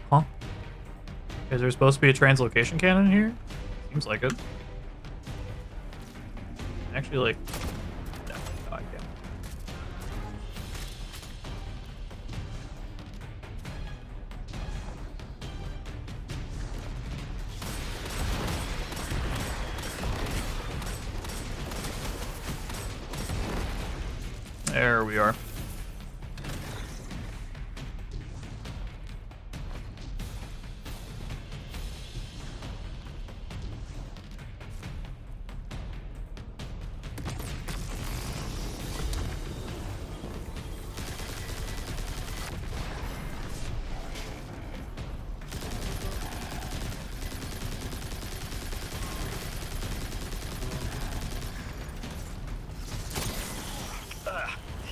Huh? Is there supposed to be a translocation cannon here? Seems like it. Actually, like... No, I can't. There we are.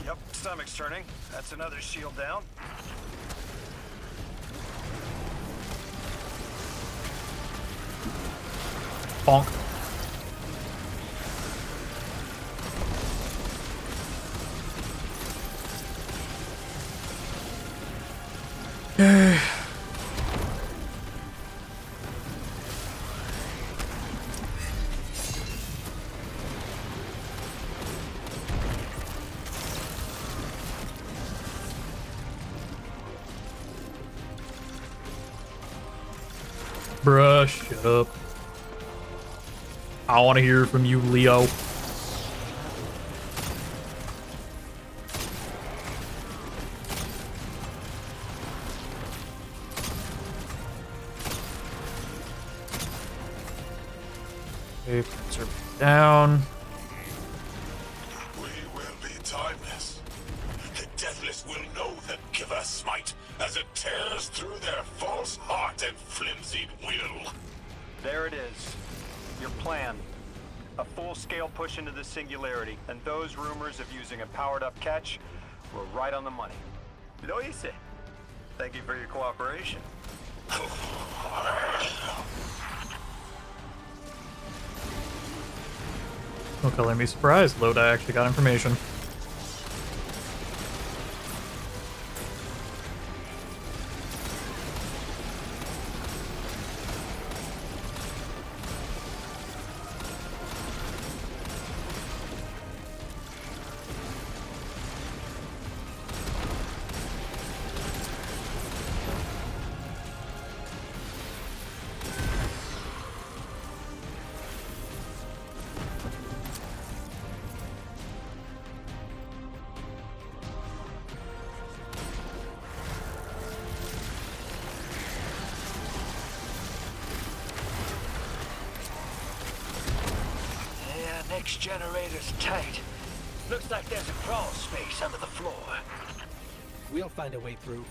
Yep, stomach's turning. That's another shield down. Bonk. Bruh, shut up. I want to hear from you, Leo. Okay, server down. We will be timeless. The Deathless will know the Giver smite as it tears through their false heart and flimsy will. There it is. Your plan. A full-scale push into the singularity, and those rumors of using a powered-up catch were right on the money. Loyalists, thank you for your cooperation. No color me surprised. Lodi actually got information. Next generator's tight. Looks like there's a crawl space under the floor. We'll find a way through.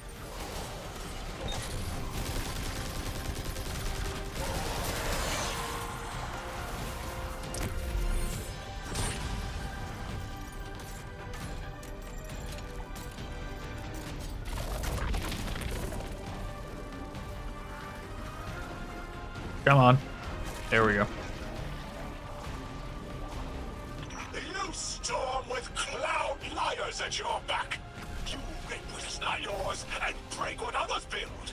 Come on. There we go. You storm with cloud liars at your back. You rape what is not yours and break what others build.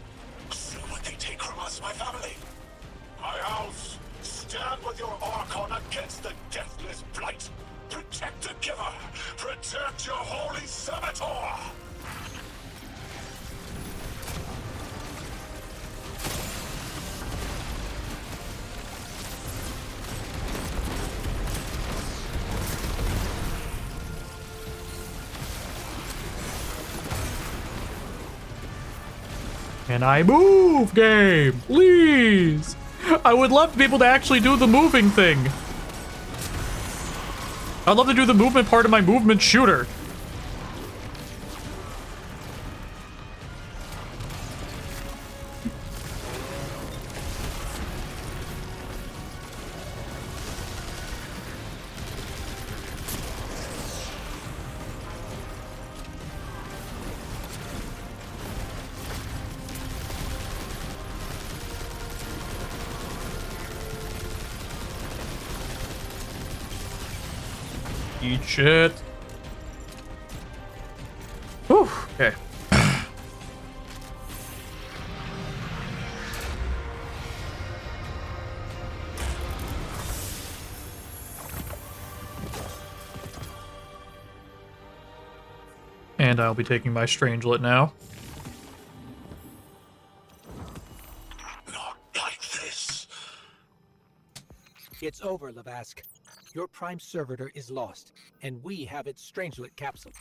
See what they take from us, my family. My house. Stand with your Archon against the deathless blight. Protect the giver. Protect your holy servitor. Can I move, game? Please! I would love to be able to actually do the moving thing. I'd love to do the movement part of my movement shooter. Eat shit. Whew, okay. And I'll be taking my Strangelet now. Not like this. It's over, Lavask. Your prime servitor is lost, and we have its Strangelet capsule.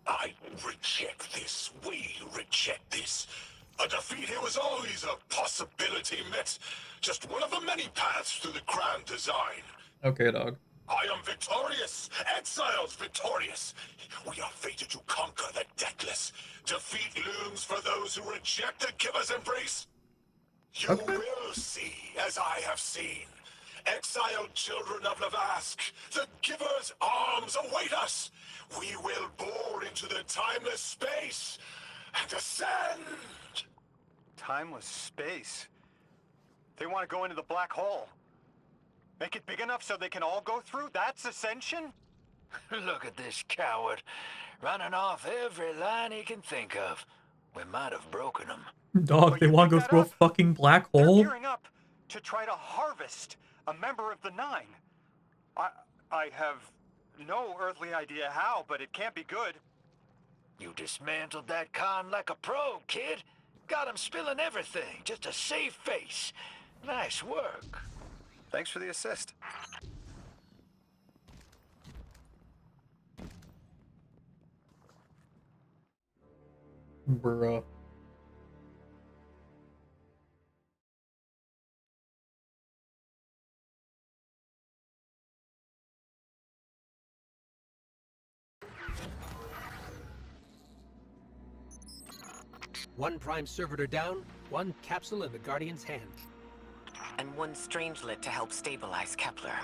I reject this. We reject this. A defeat here was always a possibility, Met. Just one of the many paths to the grand design. Okay, dog. I am victorious. Exiles victorious. We are fated to conquer the deathless. Defeat looms for those who reject the giver's embrace. You will see, as I have seen. Exiled children of Lavask, the giver's arms await us. We will bore into the timeless space and ascend. Timeless space? They want to go into the black hole. Make it big enough so they can all go through? That's ascension? Look at this coward, running off every line he can think of. We might have broken him. Dog, But they you want to picked go that through a up? fucking black They're hole? gearing up to try to harvest a member of the Nine. I have no earthly idea how, but it can't be good. You dismantled that con like a pro, kid. Got him spilling everything, just to save face. Nice work. Thanks for the assist. Bruh. One prime servitor down, one capsule in the Guardian's hand. and one strangelet to help stabilize Kepler.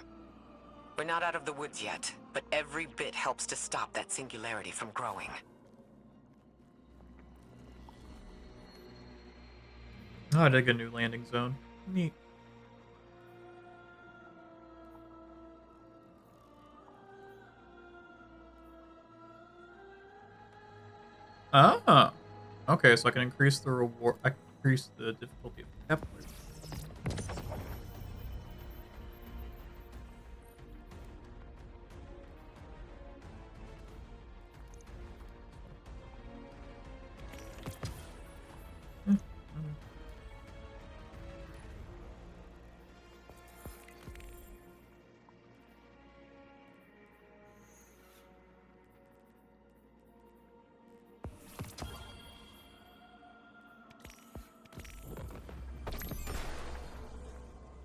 We're not out of the woods yet, but every bit helps to stop that singularity from growing. Oh, I dig a new landing zone. Neat. Ah. Okay, so I can increase the reward. I can increase the difficulty of Kepler.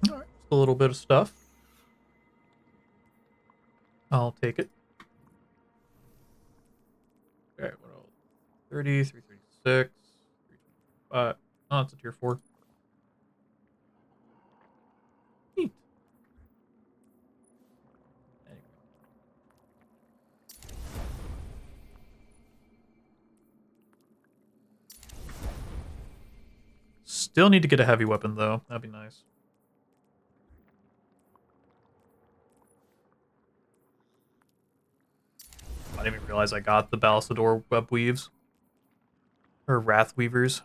Alright, just a little bit of stuff. I'll take it. Okay, what else? 30, 336, 325. Oh, it's a tier 4. Neat. Anyway. Still need to get a heavy weapon, though. That'd be nice. I didn't even realize I got the Balisador web weaves. Or Wrath Weavers.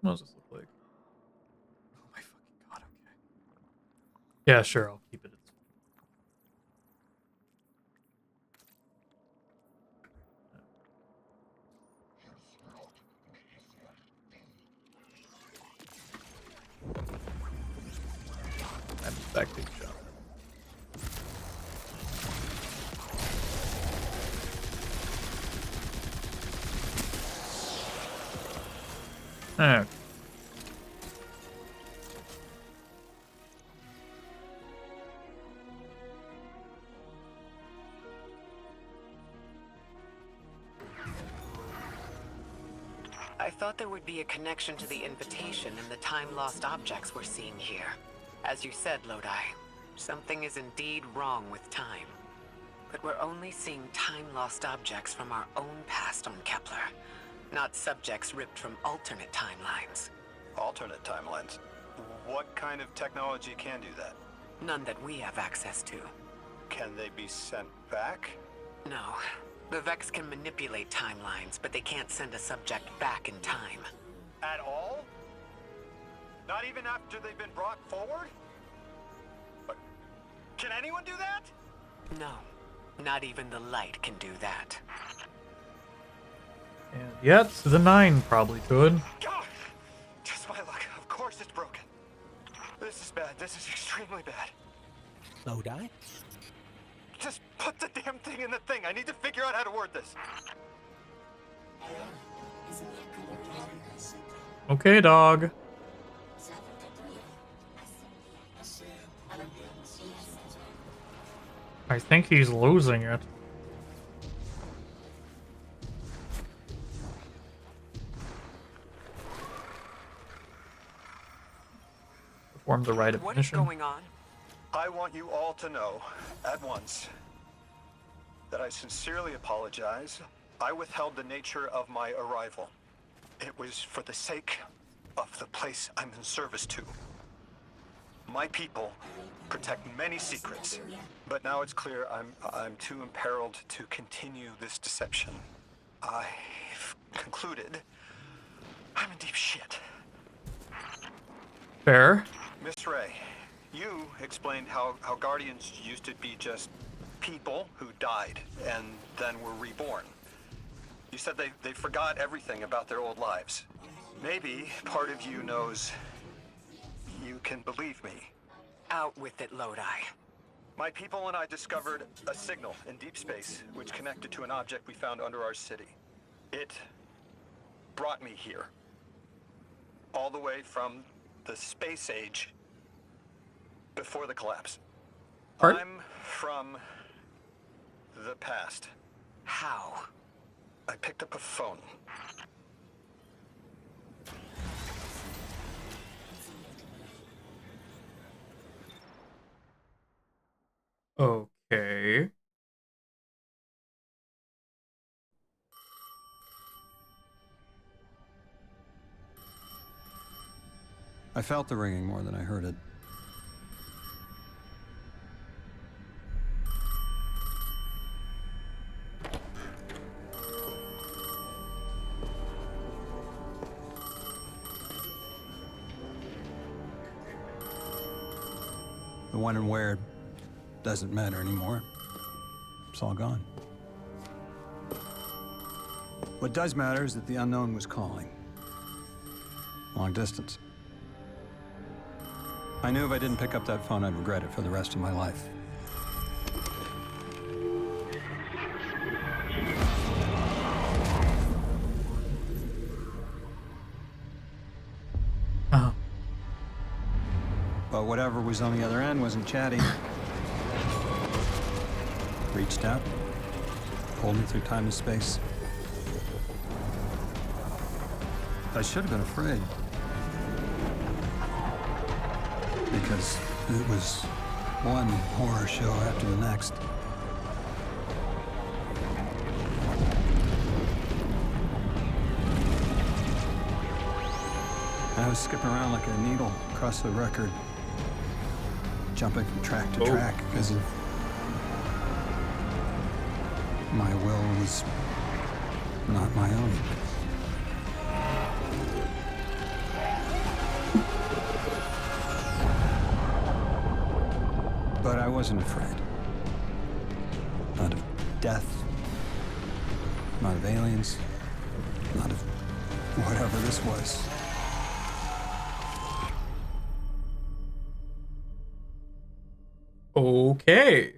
What does this look like? Oh my fucking god, okay. Yeah, sure, I'll keep it. I'm back big shot. Okay. I thought there would be a connection to the invitation and the time-lost objects we're seeing here. As you said, Lodi, something is indeed wrong with time. But we're only seeing time-lost objects from our own past on Kepler, not subjects ripped from alternate timelines. Alternate timelines? What kind of technology can do that? None that we have access to. Can they be sent back? No. The Vex can manipulate timelines, but they can't send a subject back in time. At all? Not even after they've been brought forward? But can anyone do that? No. Not even the light can do that. And yet, the 9 probably could. God! Just my luck. Of course it's broken. This is bad. This is extremely bad. Lodi? Just put the damn thing in the thing. I need to figure out how to word this. Okay, dog. I think he's losing it. Perform the rite of What is admission. going on? I want you all to know, at once, that I sincerely apologize. I withheld the nature of my arrival. It was for the sake of the place I'm in service to. My people protect many secrets, but now it's clear I'm too imperiled to continue this deception. I've concluded I'm in deep shit. Fair. Miss Ray, you explained how Guardians used to be just people who died and then were reborn. You said they forgot everything about their old lives. Maybe part of you knows you can believe me. Out with it, Lodi. My people and I discovered a signal in deep space which connected to an object we found under our city. It brought me here. All the way from the space age before the collapse. Pardon? I'm from the past. How? I picked up a phone. Okay. I felt the ringing more than I heard it. The when and where doesn't matter anymore. It's all gone. What does matter is that the unknown was calling. Long distance. I knew if I didn't pick up that phone, I'd regret it for the rest of my life. Oh. But whatever was on the other end wasn't chatty. Reached out, pulled me through time and space. I should have been afraid. Because it was one horror show after the next. I was skipping around like a needle across the record, jumping from track to track because of my will was not my own. But I wasn't afraid. Not of death, not of aliens, not of whatever this was. Okay.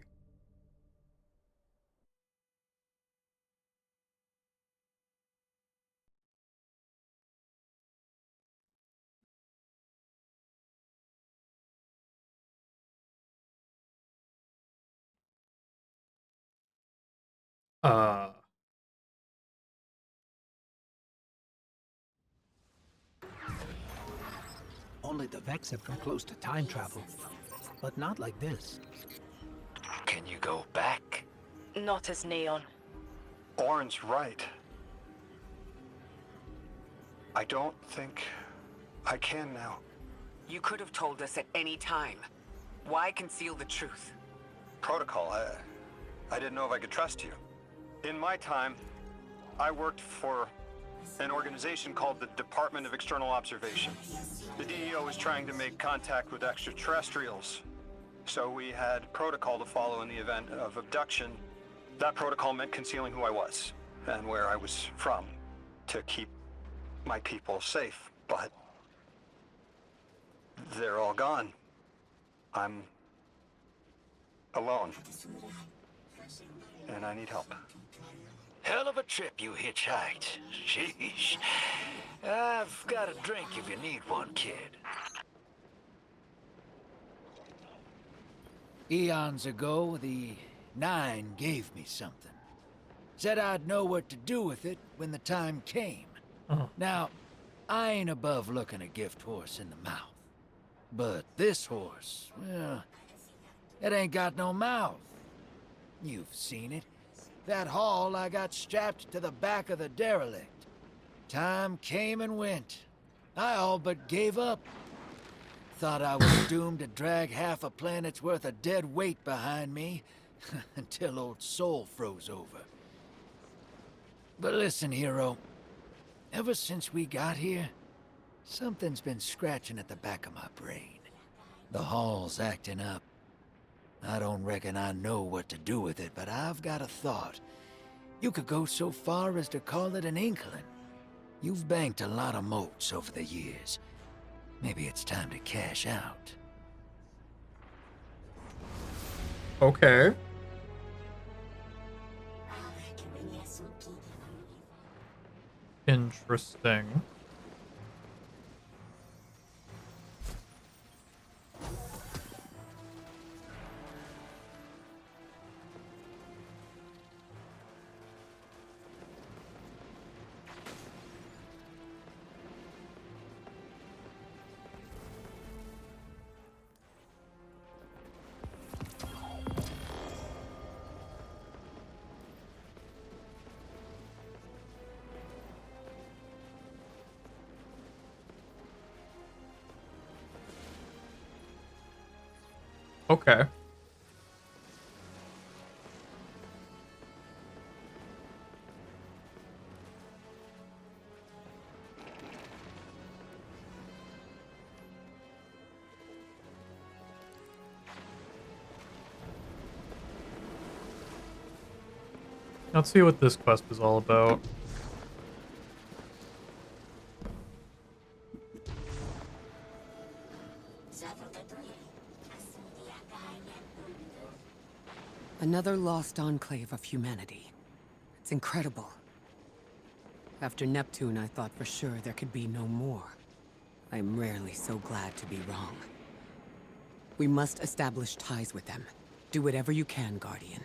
Uh, Only the Vex have come close to time travel, but not like this. Can you go back? Not as Neon. Orin's right. I don't think I can now. You could have told us at any time. Why conceal the truth? Protocol, I didn't know if I could trust you. In my time, I worked for an organization called the Department of External Observation. The DEO was trying to make contact with extraterrestrials, so we had protocol to follow in the event of abduction. That protocol meant concealing who I was and where I was from to keep my people safe, but they're all gone. I'm alone, and I need help. Hell of a trip you hitchhiked. Sheesh. I've got a drink if you need one, kid. Eons ago, the Nine gave me something. Said I'd know what to do with it when the time came. Now, I ain't above looking a gift horse in the mouth. But this horse, well, it ain't got no mouth. You've seen it. That haul I got strapped to the back of the derelict. Time came and went. I all but gave up. Thought I was doomed to drag half a planet's worth of dead weight behind me until old Soul froze over. But listen, hero. Ever since we got here, something's been scratching at the back of my brain. The hall's acting up. I don't reckon I know what to do with it, but I've got a thought. You could go so far as to call it an inkling. You've banked a lot of motes over the years. Maybe it's time to cash out. okay. Interesting. Okay. Let's see what this quest is all about. Another lost enclave of humanity. It's incredible. After Neptune, I thought for sure there could be no more. I'm rarely so glad to be wrong. We must establish ties with them. Do whatever you can, Guardian.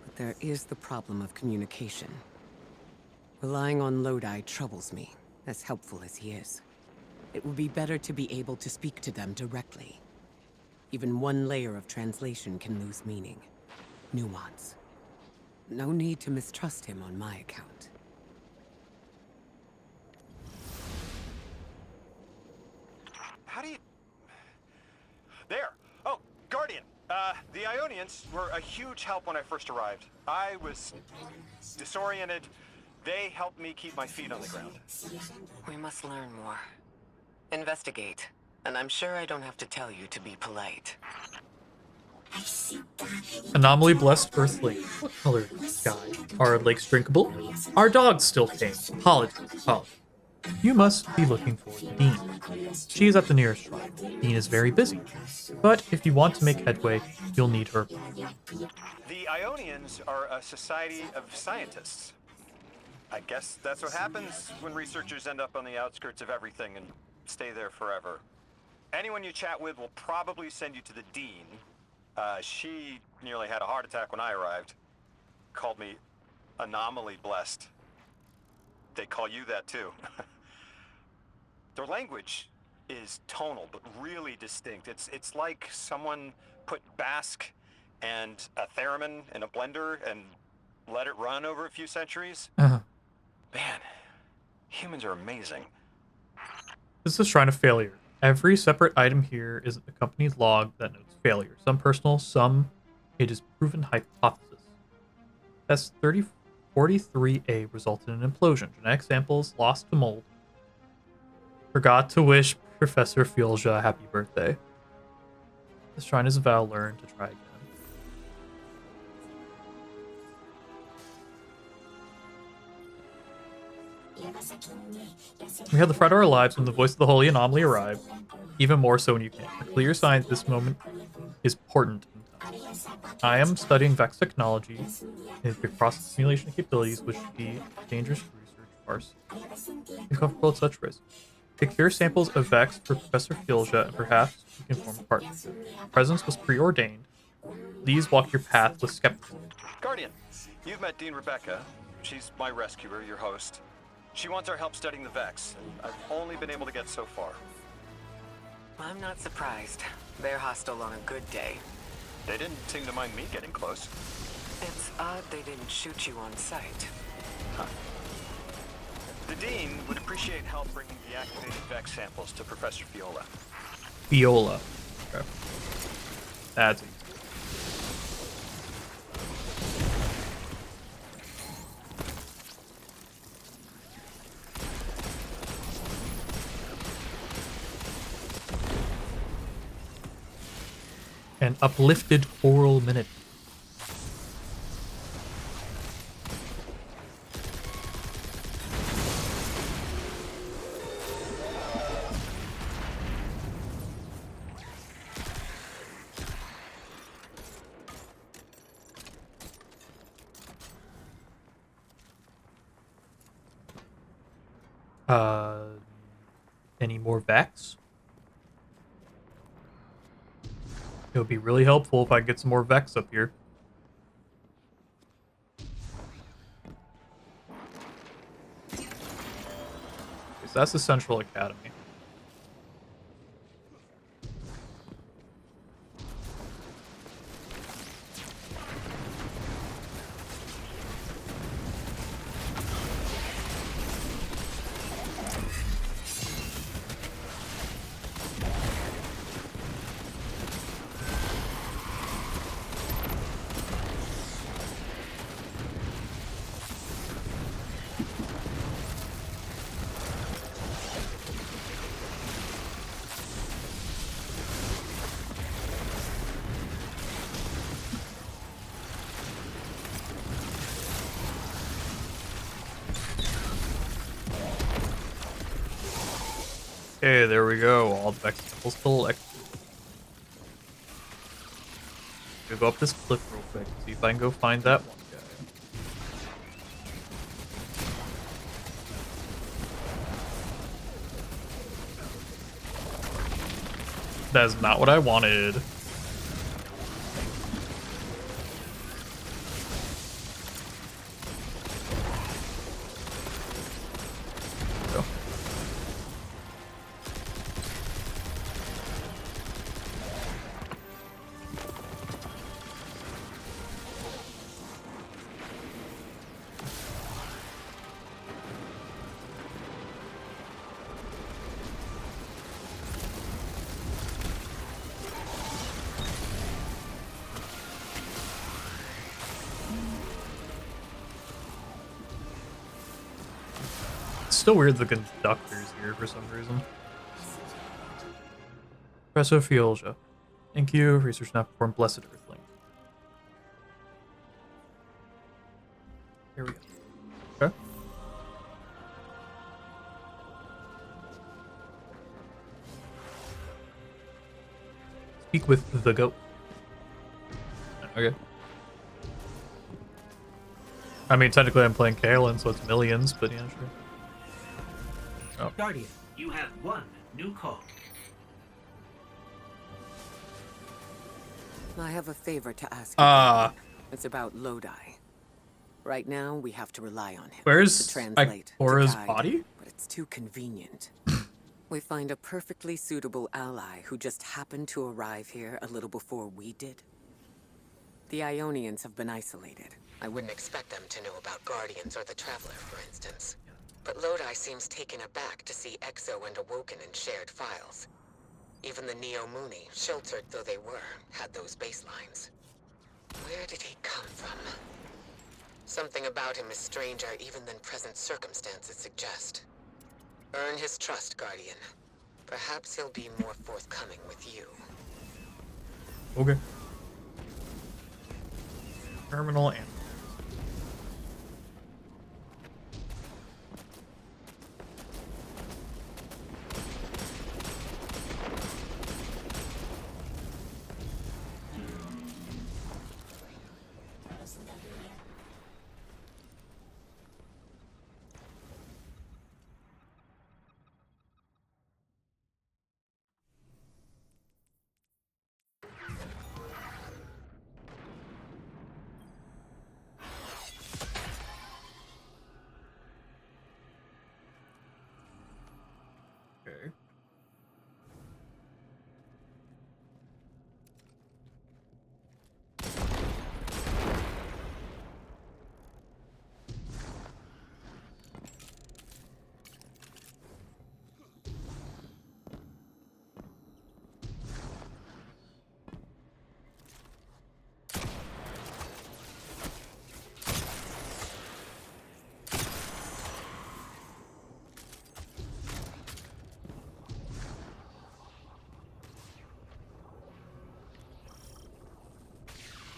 But there is the problem of communication. Relying on Lodi troubles me, as helpful as he is. It would be better to be able to speak to them directly. Even one layer of translation can lose meaning. Nuance. No need to mistrust him on my account. How do you... There! Oh, Guardian! The Ionians were a huge help when I first arrived. I was disoriented. They helped me keep my feet on the ground. We must learn more. Investigate. And I'm sure I don't have to tell you to be polite. Anomaly blessed Earth Lake. What color is the sky? Are lakes drinkable? Are dogs still tame? Apologies. You must be looking for Dean. She is at the nearest shrine. Dean is very busy. But if you want to make headway, you'll need her. The Ionians are a society of scientists. I guess that's what happens when researchers end up on the outskirts of everything and stay there forever. Anyone you chat with will probably send you to the Dean. She nearly had a heart attack when I arrived. Called me anomaly blessed. They call you that too. Their language is tonal, but really distinct. It's like someone put Basque and a theremin in a blender and let it run over a few centuries. Man, humans are amazing. This is a shrine of failure. Every separate item here is a company's log that notes failure. Some personal, some it is proven hypothesis. Test 3043A resulted in an implosion. Genetic samples lost to mold. Forgot to wish Professor Fiolja a happy birthday. This shrine is a vow learned to try again. We have the fright of our lives when the voice of the holy anomaly arrived. Even more so when you can't. A clear sign that this moment is important. I am studying Vex technology and the process simulation capabilities, which would be dangerous for research farce. Uncomfortable at such risk. Take fair samples of Vex for Professor Fiolja, and perhaps we can form a partnership. Presence was preordained. Please walk your path with skepticism. Guardian, you've met Dean Rebecca. She's my rescuer, your host. She wants our help studying the Vex, and I've only been able to get so far. I'm not surprised. They're hostile on a good day. They didn't seem to mind me getting close. It's odd they didn't shoot you on sight. Huh. The Dean would appreciate help bringing the activated Vex samples to Professor Viola. Viola. Okay. That's easy. An uplifted oral minute. Any more Vex? It would be really helpful if I get some more Vex up here. Okay, so that's the Central Academy. Okay, there we go. All the vegetables collected. We'll go up this cliff real quick, see if I can go find that one guy. That is not what I wanted. Go. It's still weird the conductor's here for some reason. Professor Fiolja. Thank you. Research now performed Blessed Earthling. Here we go. Okay. Speak with the goat. Okay. I mean, technically I'm playing Kalen, so it's millions, but yeah, sure. Oh. Guardian, you have one new call. I have a favor to ask you. It's about Lodi. Right now, we have to rely on him Where's to translate, Ikora's to guide, body? but it's too convenient. We find a perfectly suitable ally who just happened to arrive here a little before we did. The Ionians have been isolated. I wouldn't expect them to know about Guardians or the Traveler, for instance. But Lodi seems taken aback to see Exo and Awoken in shared files. Even the Neo-Muni, sheltered though they were, had those baselines. Where did he come from? Something about him is stranger even than present circumstances suggest. Earn his trust, Guardian. Perhaps he'll be more forthcoming with you. Okay. Terminal and okay.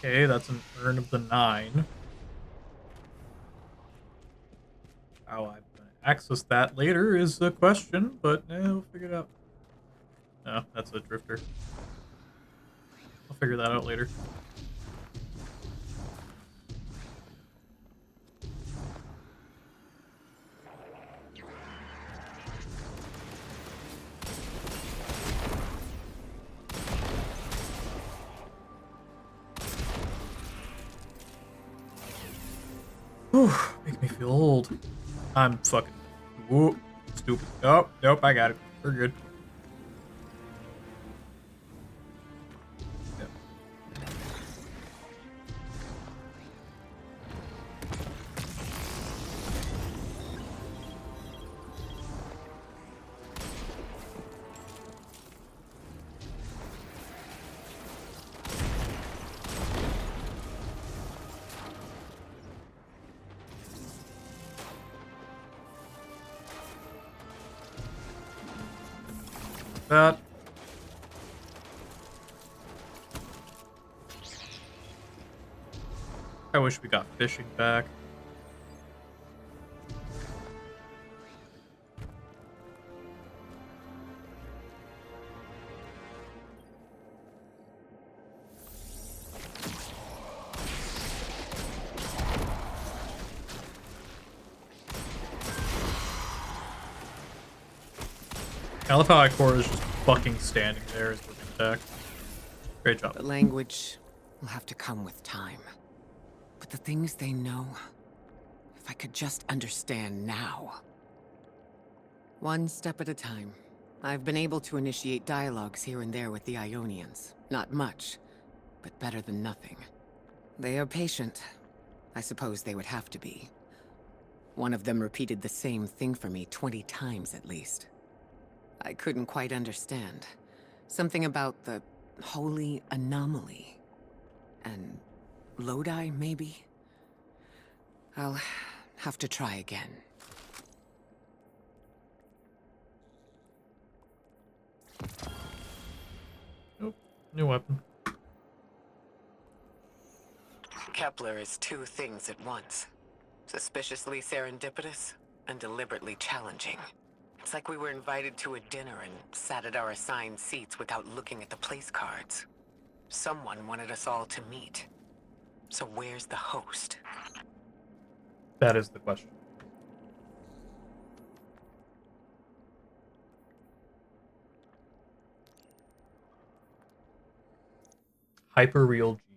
Okay, that's an urn of the 9. How I'm gonna access that later is the question, but we'll figure it out. No, that's a drifter. I'll figure that out later. Whew, make me feel old. I'm fucking stupid. Oh, nope, I got it. We're good. Yep. That. I wish we got fishing back. I love how Ikora is just fucking standing there as we're being attacked. Great job. The language will have to come with time. But the things they know, if I could just understand now. One step at a time. I've been able to initiate dialogues here and there with the Ionians. Not much, but better than nothing. They are patient. I suppose they would have to be. One of them repeated the same thing for me 20 times at least. I couldn't quite understand. Something about the holy anomaly. And Lodi, maybe? I'll have to try again. Nope. New weapon. Kepler is two things at once. Suspiciously serendipitous and deliberately challenging. It's like we were invited to a dinner and sat at our assigned seats without looking at the place cards. Someone wanted us all to meet. So where's the host? That is the question. Hyperreal G-Man.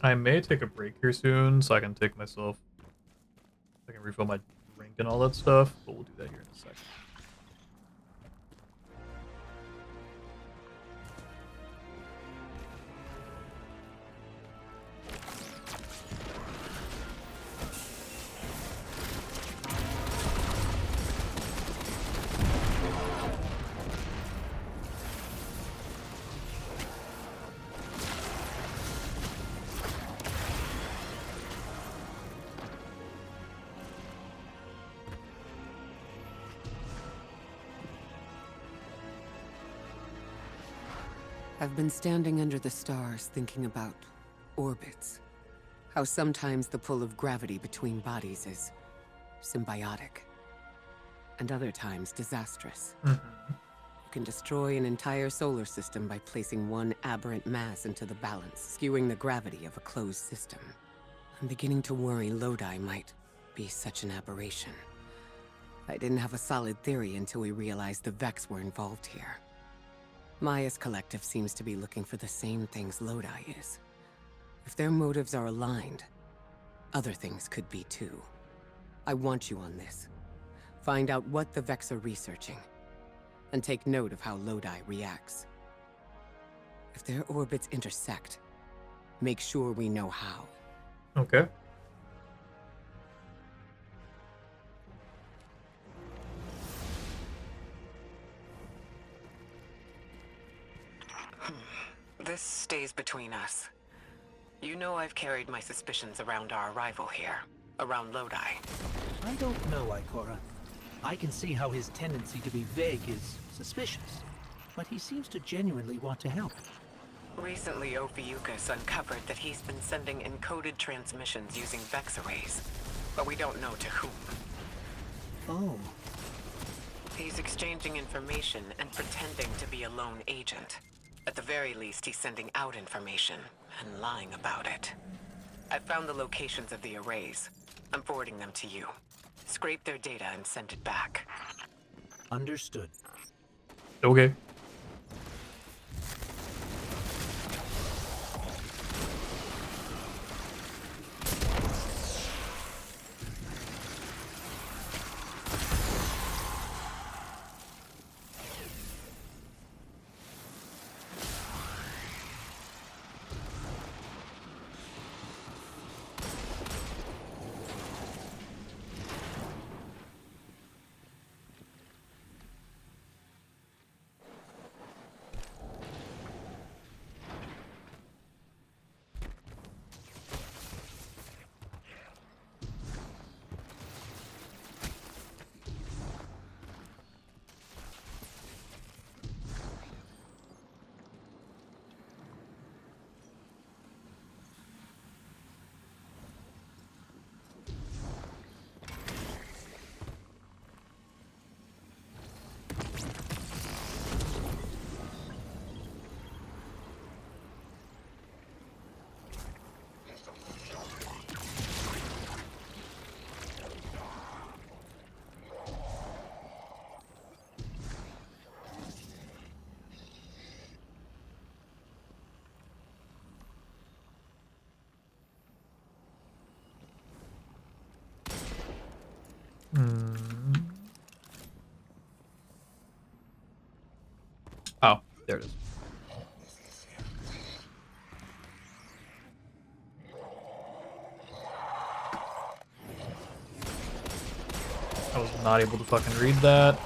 I may take a break here soon so I can take myself. I can refill my drink and all that stuff, but we'll do that here in a second. I've been standing under the stars thinking about orbits. How sometimes the pull of gravity between bodies is symbiotic. And other times disastrous. You can destroy an entire solar system by placing one aberrant mass into the balance, skewing the gravity of a closed system. I'm beginning to worry Lodi might be such an aberration. I didn't have a solid theory until we realized the Vex were involved here. Maya's collective seems to be looking for the same things Lodi is. If their motives are aligned, other things could be too. I want you on this. Find out what the Vex are researching, and take note of how Lodi reacts. If their orbits intersect, make sure we know how. Okay. This stays between us. You know I've carried my suspicions around our arrival here, around Lodi. I don't know, Ikora. I can see how his tendency to be vague is suspicious, but he seems to genuinely want to help. Recently, Ophiuchus uncovered that he's been sending encoded transmissions using Vex arrays, but we don't know to whom. Oh. He's exchanging information and pretending to be a lone agent. At the very least, he's sending out information and lying about it. I've found the locations of the arrays. I'm forwarding them to you. Scrape their data and send it back. Understood. Okay. Oh, there it is. I was not able to fucking read that.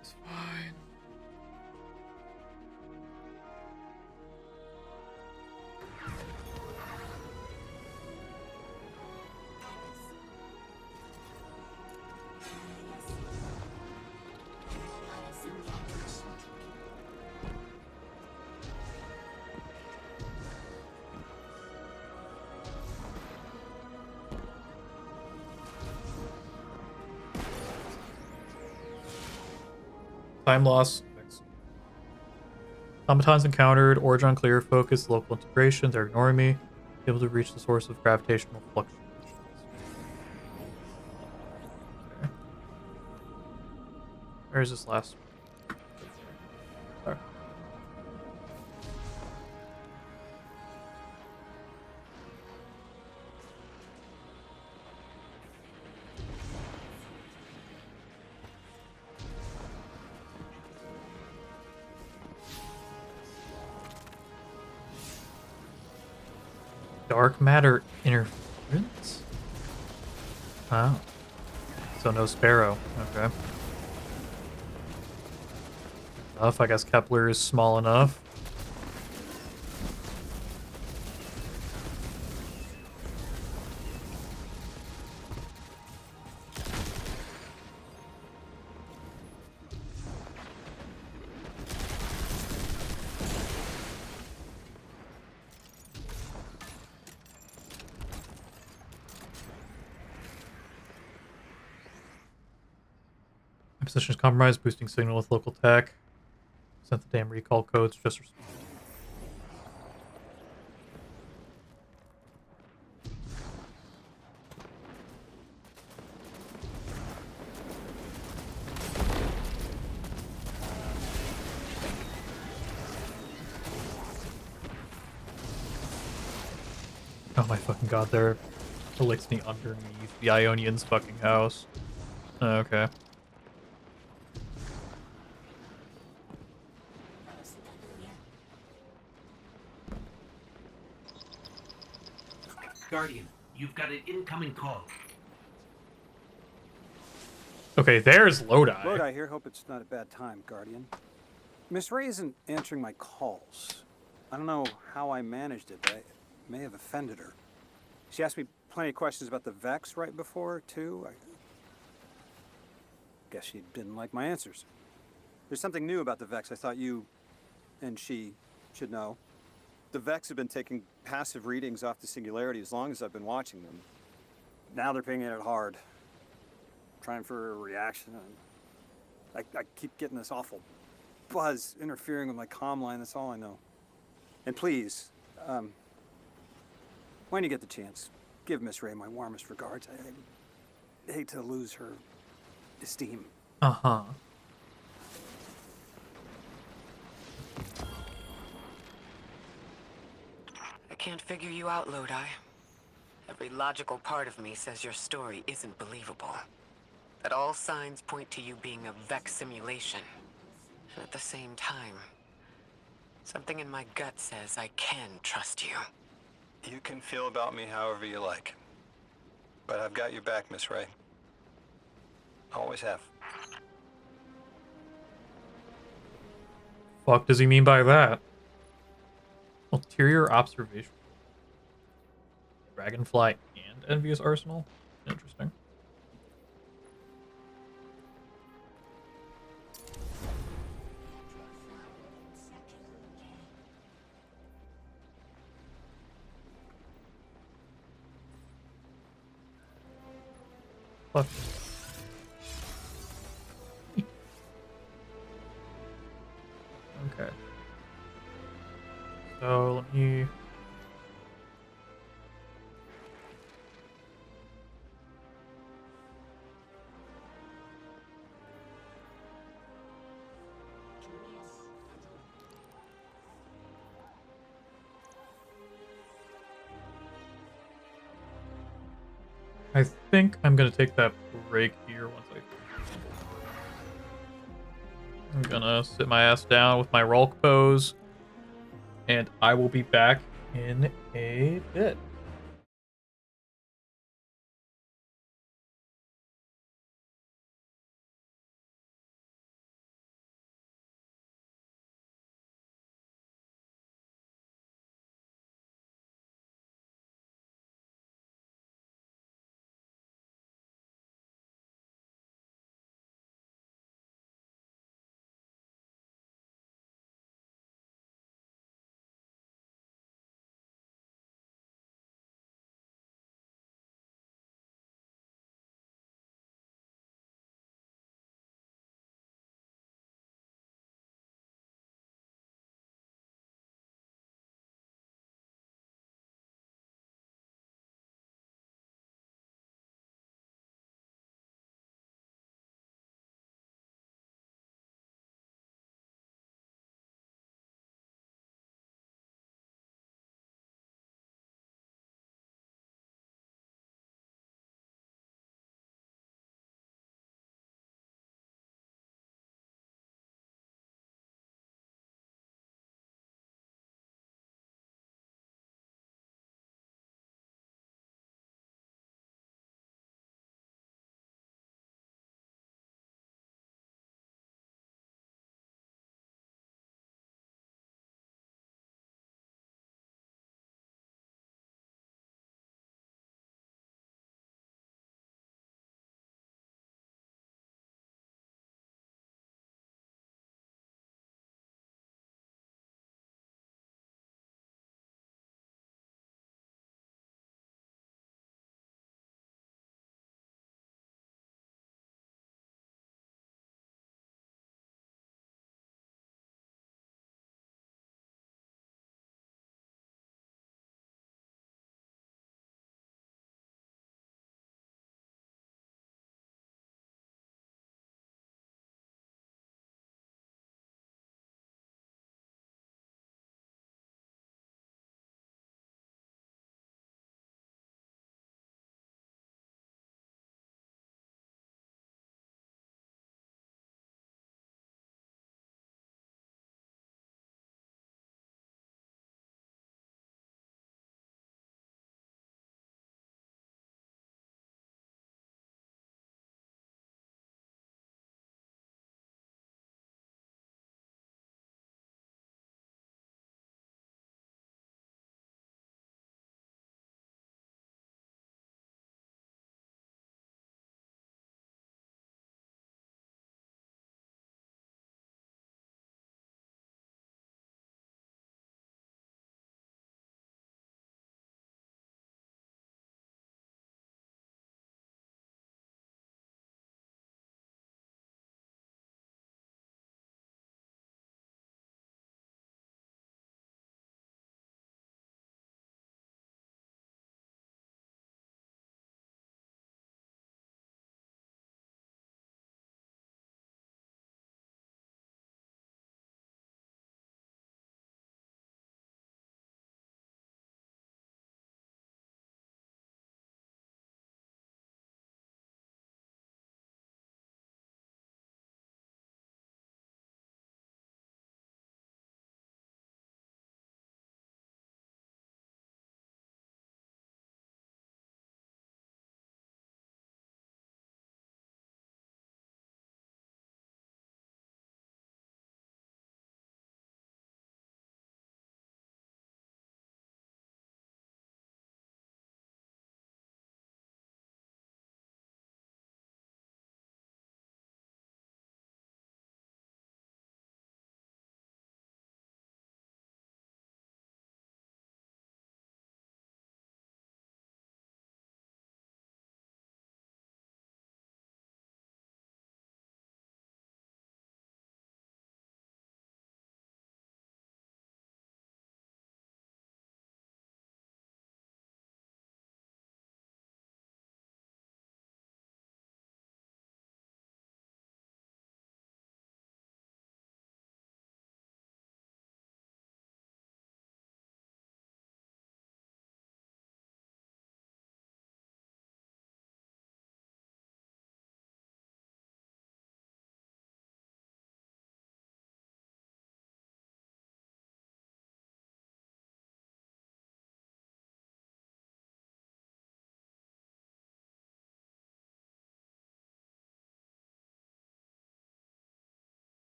It's fine. Time loss. Automatons encountered. Origin clear. Focus. Local integration. They're ignoring me. Able to reach the source of gravitational fluctuations. Okay. Where's this last one? Sorry. Dark matter interference? Oh. So no Sparrow. Okay. Enough. I guess Kepler is small enough. My position is compromised, boosting signal with local tech. Sent the damn recall codes, just respond. Oh my fucking god, they're Elixir underneath the Ionian's fucking house. Okay. Guardian, you've got an incoming call. Okay, there's Lodi. Lodi here. Hope it's not a bad time, Guardian. Miss Ray isn't answering my calls. I don't know how I managed it, but I may have offended her. She asked me plenty of questions about the Vex right before, too. I guess she didn't like my answers. There's something new about the Vex I thought you and she should know. The Vex have been taking passive readings off the Singularity as long as I've been watching them. Now they're pinging it hard. Trying for a reaction. I keep getting this awful buzz interfering with my comm line. That's all I know. And please, when you get the chance, give Miss Ray my warmest regards. I hate to lose her esteem. Uh-huh. I can't figure you out, Lodi. Every logical part of me says your story isn't believable. That all signs point to you being a Vex simulation. And at the same time, something in my gut says I can trust you. You can feel about me however you like. But I've got your back, Miss Ray. Always have. Fuck does he mean by that? Ulterior observation. Dragonfly and Envious Arsenal? Interesting. Fuck. Okay. So let me I think I'm gonna take that break here once I'm gonna sit my ass down with my Rulk pose, and I will be back in a bit.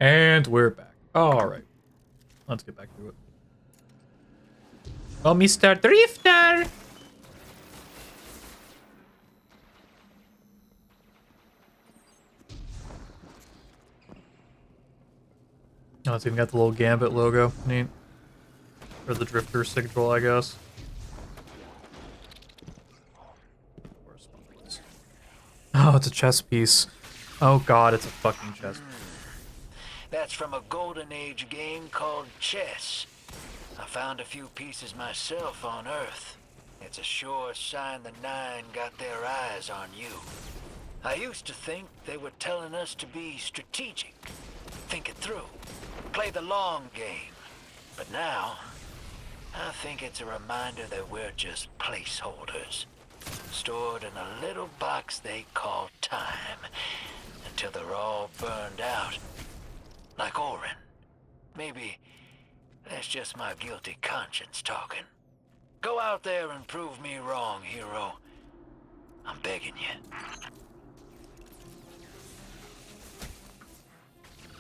And we're back. Alright. Let's get back to it. Oh, Mr. Drifter! Oh, it's even got the little Gambit logo. Neat. Or the Drifter signal, I guess. Oh, it's a chess piece. Oh god, it's a fucking chess piece. That's from a Golden Age game called chess. I found a few pieces myself on Earth. It's a sure sign the Nine got their eyes on you. I used to think they were telling us to be strategic, think it through, play the long game. But now, I think it's a reminder that we're just placeholders, stored in a little box they call time, until they're all burned out. Like Orin. Maybe that's just my guilty conscience talking. Go out there and prove me wrong, hero. I'm begging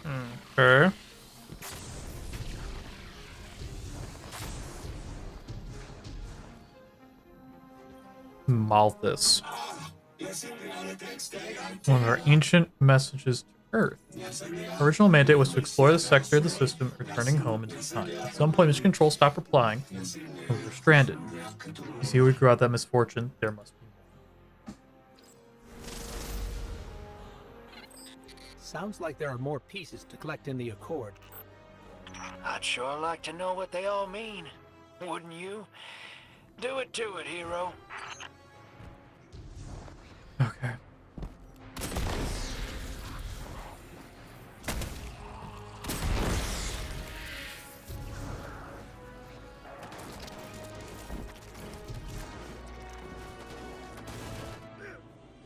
you. Okay. Malthus. One of our ancient messages to Earth. Our original mandate was to explore the sector of the system, returning home into time. At some point, Mission Control stopped replying, and we were stranded. You see, we grew out that misfortune. There must be more. Sounds like there are more pieces to collect in the Accord. I'd sure like to know what they all mean. Wouldn't you? Do it to it, hero. Okay.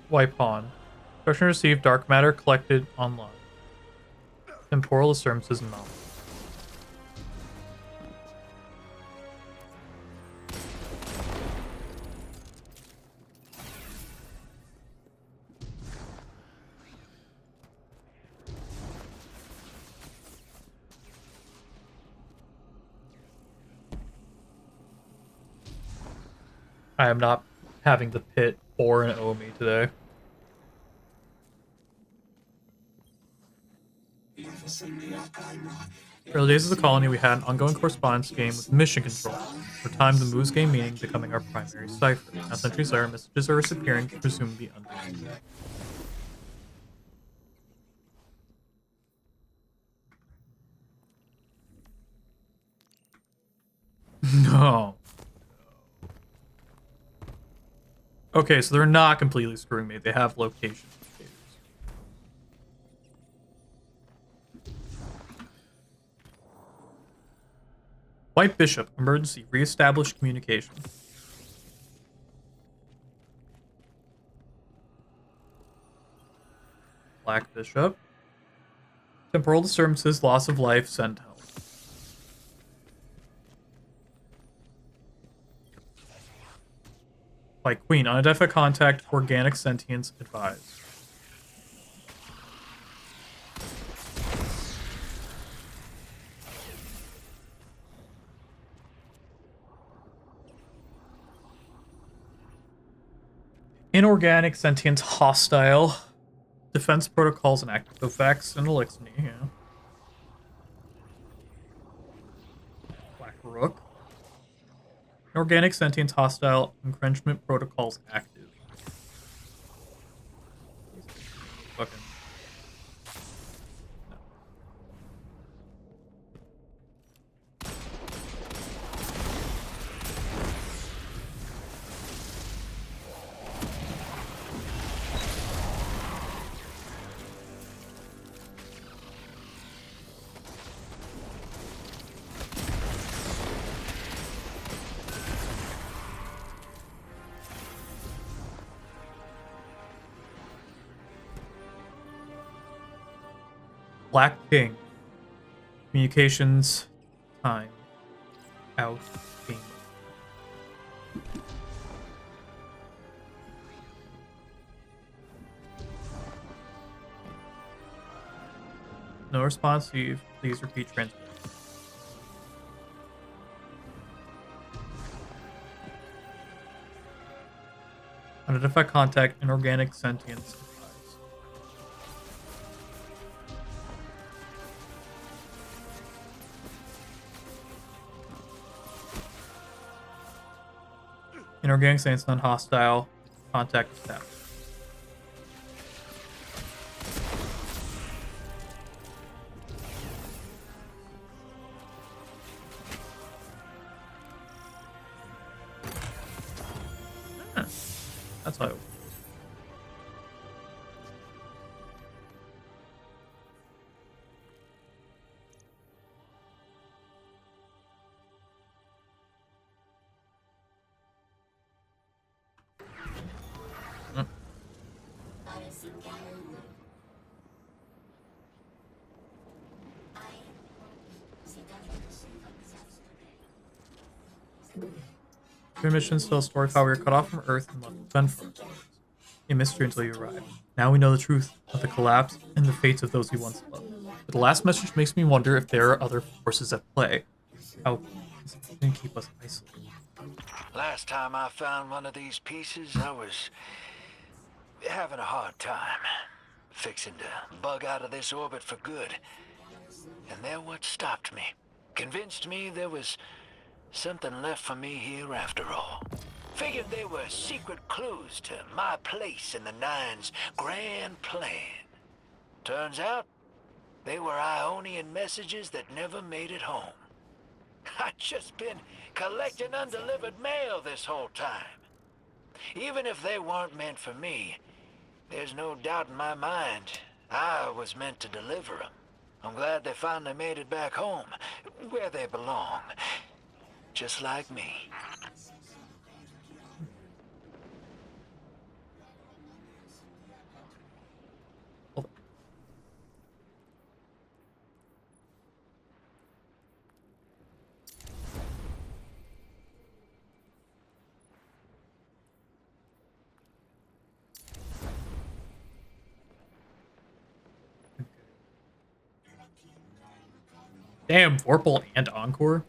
Wipe on. Instruction received dark matter collected online. Temporal disturbances anomaly. I am not having the pit or an Omi today. Early days of the colony, we had an ongoing correspondence game with Mission Control. For time, the Moose game meaning becoming our primary cipher. Now centuries later, messages are disappearing, presumably undelivered. No. Okay, so they're not completely screwing me. They have location indicators. White Bishop, emergency, reestablish communication. Black Bishop. Temporal disturbances, loss of life, send home. White Queen, unidentified contact, organic sentience, advised. Inorganic sentience, hostile. Defense protocols and active effects, and Elixir, yeah. Black Rook. Inorganic sentience, hostile, encroachment protocols active. Fucking. No. Black King. Communications. Time. Out. Game. no response, please repeat transmit. Identify contact, inorganic sentience. Inorganic science non-hostile. Contact established. That's how it works. Your mission still a story of how we were cut off from Earth and left to fend for ourselves. A mystery until you arrived. Now we know the truth of the collapse and the fates of those we once loved. But the last message makes me wonder if there are other forces at play. How can keep us isolated? Last time I found one of these pieces, I was having a hard time. Fixing to bug out of this orbit for good. And they're what stopped me. Convinced me there was something left for me here after all. Figured they were secret clues to my place in the Nine's grand plan. Turns out, they were Ionian messages that never made it home. I'd just been collecting undelivered mail this whole time. Even if they weren't meant for me, there's no doubt in my mind I was meant to deliver them. I'm glad they finally made it back home, where they belong. Just like me. Damn, Vorpal and Encore.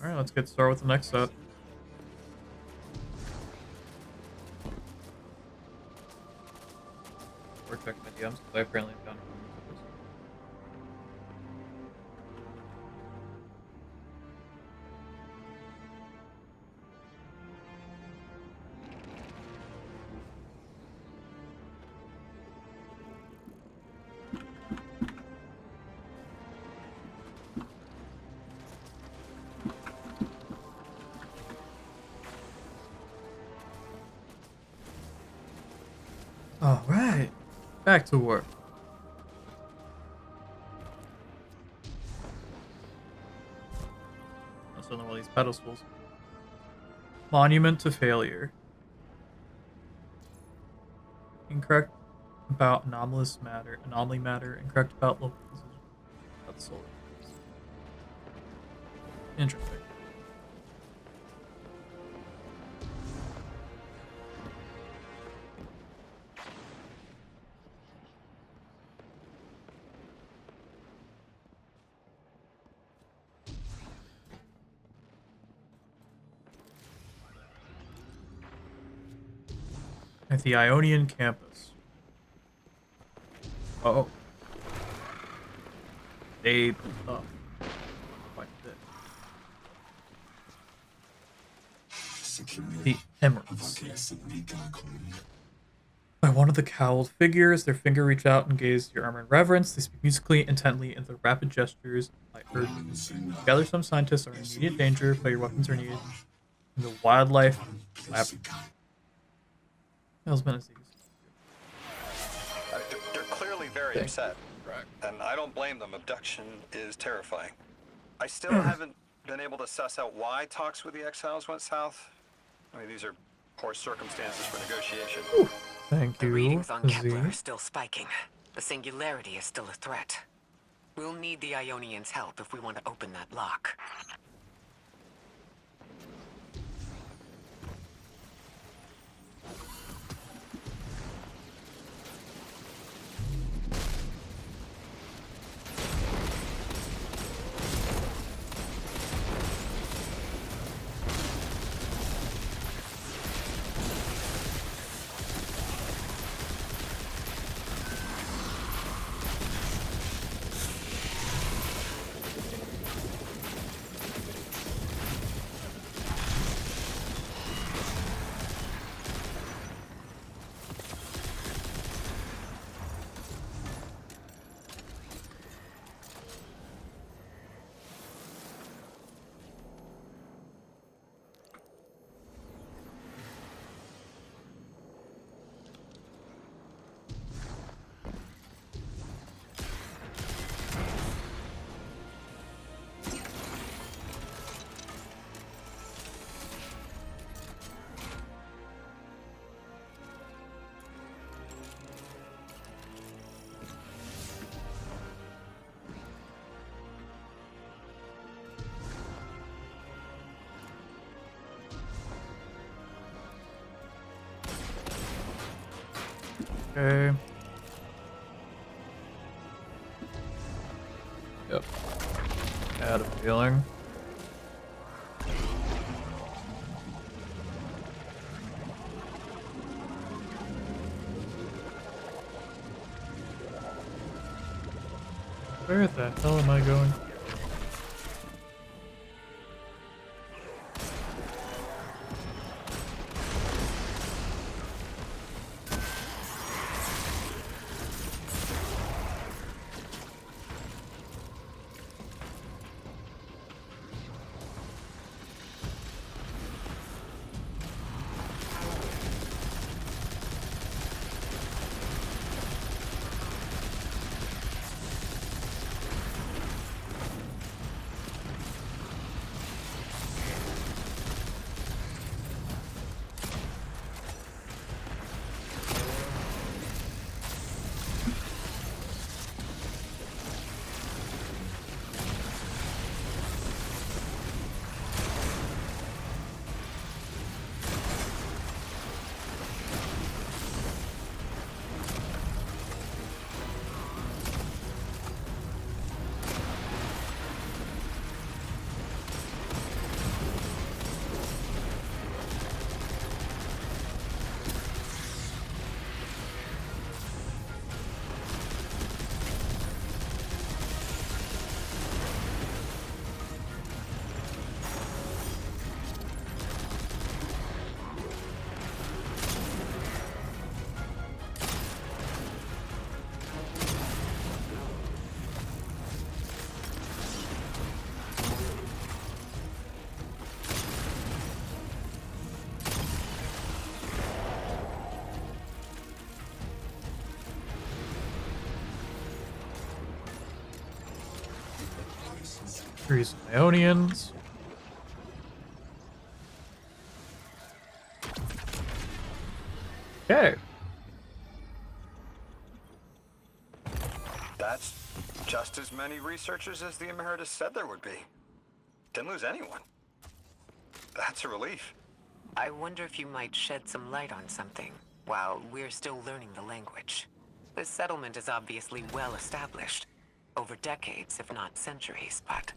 Alright, let's get started with the next set. Or check my DMs, because I apparently have done it. Alright, back to work. Let's don't know all these pedestals. Monument to failure. Incorrect about anomaly matter, incorrect about local position. About the solar. Interesting. At the Ionian campus. Oh. They built up quite a bit. The Emeralds. By one of the cowled figures, their finger reached out and gazed your armor in reverence. They speak musically, intently, and their rapid gestures like urgency. Together, some scientists are in immediate danger, but your weapons are needed in the wildlife lab. They're clearly very upset. Right. And I don't blame them. Abduction is terrifying. I still haven't been able to suss out why talks with the exiles went south. I mean, these are poor circumstances for negotiation. Thank The you, readings on Z. Kepler are still spiking. The singularity is still a threat. We'll need the Ionians' help if we want to open that lock. Okay. Yep. I had a feeling. Where the hell am I going? Trees Ionians. Okay. That's just as many researchers as the Emeritus said there would be. Didn't lose anyone. That's a relief. I wonder if you might shed some light on something while we're still learning the language. This settlement is obviously well established, over decades, if not centuries, but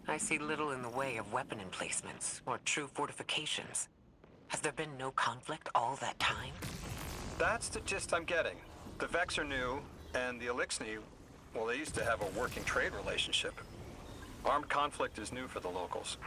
I see little in the way of weapon emplacements or true fortifications. Has there been no conflict all that time? That's the gist I'm getting. The Vex are new, and the Elixni, well, they used to have a working trade relationship. Armed conflict is new for the locals.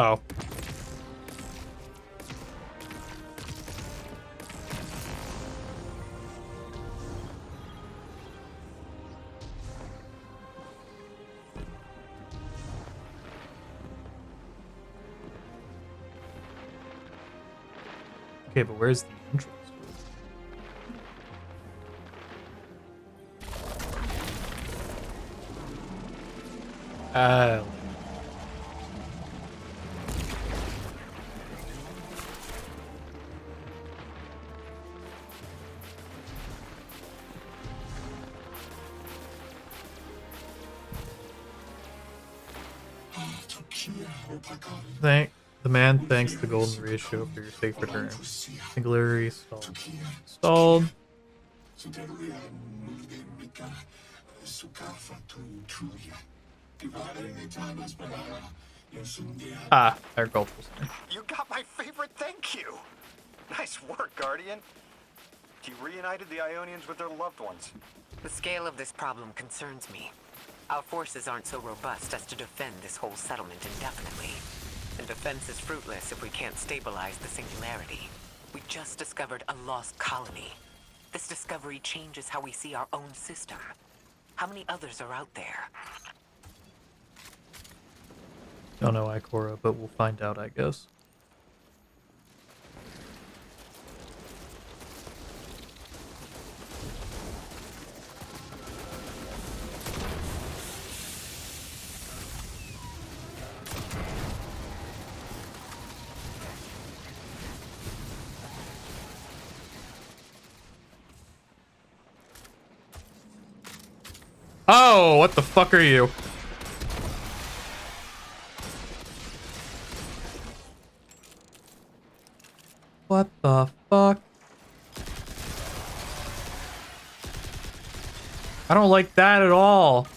Oh. Okay, but where's the entrance? Oh. The man thanks the golden ratio for your safe return. Singularity stalled. Stalled. Ah, agricultural center. You got my favorite thank you! Nice work, Guardian. You reunited the Ionians with their loved ones. The scale of this problem concerns me. Our forces aren't so robust as to defend this whole settlement indefinitely. And defense is fruitless if we can't stabilize the singularity. We just discovered a lost colony. This discovery changes how we see our own system. How many others are out there? Don't know Ikora, but we'll find out, I guess. Oh, what the fuck are you? What the fuck? I don't like that at all.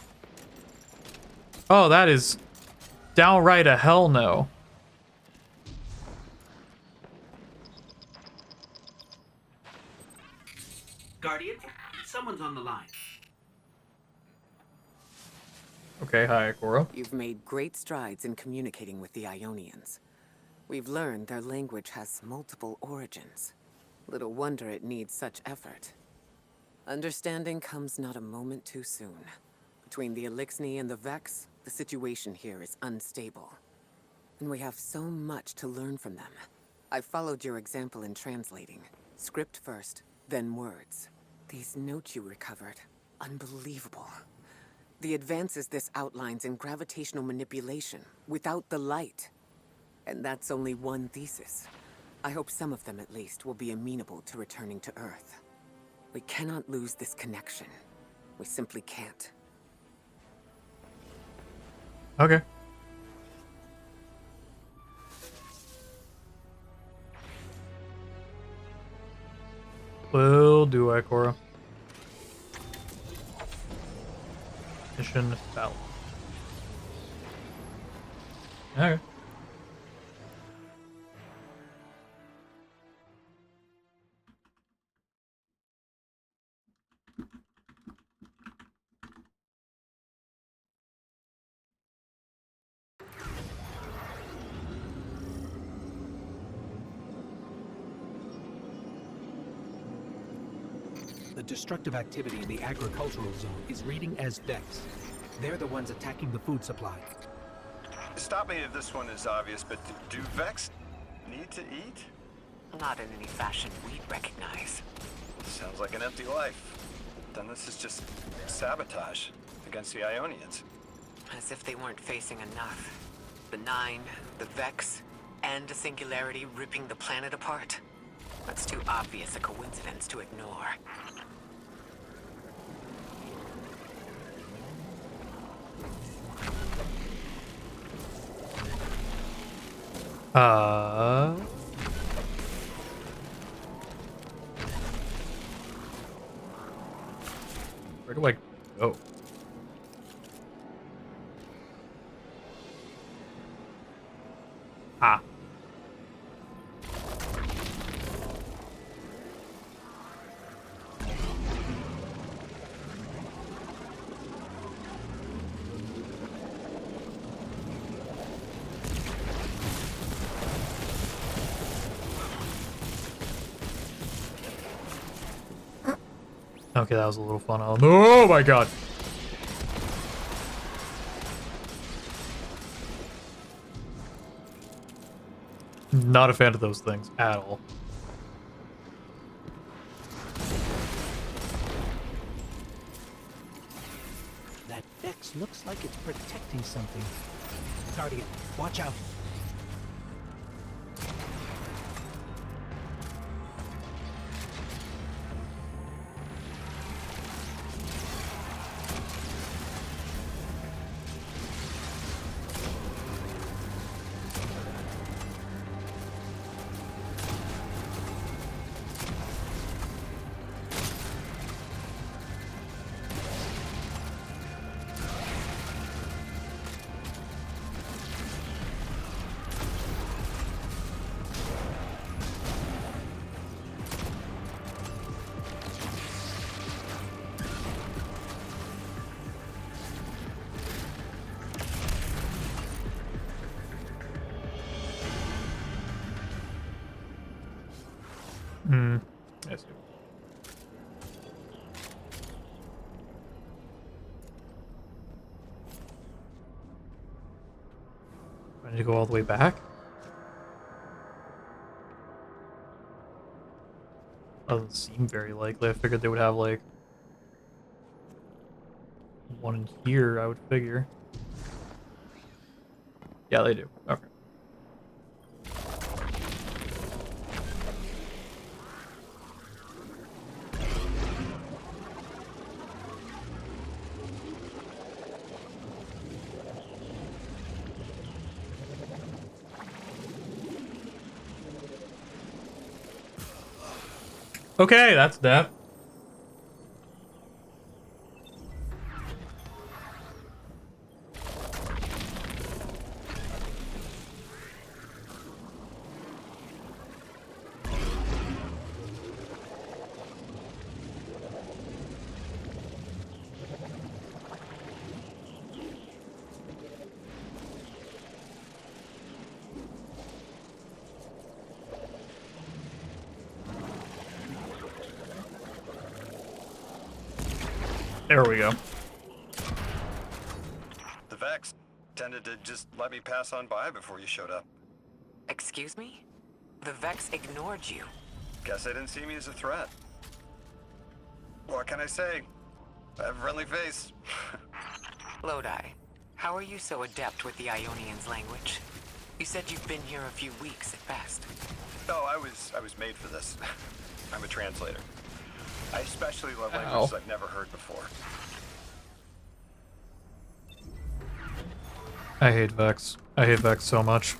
Oh, that is downright a hell no. Guardian, someone's on the line. Okay, hi, Ikora. You've made great strides in communicating with the Ionians. We've learned their language has multiple origins. Little wonder it needs such effort. Understanding comes not a moment too soon. Between the Elixni and the Vex, the situation here is unstable. And we have so much to learn from them. I followed your example in translating. Script first, then words. These notes you recovered, unbelievable. The advances this outlines in gravitational manipulation, without the light. And that's only one thesis. I hope some of them, at least, will be amenable to returning to Earth. We cannot lose this connection. We simply can't. Okay. Will do, Ikora. Mission failed. Okay. The destructive activity in the agricultural zone is reading as Vex. They're the ones attacking the food supply. Stop me if this one is obvious, but do Vex need to eat? Not in any fashion we'd recognize. Sounds like an empty life. Then this is just sabotage against the Ionians. As if they weren't facing enough. The Nine, the Vex, and a singularity ripping the planet apart. That's too obvious a coincidence to ignore. Where do I go? Ah. Okay, that was a little fun. Oh my god. Not a fan of those things at all. That Vex looks like it's protecting something. Guardian, watch out. I see. I need to go all the way back? Doesn't seem very likely. I figured they would have, like, one in here, I would figure. Yeah, they do. Okay. Okay, that's death. There we go. The Vex tended to just let me pass on by before you showed up. Excuse me? The Vex ignored you. Guess they didn't see me as a threat. What can I say? I have a friendly face. Lodi, how are you so adept with the Ionians' language? You said you've been here a few weeks at best. Oh, I was made for this. I'm a translator. I especially love languages I've never heard before. I hate Vex. I hate Vex so much.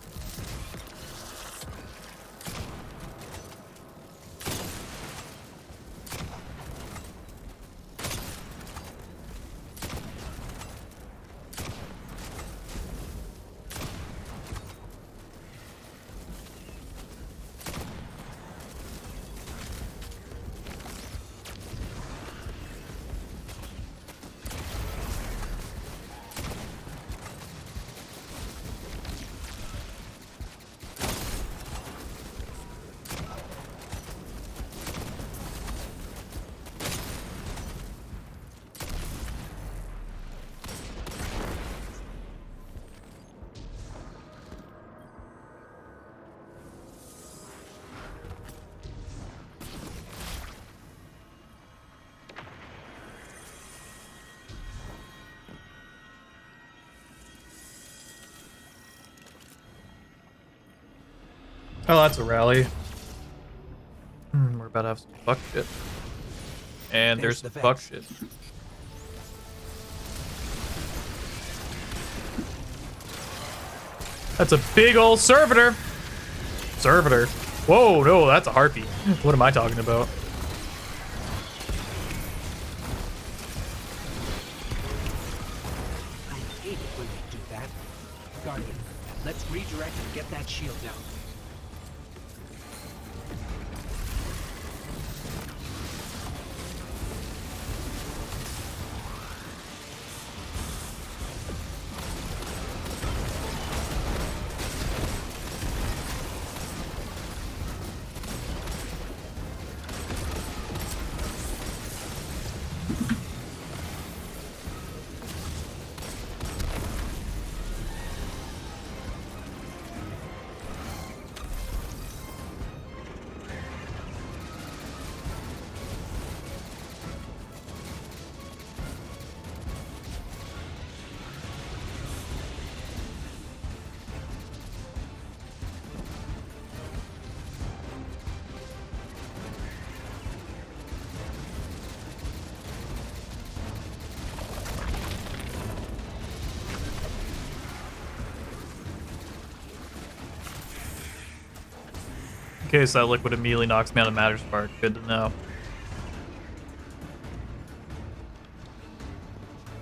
Oh, that's a rally. We're about to have some fuck shit. And there's some fuck shit. That's a big old servitor. Servitor. Whoa, no, that's a harpy. What am I talking about? I hate it when they do that. Guardian, let's redirect and get that shield down. case, that liquid immediately knocks me out of Matter Spark. Good to know.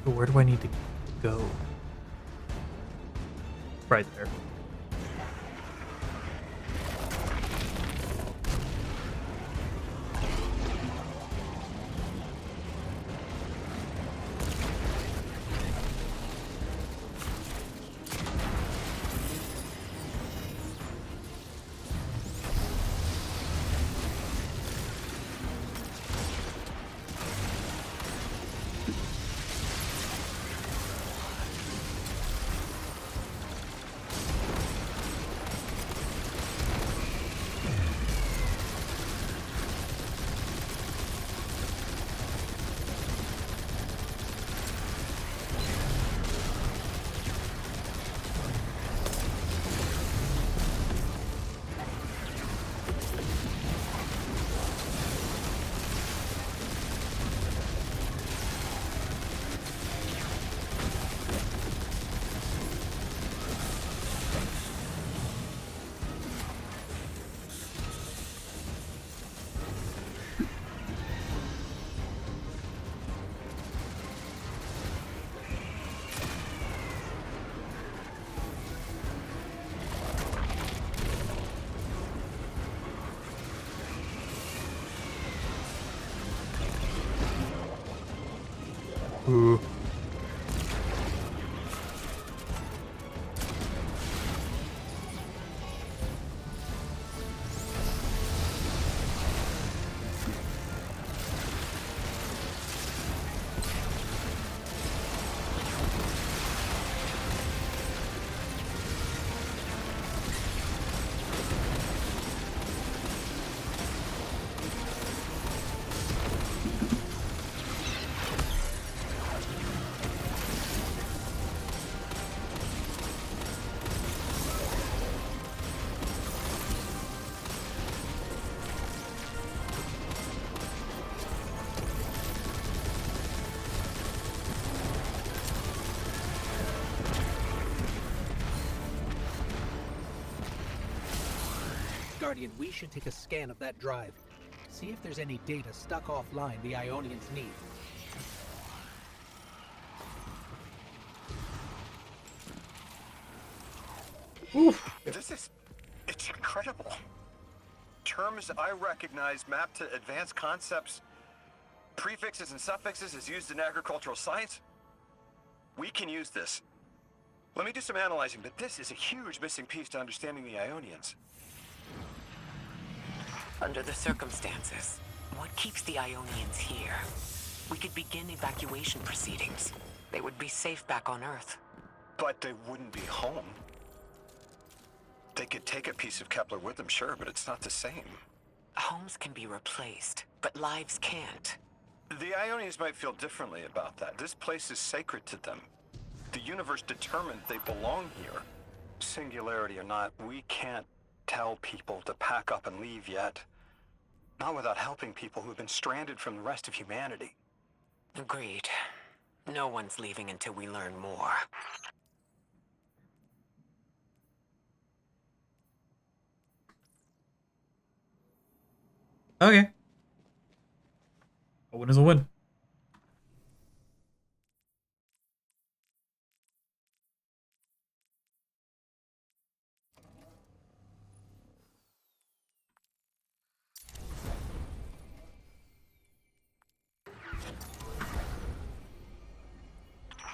So where do I need to go? Right there. Ooh. Guardian, we should take a scan of that drive. See if there's any data stuck offline the Ionians need. Oof. It's incredible. Terms I recognize mapped to advanced concepts, prefixes and suffixes as used in agricultural science. We can use this. Let me do some analyzing, but this is a huge missing piece to understanding the Ionians. Under the circumstances, what keeps the Ionians here? We could begin evacuation proceedings. They would be safe back on Earth. But they wouldn't be home. They could take a piece of Kepler with them, sure, but it's not the same. Homes can be replaced, but lives can't. The Ionians might feel differently about that. This place is sacred to them. The universe determined they belong here. Singularity or not, we can't tell people to pack up and leave yet. Not without helping people who've been stranded from the rest of humanity. Agreed. No one's leaving until we learn more. Okay. A win is a win.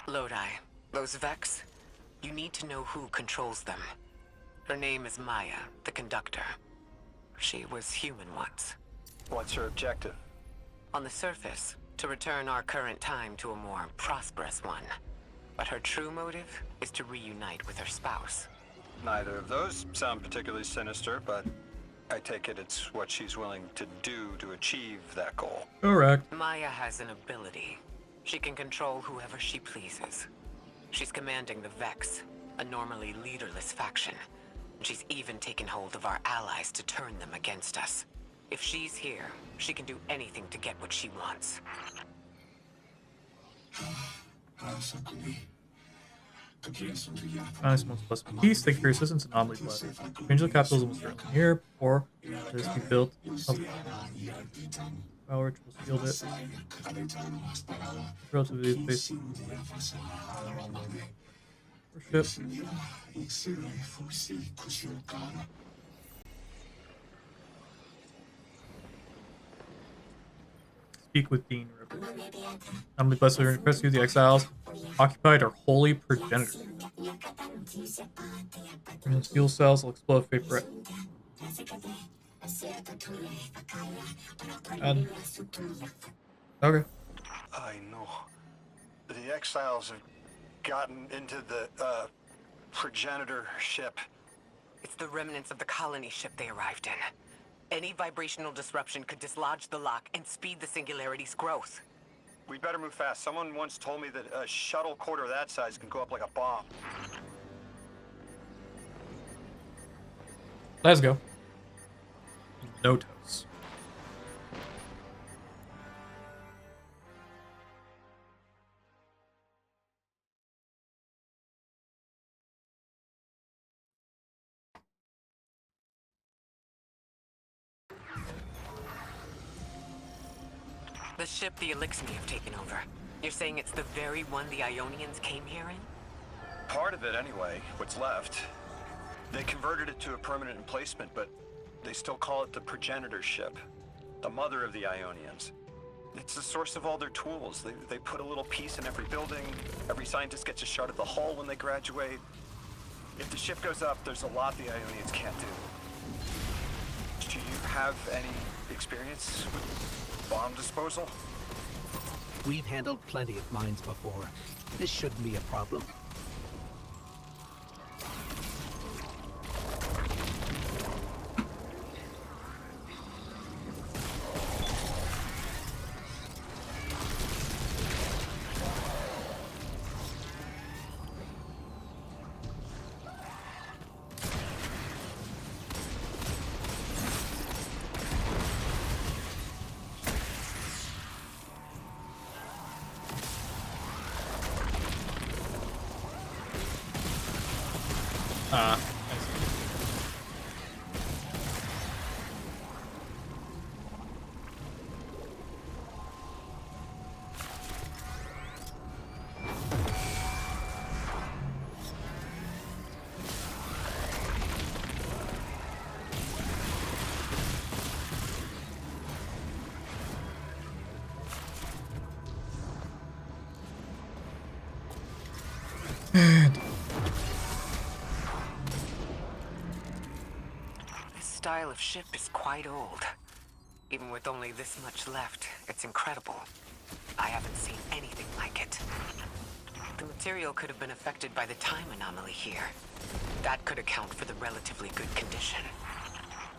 Lodi, those Vex, you need to know who controls them. Her name is Maya, the conductor. She was human once. What's her objective? On the surface, to return our current time to a more prosperous one. But her true motive is to reunite with her spouse. Neither of those sound particularly sinister, but I take it it's what she's willing to do to achieve that goal. Correct. Maya has an ability. She can control whoever she pleases. She's commanding the Vex, a normally leaderless faction. She's even taken hold of our allies to turn them against us. If she's here, she can do anything to get what she wants. Nice, most blessed peace. Thank you for your assistance and anomaly blessed. Change the capital is almost certainly here before this be built. Power which will shield it. Relatively basic. Ship. Speak with Dean River. Anomaly blessed will request you, the exiles occupied our holy progenitor. Fuel cells will explode if vapor. Okay. I know. The exiles have gotten into the, progenitor ship. It's the remnants of the colony ship they arrived in. Any vibrational disruption could dislodge the lock and speed the singularity's growth. We'd better move fast. Someone once told me that a shuttle quarter that size can go up like a bomb. Let's go. Notos. The ship the Elixni have taken over. You're saying it's the very one the Ionians came here in? Part of it, anyway. What's left. They converted it to a permanent emplacement, but they still call it the progenitor ship. The mother of the Ionians. It's the source of all their tools. They put a little piece in every building. Every scientist gets a shot at the hull when they graduate. If the ship goes up, there's a lot the Ionians can't do. Do you have any experience with bomb disposal? We've handled plenty of mines before. This shouldn't be a problem. This style of ship is quite old. Even with only this much left, it's incredible. I haven't seen anything like it. The material could have been affected by the time anomaly here. That could account for the relatively good condition.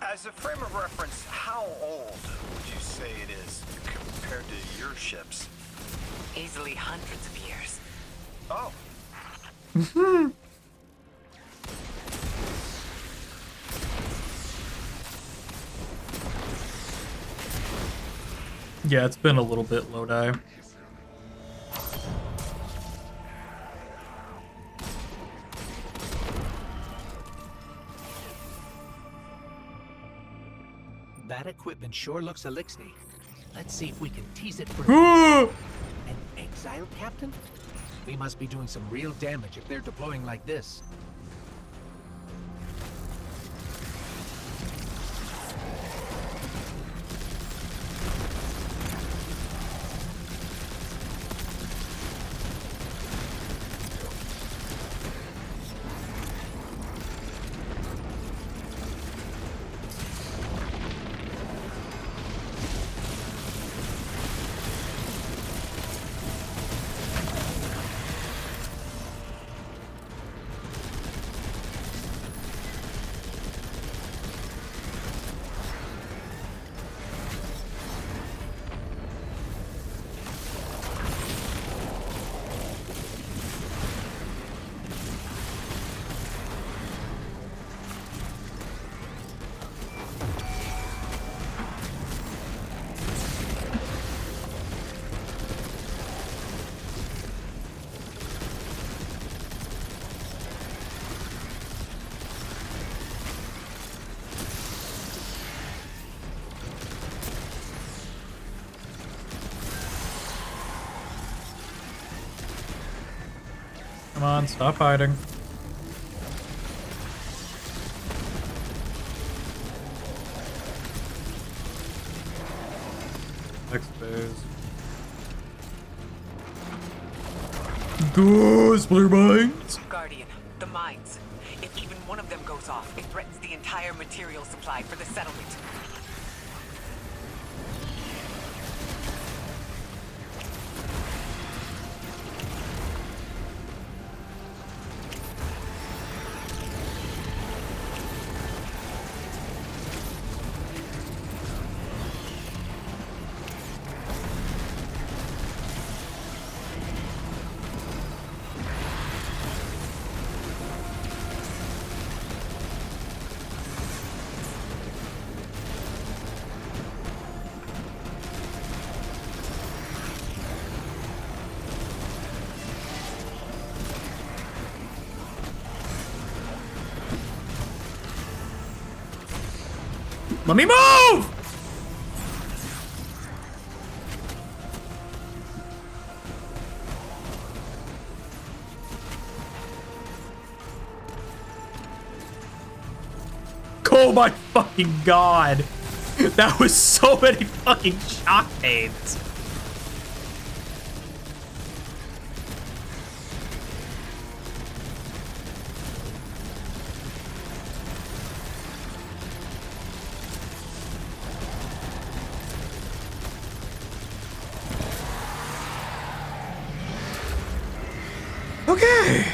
As a frame of reference, how old would you say it is compared to your ships? Easily hundreds of years. Oh. Yeah, it's been a little bit Lodi. That equipment sure looks Elixni. Let's see if we can tease it for an exile captain? We must be doing some real damage if they're deploying like this. Come on, stop hiding. Next phase. Go, Splitter Mines! Guardian, the mines. If even one of them goes off, it threatens the entire material supply for the settlement. Let me move! Oh my fucking god! That was so many fucking shock pains. Okay.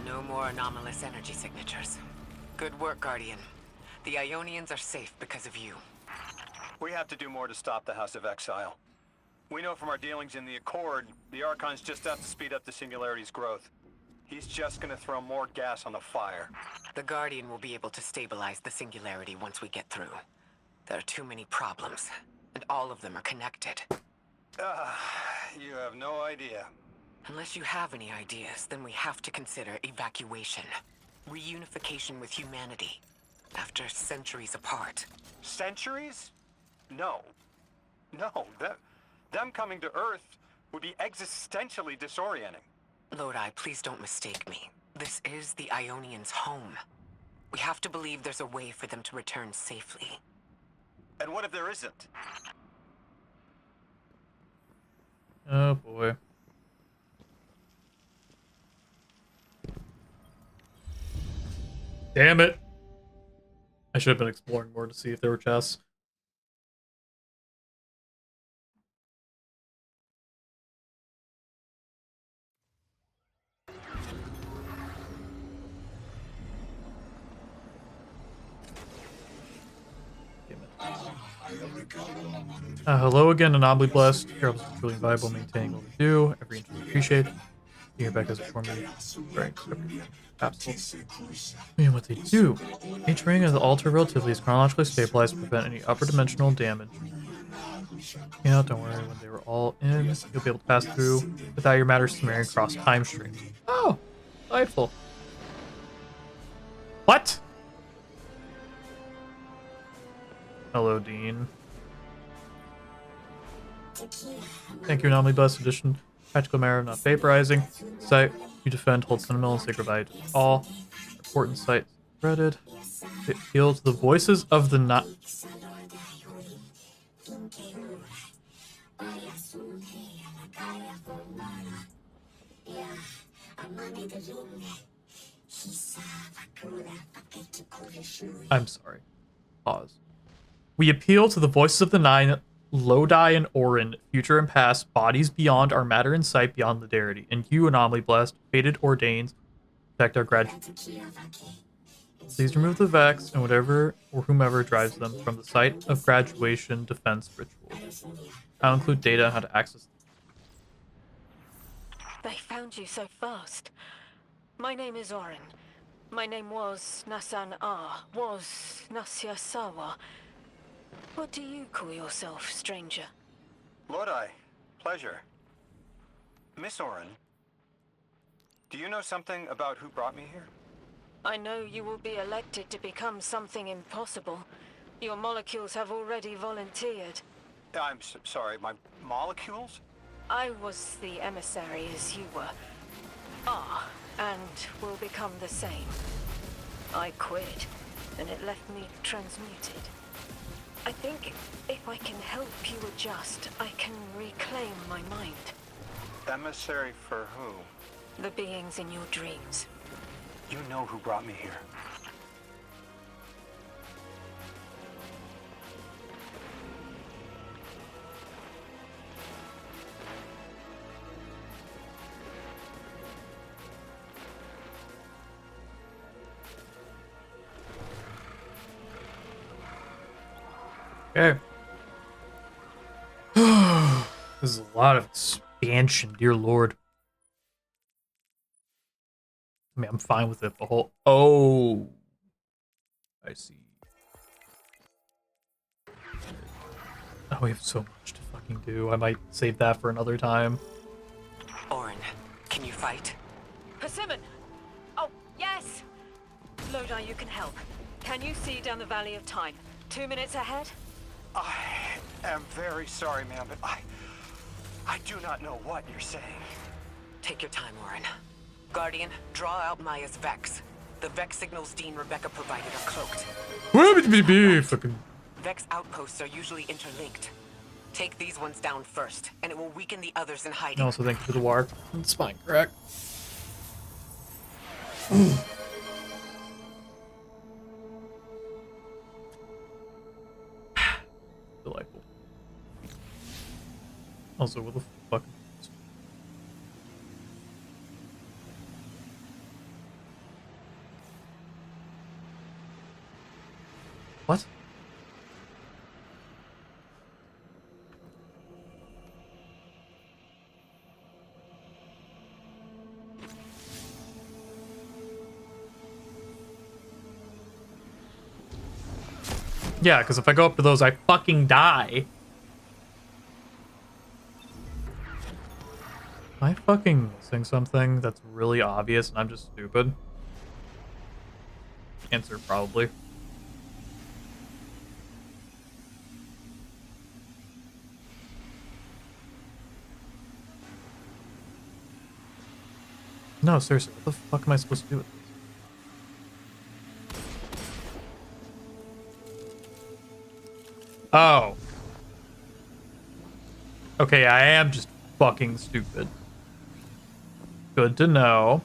No more anomalous energy signatures. Good work, Guardian. The Ionians are safe because of you. We have to do more to stop the House of Exile. We know from our dealings in the Accord, the Archon's just out to speed up the Singularity's growth. He's just gonna throw more gas on the fire. The Guardian will be able to stabilize the Singularity once we get through. There are too many problems, and all of them are connected. You have no idea. Unless you have any ideas, then we have to consider evacuation. Reunification with humanity. After centuries apart. Centuries? No. No, them coming to Earth would be existentially disorienting. Lodi, please don't mistake me. This is the Ionians' home. We have to believe there's a way for them to return safely. And what if there isn't? Oh boy. Damn it. I should have been exploring more to see if there were chests. Hello again, Anomaly Blessed. Your help is truly invaluable maintaining what we do. Every inch we appreciate. Being here back as a former very capsule. And what they do. Each ring of the altar relatively is chronologically stabilized to prevent any upper dimensional damage. Yeah, don't worry, when they were all in, you'll be able to pass through without your matter smearing across time streams. Oh, delightful. What? Hello, Dean. Thank you, Anomaly Blessed Edition. Practical matter, not vaporizing. Site you defend holds sentimental and sacred value to all. Important site threaded. They appeal to the voices of the night. I'm sorry. Pause. We appeal to the voices of the nine, Lodi and Orin, future and past, bodies beyond our matter and sight beyond lidarity, and you, Anomaly Blessed, fated ordains, protect our graduates. Please remove the Vex and whatever or whomever drives them from the site of graduation defense ritual. I'll include data on how to access them. They found you so fast. My name is Orin. My name was Nasan R. Was Nasya Sawa. What do you call yourself, stranger? Lodi, pleasure. Miss Orin, do you know something about who brought me here? I know you will be elected to become something impossible. Your molecules have already volunteered. I'm sorry, my molecules? I was the emissary as you were. And will become the same. I quit, and it left me transmuted. I think if I can help you adjust, I can reclaim my mind. Emissary for who? The beings in your dreams. You know who brought me here. Okay. This is a lot of expansion, dear lord. I mean, I'm fine with it. The whole... Oh. I see. Oh, we have so much to fucking do. I might save that for another time. Orin, can you fight? Persimmon! Oh, yes! Lodi, you can help. Can you see down the Valley of Time? 2 minutes ahead? I am very sorry, ma'am, but I do not know what you're saying. Take your time, Orin. Guardian, draw out Maya's Vex. The Vex signals Dean Rebecca provided are cloaked. Fucking... Vex outposts are usually interlinked. Take these ones down first, and it will weaken the others in hiding. Also, thank you for the warp. It's fine, correct? Delightful. Also, what the fuck? What? Yeah, because if I go up to those, I fucking die. Am I fucking missing something that's really obvious and I'm just stupid? Answer, probably. No, seriously, what the fuck am I supposed to do with this? Oh. Okay, I am just fucking stupid. Good to know.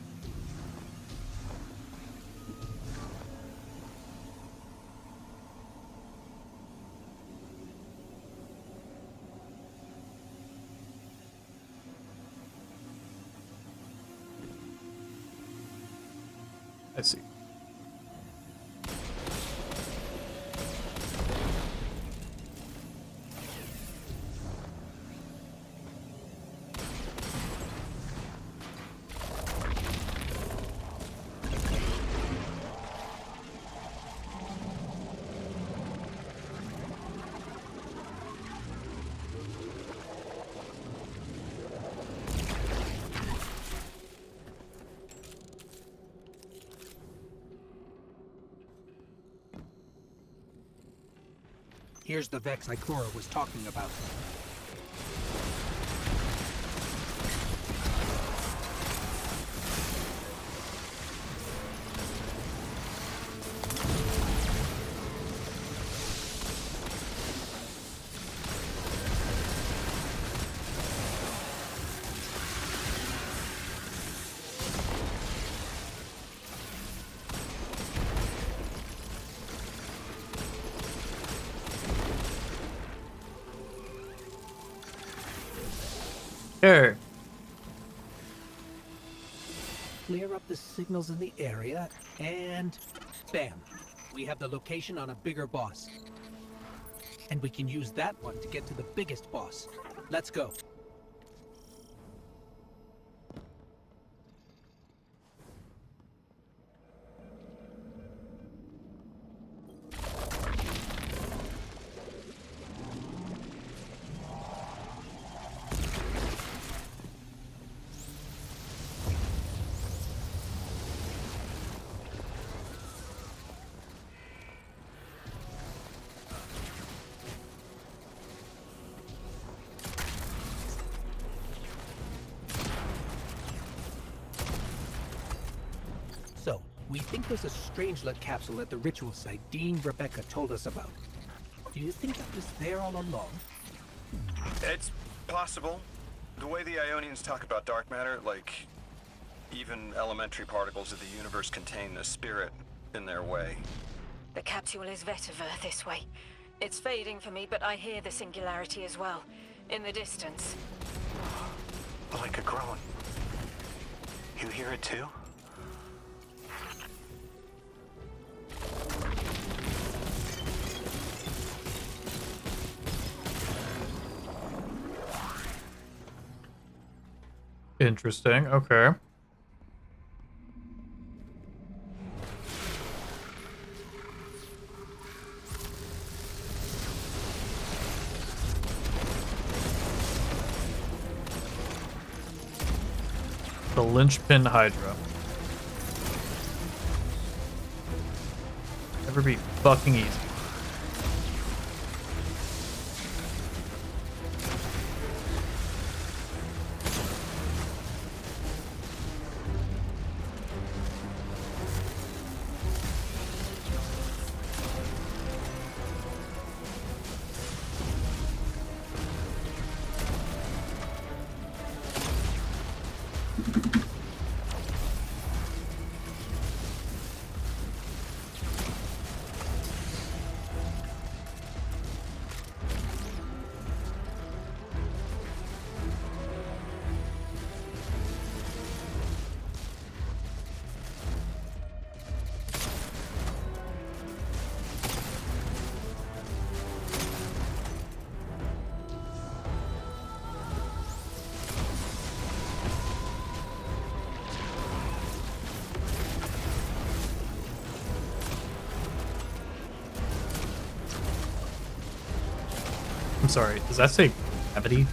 I see. Here's the Vex Ikora was talking about. Sure. Clear up the signals in the area, and bam! We have the location on a bigger boss. And we can use that one to get to the biggest boss. Let's go. We think there's a Strangelet capsule at the ritual site Dean Rebecca told us about. Do you think it was there all along? It's possible. The way the Ionians talk about dark matter, like even elementary particles of the universe contain a spirit in their way. The capsule is vetiver this way. It's fading for me, but I hear the singularity as well, in the distance. Like a groan. You hear it too? Interesting. Okay. The linchpin Hydra. Never be fucking easy. I'm sorry, does that say gravity?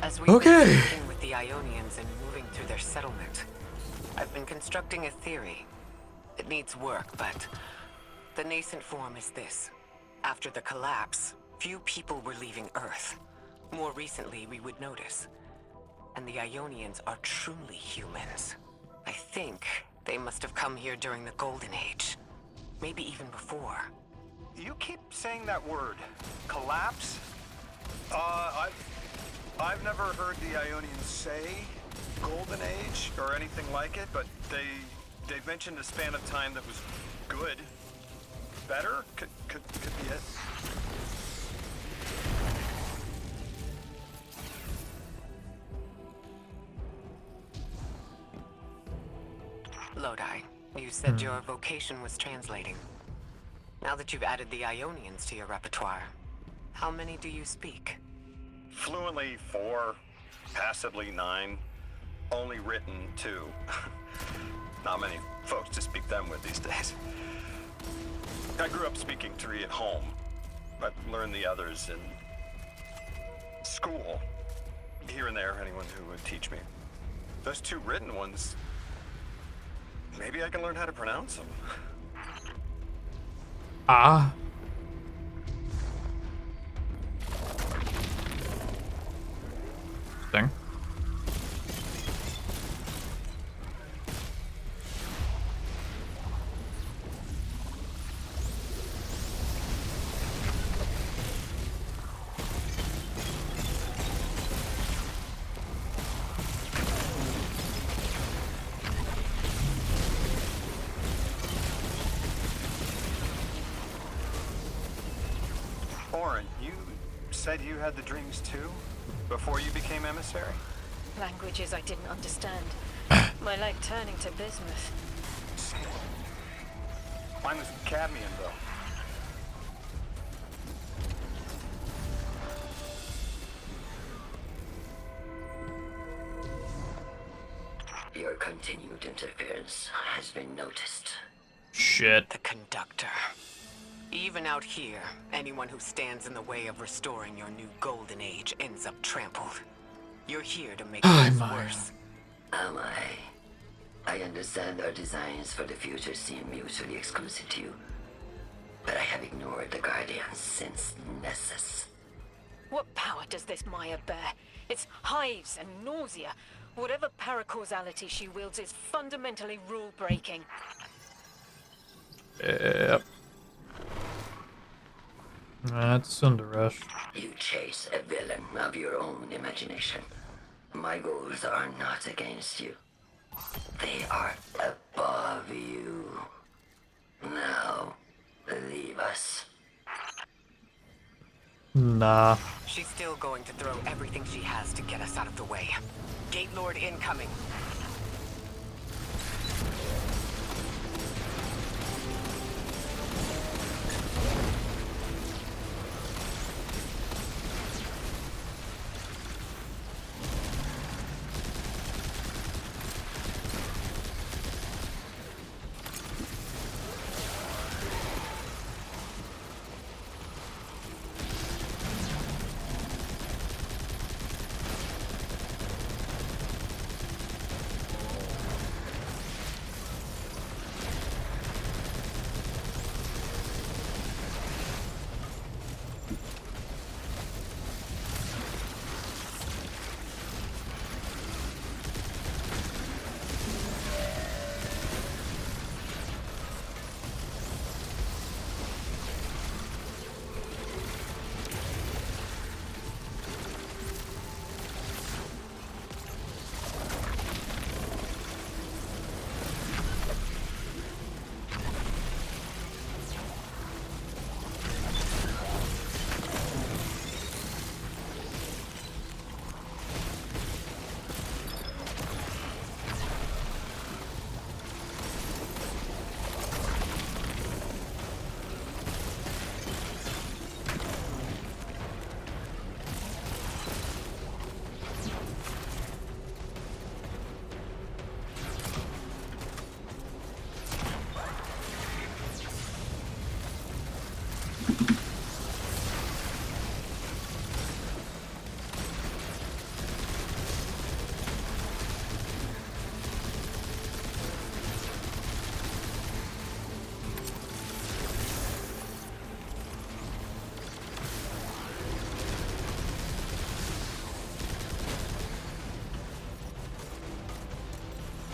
As we've been working with the Ionians and moving through their settlement, I've been constructing a theory. It needs work, but the nascent form is this. After the collapse, few people were leaving Earth. More recently, we would notice. And the Ionians are truly humans. I think they must have come here during the Golden Age. Maybe even before. You keep saying that word. Collapse? I've never heard the Ionians say Golden Age or anything like it, but they've mentioned a span of time that was good. Better? Could be it. Lodi, you said your vocation was translating. Now that you've added the Ionians to your repertoire, how many do you speak? Fluently 4, Passably 9. Only written 2. Not many folks to speak them with these days. I grew up speaking 3 at home. I've learned the others in school. Here and there, anyone who would teach me. Those 2 written ones, maybe I can learn how to pronounce them. Ah. Thing. Orin, you said you had the dreams too? Before you became emissary? Languages I didn't understand. My leg turning to bismuth. Mine was cadmium, though. Your continued interference has been noticed. Shit. The conductor. Even out here, anyone who stands in the way of restoring your new golden age ends up trampled. You're here to make things worse. Am I? I understand our designs for the future seem mutually exclusive to you, but I have ignored the Guardians since Nessus. What power does this Maya bear? It's hives and nausea. Whatever paracausality she wields is fundamentally rule-breaking. Yep. That's Sundaresh. You chase a villain of your own imagination. My goals are not against you. They are above you. Now, leave us. Nah. She's still going to throw everything she has to get us out of the way. Gate Lord incoming.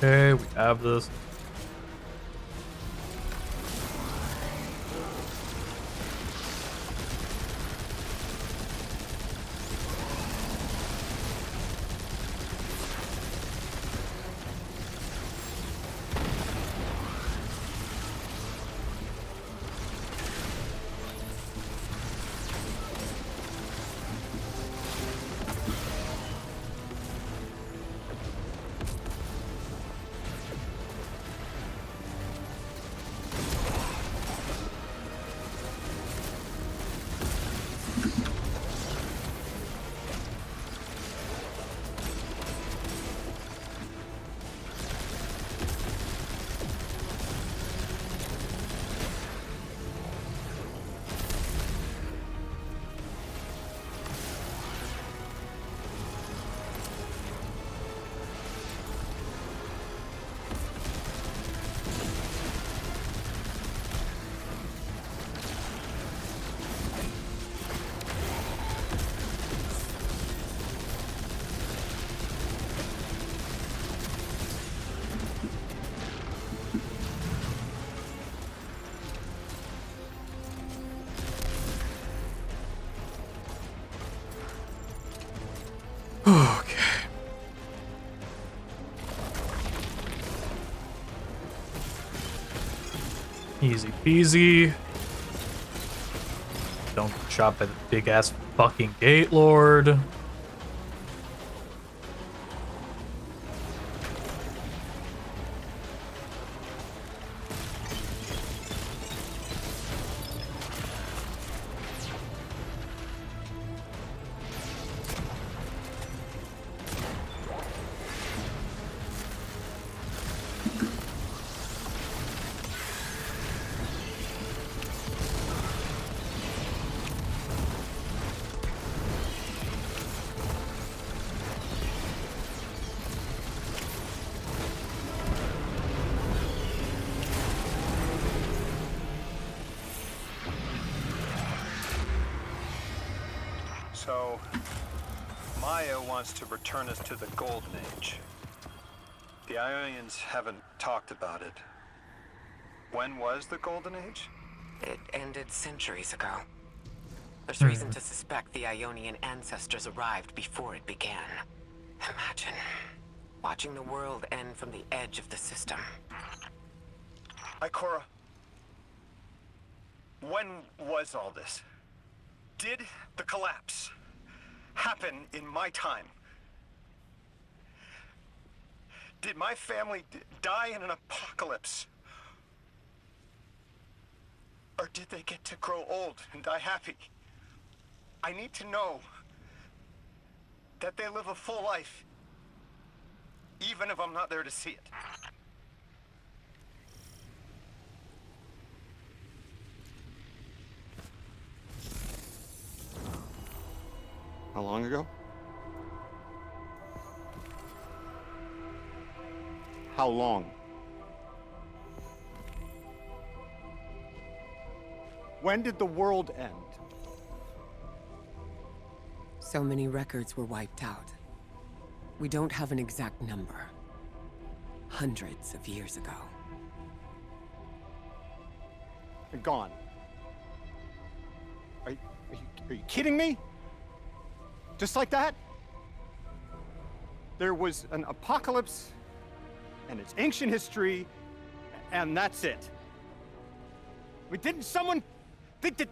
Okay, we have this. Easy peasy. Don't get shot by the big ass fucking gate lord. So, Maya wants to return us to the Golden Age. The Ionians haven't talked about it. When was the Golden Age? It ended centuries ago. There's reason to suspect the Ionian ancestors arrived before it began. Imagine watching the world end from the edge of the system. Ikora, when was all this? Did the collapse happen in my time? Did my family die in an apocalypse? Or did they get to grow old and die happy? I need to know that they live a full life, even if I'm not there to see it. How long ago? How long? When did the world end? So many records were wiped out. We don't have an exact number. Hundreds of years ago. They're gone. Are you kidding me? Just like that? There was an apocalypse, and it's ancient history, and that's it. I mean, didn't someone think that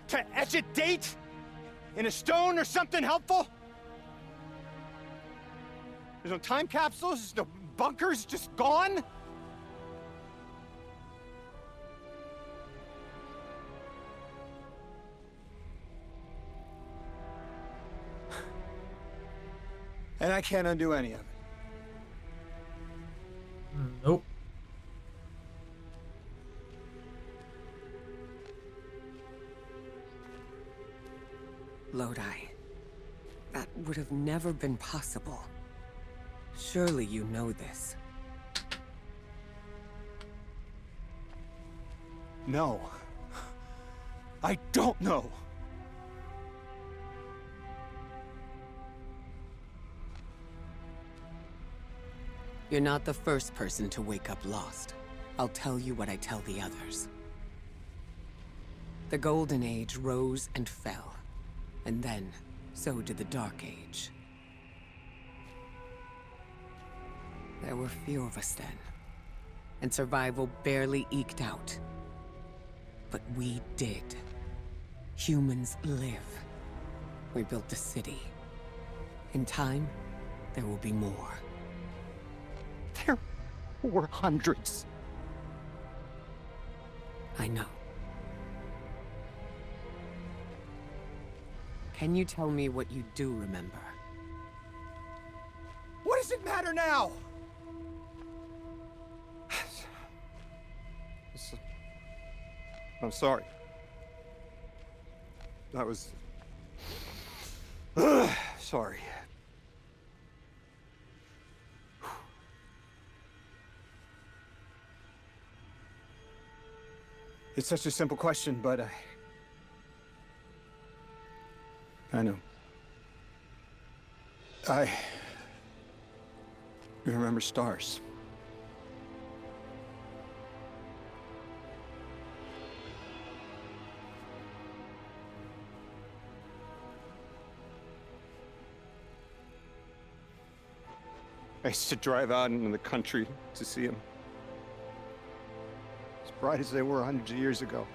to etch a date in a stone or something helpful? There's no time capsules, there's no bunkers, just gone? And I can't undo any of it. Nope. Lodi, that would have never been possible. Surely you know this. No. I don't know. You're not the first person to wake up lost. I'll tell you what I tell the others. The Golden Age rose and fell. And then, so did the Dark Age. There were few of us then. And survival barely eked out. But we did. Humans live. We built a city. In time, there will be more. There were hundreds. I know. Can you tell me what you do remember? What does it matter now? I'm sorry. That was... sorry. It's such a simple question, but I know. I remember stars. I used to drive out into the country to see them. It's bright as they were hundreds of years ago.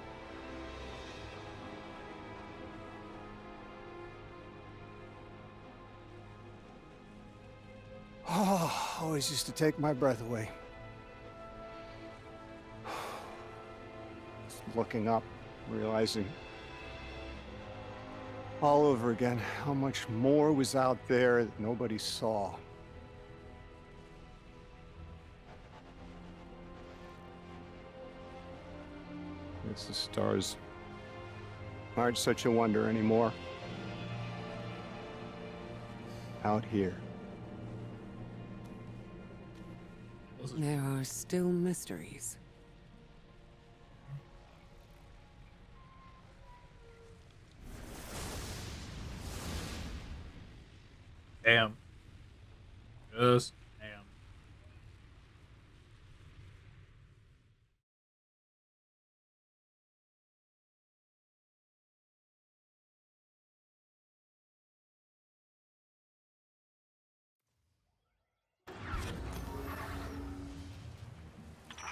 Oh, always used to take my breath away. Just looking up, realizing all over again how much more was out there that nobody saw. It's the stars aren't such a wonder anymore. Out here. There are still mysteries. Damn. Just damn.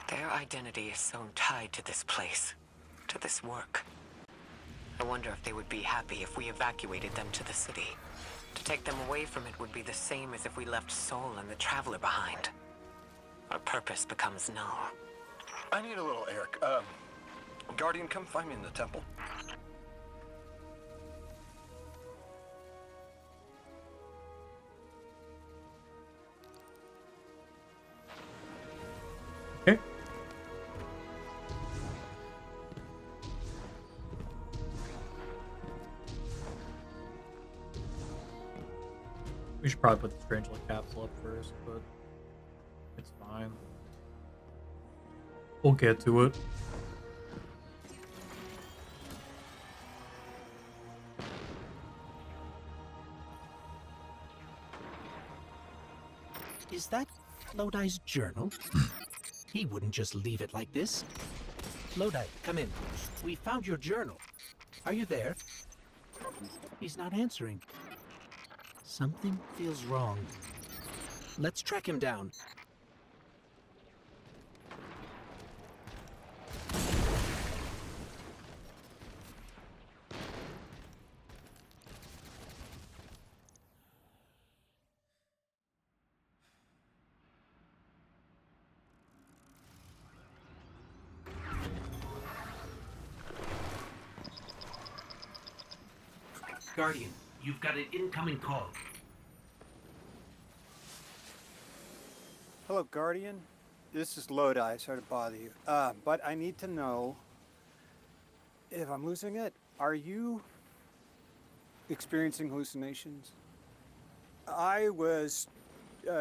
Their identity is so tied to this place, to this work. I wonder if they would be happy if we evacuated them to the city. To take them away from it would be the same as if we left Soul and the Traveler behind. Our purpose becomes null. I need a little Eric. Guardian, come find me in the temple. Okay. We should probably put the Strangeling capsule up first, but it's fine. We'll get to it. Is that Lodi's journal? He wouldn't just leave it like this. Lodi, come in. We found your journal. Are you there? He's not answering. Something feels wrong. Let's track him down. Guardian, you've got an incoming call. Hello, Guardian. This is Lodi. Sorry to bother you. But I need to know if I'm losing it. Are you experiencing hallucinations? I was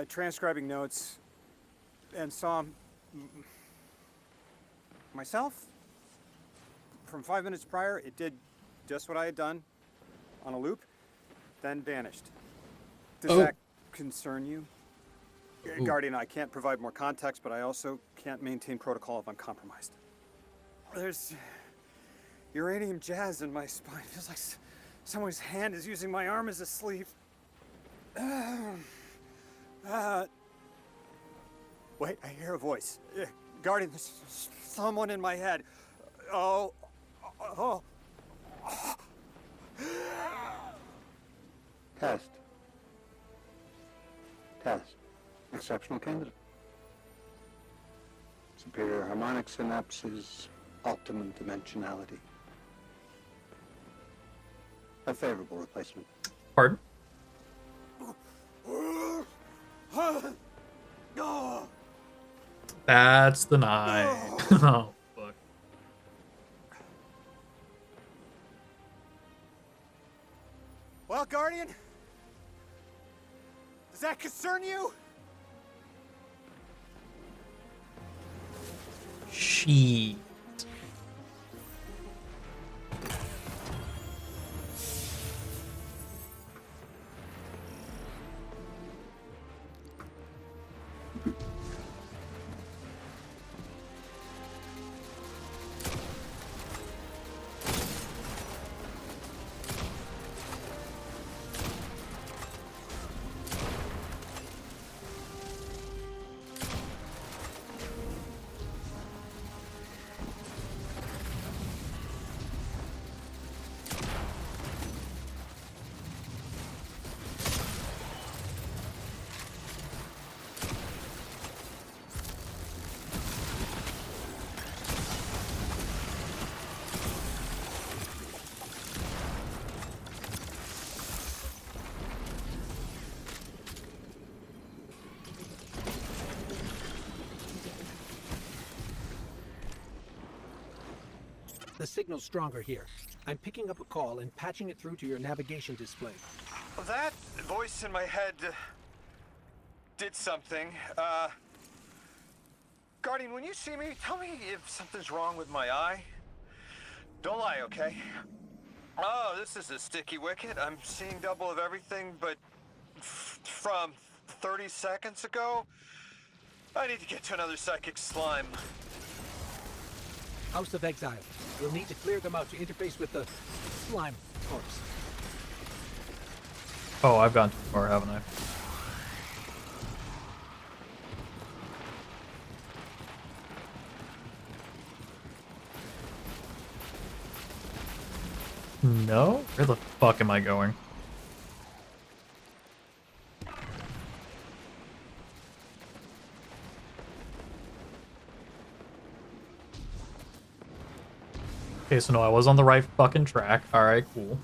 transcribing notes and saw myself from 5 minutes prior. It did just what I had done on a loop, then vanished. Does that concern you? Ooh. Guardian, I can't provide more context, but I also can't maintain protocol if I'm compromised. There's uranium jazz in my spine. It feels like someone's hand is using my arm as a sleeve. Wait, I hear a voice. Guardian, there's someone in my head. Oh. Test. Exceptional candidate. Superior harmonic synapses, optimum dimensionality. A favorable replacement. Pardon? That's the night. Oh, fuck. Well, Guardian, does that concern you? She. The signal's stronger here. I'm picking up a call and patching it through to your navigation display. That voice in my head did something. Guardian, when you see me, tell me if something's wrong with my eye. Don't lie, okay? Oh, this is a sticky wicket. I'm seeing double of everything, but from 30 seconds ago, I need to get to another psychic slime. House of Exile. You'll need to clear them out to interface with the slime corpse. Oh, I've gone too far, haven't I? No? Where the fuck am I going? Okay, so no, I was on the right fucking track. Alright, cool.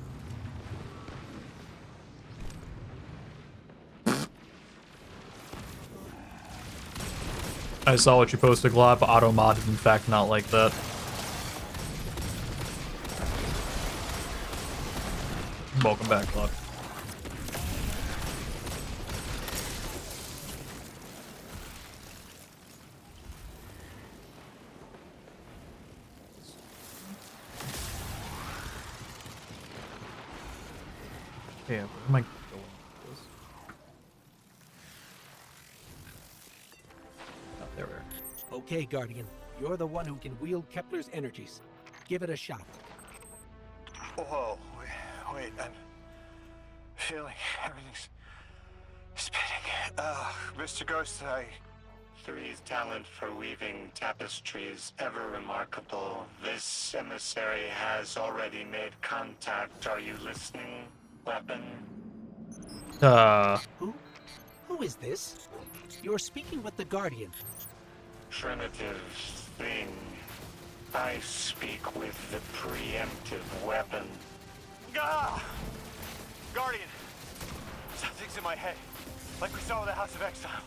I saw what you posted, Glob. Automod is in fact not like that. Welcome back, Glob. Yeah, where am I going with this? Oh, there we are. Okay, Guardian. You're the one who can wield Kepler's energies. Give it a shot. Whoa, wait, I'm feeling everything's spinning. Mr. Ghost, Three's talent for weaving tapestries ever remarkable. This emissary has already made contact. Are you listening, weapon? Who is this? You're speaking with the Guardian. Primitive thing. I speak with the preemptive weapon. Ah! Guardian! Something's in my head. Like we saw with the House of Exile.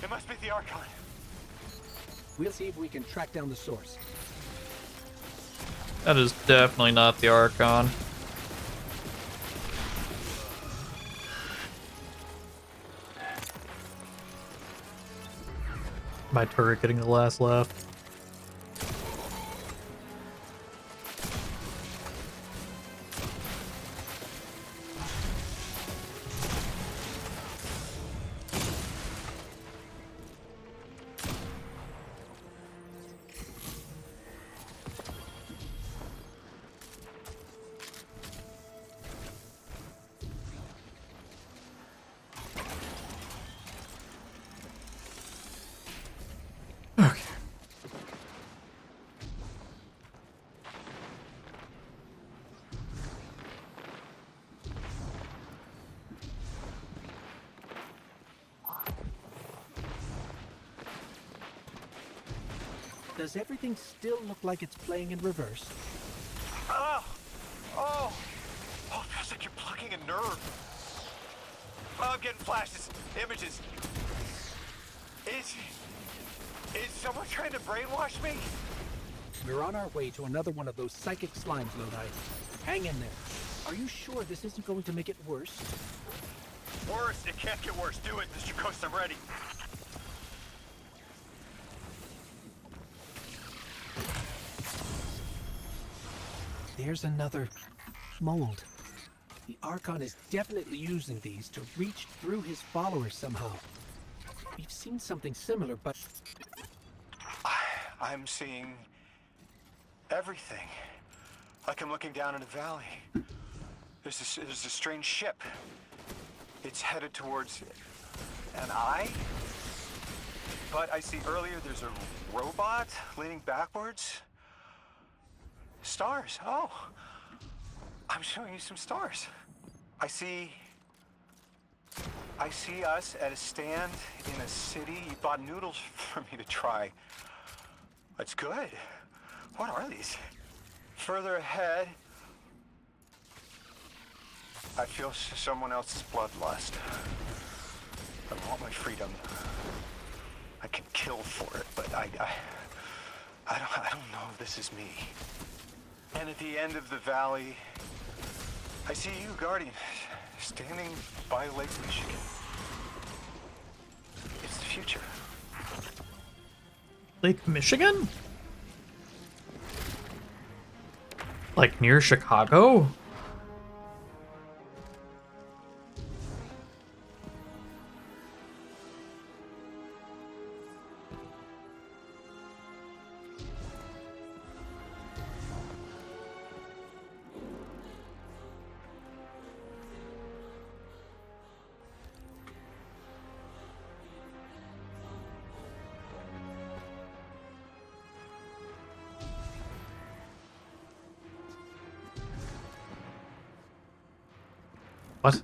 It must be the Archon. We'll see if we can track down the source. That is definitely not the Archon. My turret getting the last laugh. Does everything still look like it's playing in reverse? Oh! Oh! Oh, it feels like you're plugging a nerve. Oh, I'm getting flashes, images. Is someone trying to brainwash me? We're on our way to another one of those psychic slimes, Lodi. Hang in there. Are you sure this isn't going to make it worse? Worse? It can't get worse. Do it, Mr. Ghost. I'm ready. There's another mold. The Archon is definitely using these to reach through his followers somehow. We've seen something similar, but... I'm seeing everything. Like I'm looking down in a valley. There's a strange ship. It's headed towards an eye. But I see earlier there's a robot leaning backwards. Stars. Oh. I'm showing you some stars. I see us at a stand in a city. You bought noodles for me to try. That's good. What are these? Further ahead, I feel someone else's bloodlust. I want my freedom. I can kill for it, but I don't know if this is me. And at the end of the valley, I see you, Guardian, standing by Lake Michigan. It's the future. Lake Michigan? Like near Chicago? What?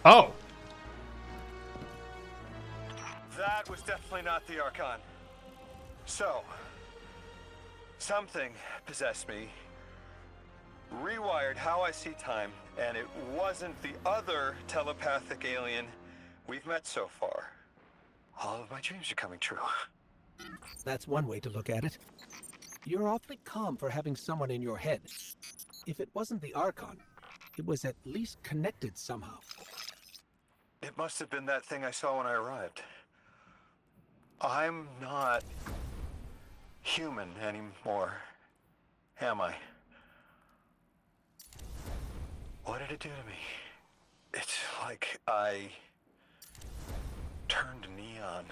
Oh. That was definitely not the Archon. So, something possessed me, rewired how I see time, and it wasn't the other telepathic alien we've met so far. All of my dreams are coming true. That's one way to look at it. You're awfully calm for having someone in your head. If it wasn't the Archon, it was at least connected somehow. It must have been that thing I saw when I arrived. I'm not human anymore, am I? What did it do to me? It's like I turned neon.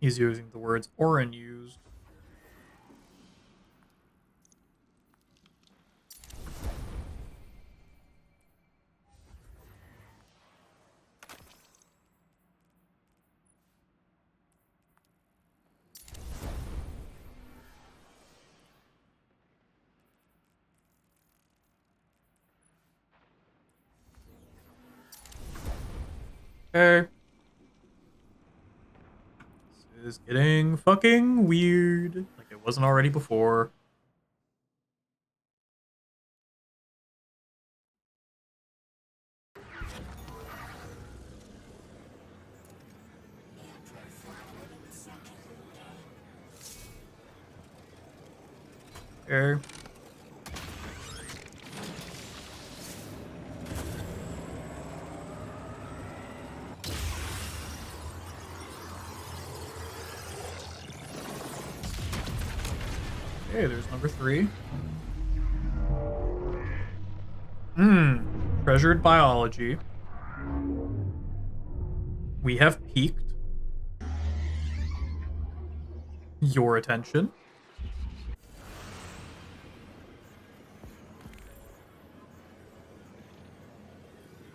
He's using the words Orin used. Okay. This is getting fucking weird. Like it wasn't already before. Okay. Okay, there's number 3. Treasured biology. We have piqued your attention.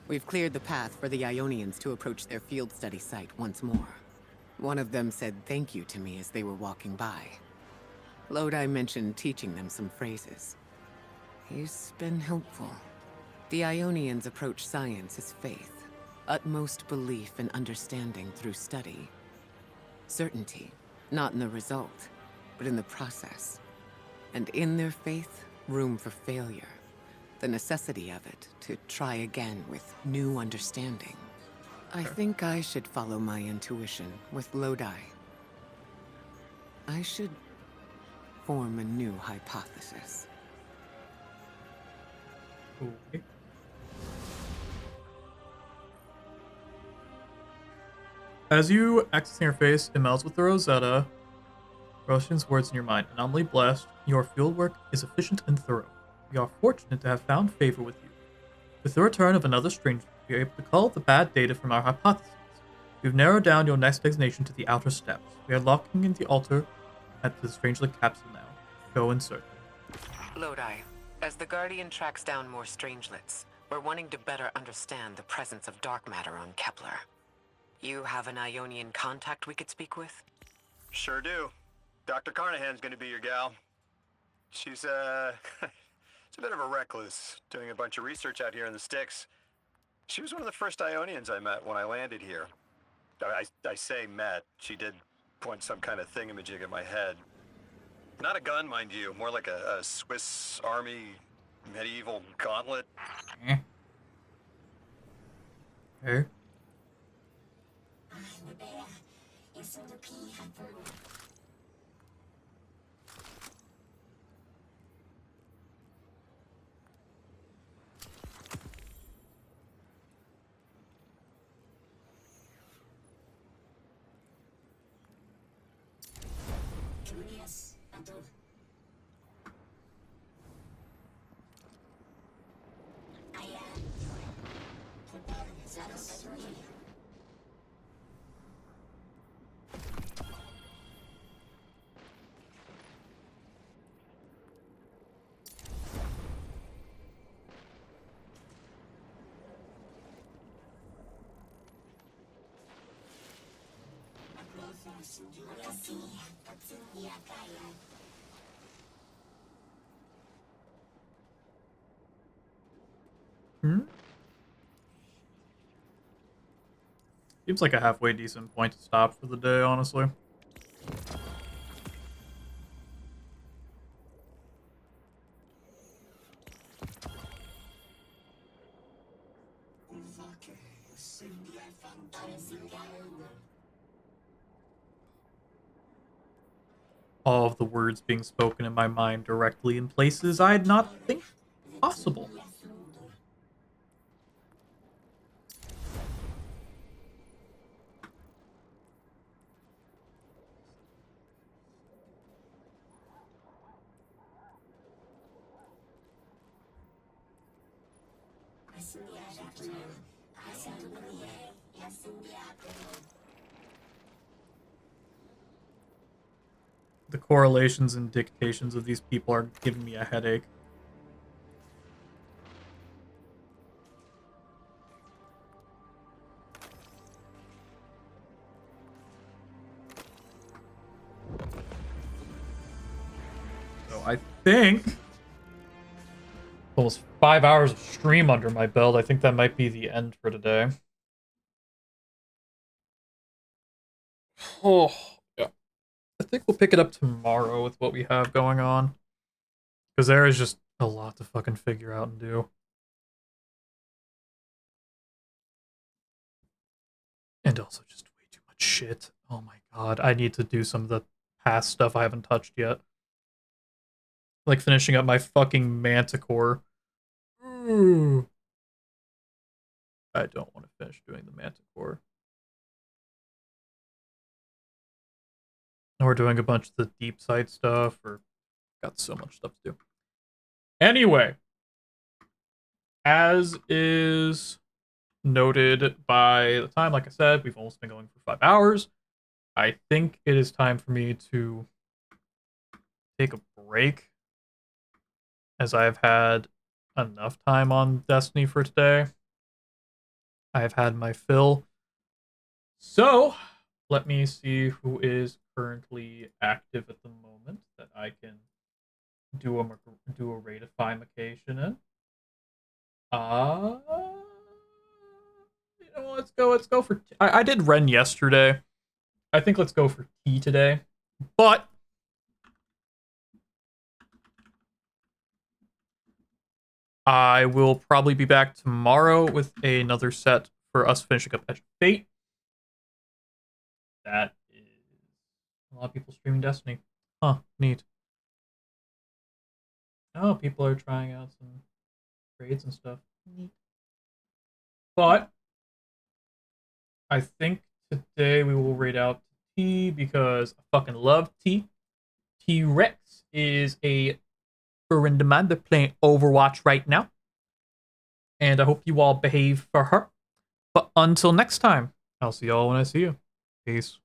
We've cleared the path for the Ionians to approach their field study site once more. One of them said thank you to me as they were walking by. Lodi mentioned teaching them some phrases. He's been helpful. The Ionians approach science as faith, utmost belief and understanding through study. Certainty, not in the result, but in the process. And in their faith, room for failure. The necessity of it to try again with new understanding. I think I should follow my intuition with Lodi. I should form a new hypothesis. Okay. As you access interface, it melts with the Rosetta. Roshan's words in your mind. Anomaly blessed, your fieldwork is efficient and thorough. We are fortunate to have found favor with you. With the return of another stranger, we are able to cull the bad data from our hypotheses. We've narrowed down your next destination to the outer steps. We are locking in the altar at the Strangeling capsule now. Go and search. Lodi, as the Guardian tracks down more Strangelets, we're wanting to better understand the presence of dark matter on Kepler. You have an Ionian contact we could speak with? Sure do. Dr. Carnahan's gonna be your gal. She's, she's a bit of a recluse, doing a bunch of research out here in the sticks. She was one of the first Ionians I met when I landed here. I say met. She did point some kind of thingamajig at my head. Not a gun, mind you. More like a Swiss Army medieval gauntlet. Okay. Seems like a halfway decent point to stop for the day, honestly. All of the words being spoken in my mind directly in places I had not think possible. The correlations and dictations of these people are giving me a headache. So I think almost 5 hours of stream under my belt. I think that might be the end for today. Oh, yeah. I think we'll pick it up tomorrow with what we have going on. Because there is just a lot to fucking figure out and do. And also just way too much shit. Oh my god. I need to do some of the past stuff I haven't touched yet. Like finishing up my fucking Manticore. Ooh. I don't want to finish doing the Manticore. Or doing a bunch of the deep side stuff, or got so much stuff to do. Anyway, as is noted by the time, like I said, we've almost been going for 5 hours. I think it is time for me to take a break, as I've had enough time on Destiny for today. I have had my fill. So, let me see who is currently active at the moment that I can do a ratification in. You know, let's go for I did Ren yesterday. I think let's go for T today. But I will probably be back tomorrow with another set for us finishing up Edge of Fate. That is a lot of people streaming Destiny. Huh, neat. Oh, people are trying out some raids and stuff. Neat. But I think today we will raid out T because I fucking love T. T-Rex is a friend of mine. They're playing Overwatch right now. And I hope you all behave for her. But until next time, I'll see y'all when I see you. Peace.